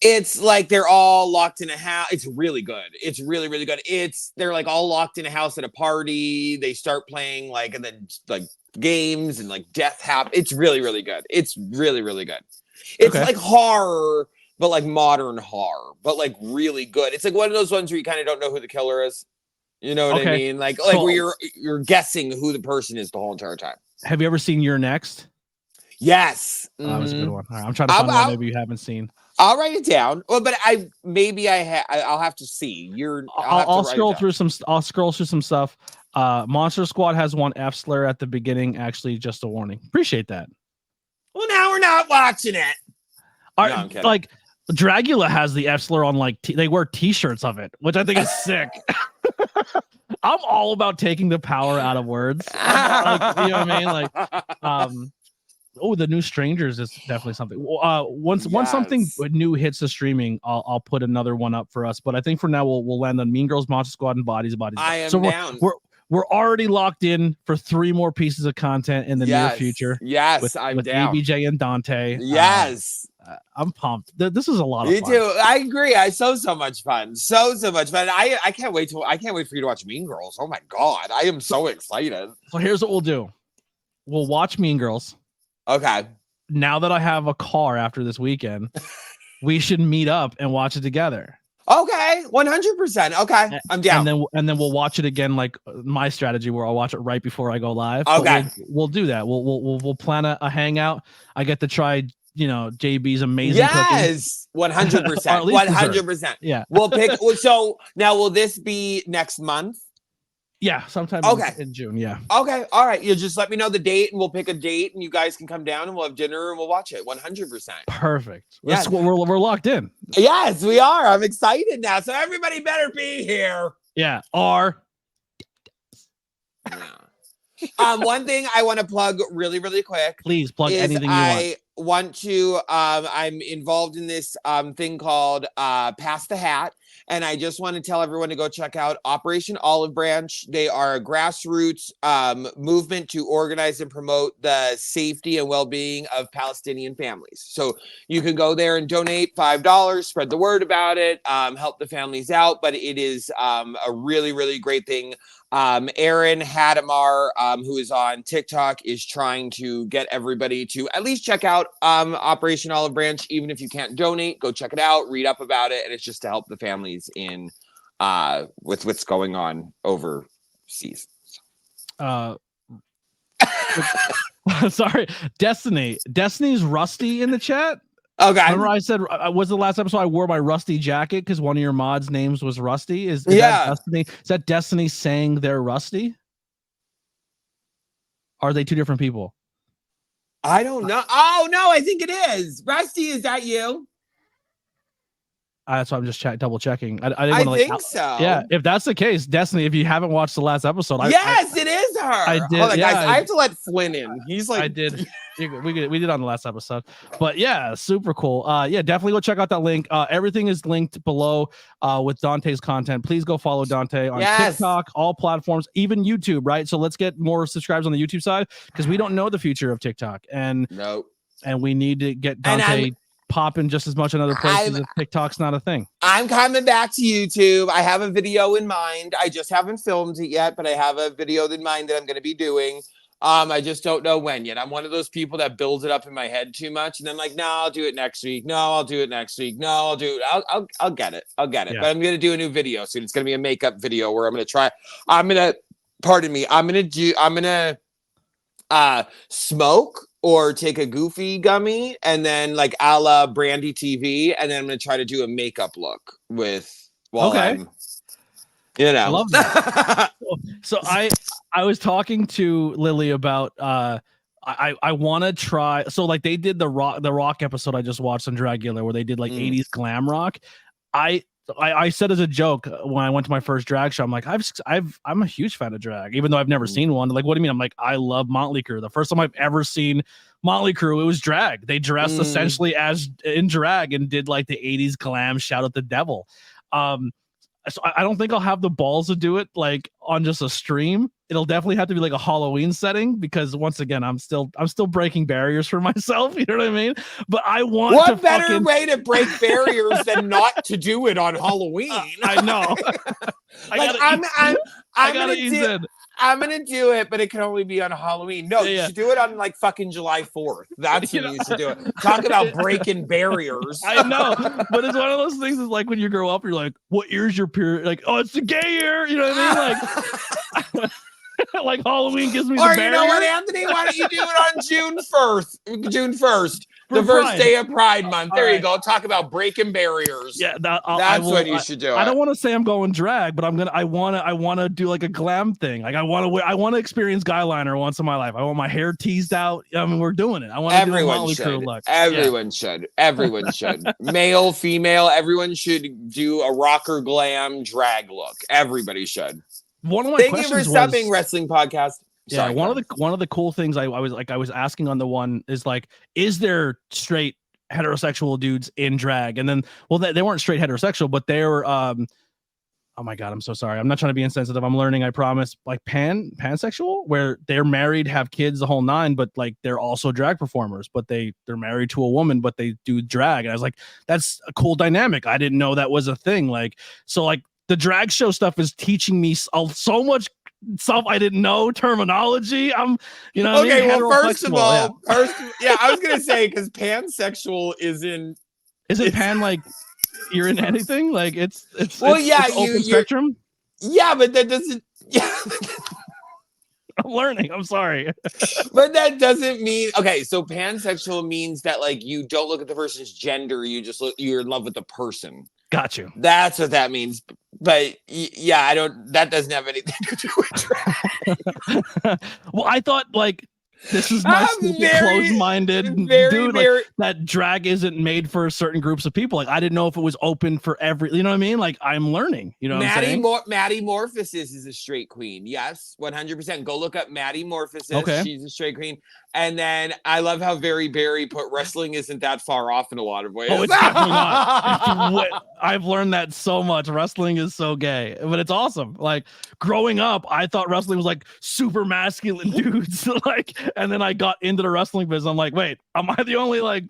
It's like they're all locked in a house. It's really good. It's really, really good. They're like all locked in a house at a party. They start playing like, and then like games and like death happen. It's really, really good. It's really, really good. It's like horror, but like modern horror, but like really good. It's like one of those ones where you kind of don't know who the killer is. You know what I mean? Like where you're guessing who the person is the whole entire time. Have you ever seen You're Next? Yes. That was a good one. All right, I'm trying to find one maybe you haven't seen. I'll write it down. Well, but I'll have to see. I'll scroll through some. I'll scroll through some stuff. Monster Squad has one F slur at the beginning. Actually, just a warning. Appreciate that. Well, now we're not watching it. Like Dragula has the F slur on like they wear T-shirts of it, which I think is sick. I'm all about taking the power out of words. Like, you know what I mean? Like, the new Strangers is definitely something. Once something new hits the streaming, I'll put another one up for us. But I think for now we'll land on Mean Girls, Monster Squad, and Bodies. I am down. We're already locked in for 3 more pieces of content in the near future. Yes, I'm with down. ABJ and Dante. Yes. I'm pumped. This is a lot of fun. Me too. I agree. So much fun. So much fun. I can't wait for you to watch Mean Girls. Oh my God. I am so excited. So here's what we'll do. We'll watch Mean Girls. Okay. Now that I have a car after this weekend, we should meet up and watch it together. Okay, 100%. Okay, I'm down. And then we'll watch it again, like my strategy, where I'll watch it right before I go live. Okay, we'll do that. We'll plan a hangout. I get to try, JB's amazing cooking. Yes, 100%, 100%. Yeah, we'll pick. So now, will this be next month? Yeah, sometime in June. Yeah. Okay. All right. You just let me know the date, and we'll pick a date, and you guys can come down, and we'll have dinner, and we'll watch it. 100%. Perfect. Yes, we're locked in. Yes, we are. I'm excited now. So everybody better be here. Yeah. One thing I want to plug really, really quick. Please plug anything you want. I'm involved in this thing called Pass the Hat. And I just want to tell everyone to go check out Operation Olive Branch. They are a grassroots movement to organize and promote the safety and well-being of Palestinian families. So you can go there and donate $5, spread the word about it, help the families out. But it is a really, really great thing. Aaron Hadamar, who is on TikTok, is trying to get everybody to at least check out Operation Olive Branch. Even if you can't donate, go check it out, read up about it, and it's just to help the families in with what's going on overseas. Sorry, Destiny's Rusty in the chat. Okay. Remember I said was the last episode I wore my Rusty jacket because one of your mods' names was Rusty? Is that Destiny? Is that Destiny saying they're Rusty? Are they two different people? I don't know. Oh no, I think it is. Rusty, is that you? That's why I'm just double checking. I didn't I want think so. Yeah, if that's the case, Destiny, if you haven't watched the last episode, yes, it is her. I did. Hold on, guys, I have to let Flynn in. He's like, I did. We did on the last episode, but yeah, super cool. Yeah, definitely go check out that link. Everything is linked below with Dante's content. Please go follow Dante on TikTok, all platforms, even YouTube. Right. So let's get more subscribers on the YouTube side because we don't know the future of TikTok, and we need to get Dante popping just as much in other places if TikTok's not a thing. I'm coming back to YouTube. I have a video in mind. I just haven't filmed it yet, but I have a video in mind that I'm going to be doing. I just don't know when yet. I'm one of those people that builds it up in my head too much, and then like, no, I'll do it next week. No, I'll do it next week. No, I'll do it. I'll get it. I'll get it. Yeah. But I'm going to do a new video soon. It's going to be a makeup video where I'm going to smoke or take a goofy gummy and then like a la Brandy TV, and then I'm gonna try to do a makeup look I'm, I love that. So I was talking to Lily about I want to try. So like they did the rock episode I just watched on Dragula where they did like 80s glam rock. I said as a joke when I went to my first drag show, I'm like, I'm a huge fan of drag, even though I've never seen one. Like, what do you mean? I'm like, I love Motley Crue. The first time I've ever seen Motley Crue, it was drag. They dressed essentially as in drag and did like the 80s glam, shout out the devil. So I don't think I'll have the balls to do it like on just a stream. It'll definitely have to be like a Halloween setting because once again, I'm still breaking barriers for myself. You know what I mean? But I want what better way to break barriers than not to do it on Halloween? I know. I'm gonna do it, but it can only be on Halloween. No, you should do it on like fucking July 4th. That's when you should do it. Talk about breaking barriers. I know, but it's one of those things. Is like when you grow up, you're like, "What year's your period?" Like, "Oh, it's the gay year." You know what I mean? Like, like Halloween gives me the barrier. You know what, Anthony? Why don't you do it on June 1st? June 1st. The first day of Pride Month. There you go. Talk about breaking barriers. Yeah, that's what you should do. I don't want to say I'm going drag, but I want to do like a glam thing. Like I want to experience guy liner once in my life. I want my hair teased out. I mean, we're doing it. I want to do a Motley Crue look. Everyone should. Everyone should. Male, female. Everyone should do a rocker glam drag look. Everybody should. One of my Thank you for stopping wrestling podcast. Sorry, one of the cool things I was asking on the one is like, is there straight heterosexual dudes in drag? And then, well, they weren't straight heterosexual, but they were. Oh my God, I'm so sorry. I'm not trying to be insensitive. I'm learning. I promise. Like pansexual, where they're married, have kids, the whole nine, but like they're also drag performers. But they're married to a woman, but they do drag. And I was like, that's a cool dynamic. I didn't know that was a thing. Like, so like the drag show stuff is teaching me so much stuff I didn't know, terminology. I'm, you know, okay. Well, first of all, I was gonna say because pansexual isn't pan like you're in anything like it's open spectrum. Yeah, but that doesn't. Yeah, I'm learning. I'm sorry, but that doesn't mean okay. So pansexual means that like you don't look at the person's gender. You just you're in love with the person. Got you. That's what that means. But yeah, that doesn't have anything to do with drag. Well, I thought like this is my closed-minded dude. Like, that drag isn't made for certain groups of people. Like I didn't know if it was open for every. You know what I mean? Like I'm learning. You know, Maddie Morphosis is a straight queen. Yes, 100%. Go look up Maddie Morphosis. Okay. She's a straight queen. And then I love how Very Berry put wrestling isn't that far off in a lot of ways. Oh, it's definitely not. I've learned that so much. Wrestling is so gay, but it's awesome. Like growing up, I thought wrestling was like super masculine dudes. Like, and then I got into the wrestling business. I'm like, wait, am I the only like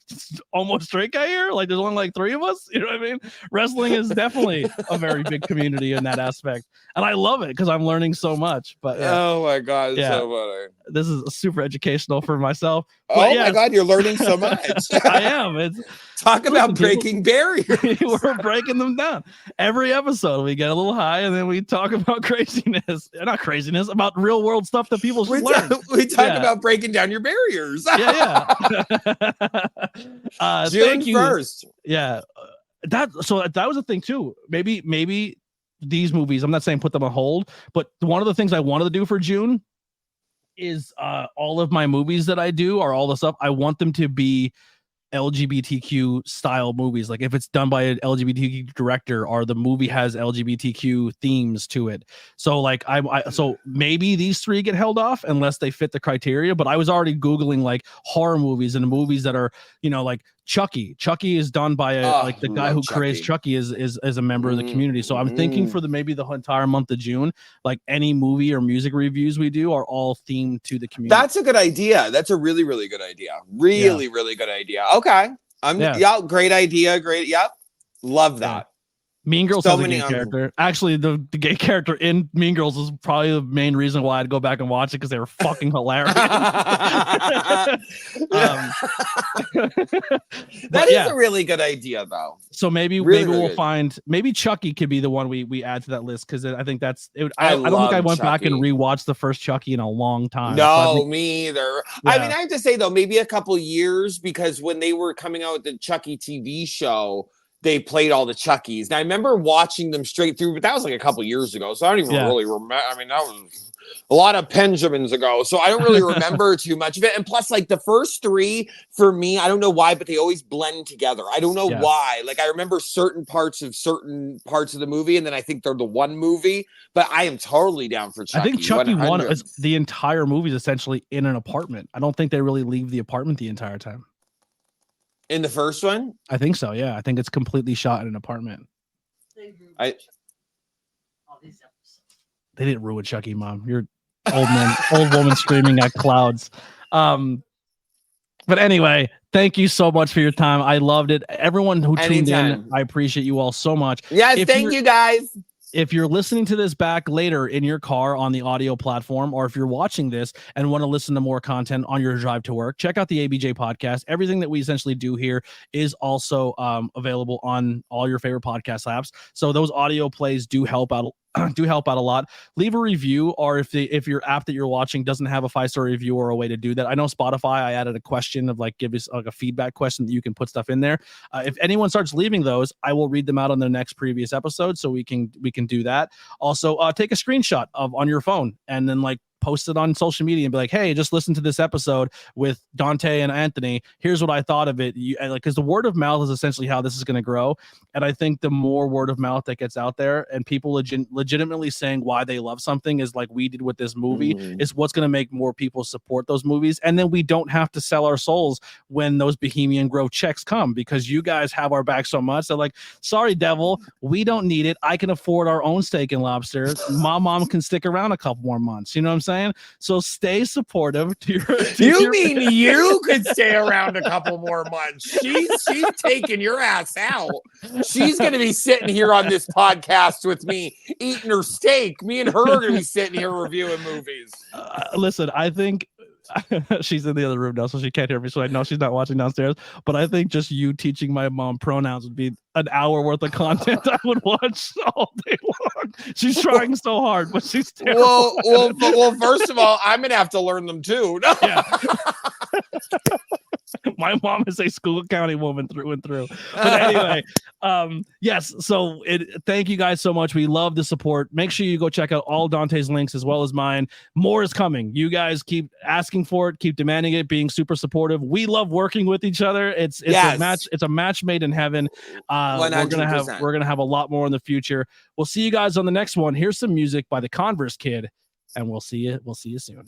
almost straight guy here? Like, there's only like 3 of us. You know what I mean? Wrestling is definitely a very big community in that aspect, and I love it because I'm learning so much. But oh my God, it's so funny. This is super educational for myself. But my God, you're learning so much. I am. Talk about breaking barriers. We're breaking them down. Every episode, we get a little high, and then we talk about craziness. Not craziness, about real world stuff that people should learn. We talk about breaking down your barriers. Yeah. June 1st. Yeah. That was a thing too. Maybe these movies, I'm not saying put them on hold, but one of the things I wanted to do for June is all of my movies that I do are all the stuff I want them to be LGBTQ style movies. Like if it's done by an LGBTQ director or the movie has LGBTQ themes to it. So like so maybe these 3 get held off unless they fit the criteria, but I was already Googling like horror movies and movies that are, you know, like Chucky. Chucky is done by the guy who creates Chucky is a member of the community. So I'm thinking for maybe the entire month of June, like any movie or music reviews we do are all themed to the community. That's a good idea. That's a really, really good idea. Really good idea. Okay. Great idea. Great. Yep. Love that. Yeah. Mean Girls has a gay character. Actually, the gay character in Mean Girls is probably the main reason why I'd go back and watch it because they were fucking hilarious. That is a really good idea, though. So maybe we'll find Chucky could be the one we add to that list because I think that's it. I don't think I went back and rewatched the first Chucky in a long time. No, me either. Yeah. I mean, I have to say though, maybe a couple years because when they were coming out with the Chucky TV show, they played all the Chuckies. And I remember watching them straight through, but that was like a couple years ago. So I don't even really remember. I mean, that was a lot of Benjamins ago. So I don't really remember too much of it. And plus, like the first 3 for me, I don't know why, but they always blend together. I don't know why. Like I remember certain parts of the movie, and then I think they're the one movie. But I am totally down for Chucky. I think Chucky 1 is the entire movie is essentially in an apartment. I don't think they really leave the apartment the entire time. In the first one? I think so, yeah. I think it's completely shot in an apartment. They didn't ruin Chucky, Mom. You're old woman screaming at clouds. But anyway, thank you so much for your time. I loved it. Everyone who tuned in, I appreciate you all so much. Yes, thank you guys. If you're listening to this back later in your car on the audio platform, or if you're watching this and want to listen to more content on your drive to work, check out the ABJ podcast. Everything that we essentially do here is also available on all your favorite podcast apps. So those audio plays do help out a lot. Leave a review, or if your app that you're watching doesn't have a 5-star review or a way to do that. I know Spotify, I added a question of like, give us like a feedback question that you can put stuff in there. If anyone starts leaving those, I will read them out on the next previous episode, so we can do that. Also, take a screenshot of on your phone and then like post it on social media and be like, hey, just listen to this episode with Dante and Anthony. Here's what I thought of it. Because the word of mouth is essentially how this is going to grow. And I think the more word of mouth that gets out there and people legitimately saying why they love something, is like we did with this movie, is what's going to make more people support those movies. And then we don't have to sell our souls when those Bohemian Grove checks come, because you guys have our back so much. They're like, sorry, devil, we don't need it. I can afford our own steak and lobster. My mom can stick around a couple more months. You know what I'm saying? So stay supportive to your you could stay around a couple more months? She's taking your ass out. She's going to be sitting here on this podcast with me eating her steak. Me and her are going to be sitting here reviewing movies. Listen, I think she's in the other room now, so she can't hear me, so I know she's not watching downstairs. But I think just you teaching my mom pronouns would be an hour worth of content I would watch all day long. She's trying so hard, but she's terrible. Well, first of all, I'm gonna have to learn them too. Yeah. My mom is a school county woman through and through. But anyway, yes. So thank you guys so much. We love the support. Make sure you go check out all Dante's links as well as mine. More is coming. You guys keep asking for it, keep demanding it, being super supportive. We love working with each other. It's a match. It's a match made in heaven. 100%. We're gonna have a lot more in the future. We'll see you guys on the next one. Here's some music by the Converse Kid, and we'll see you soon.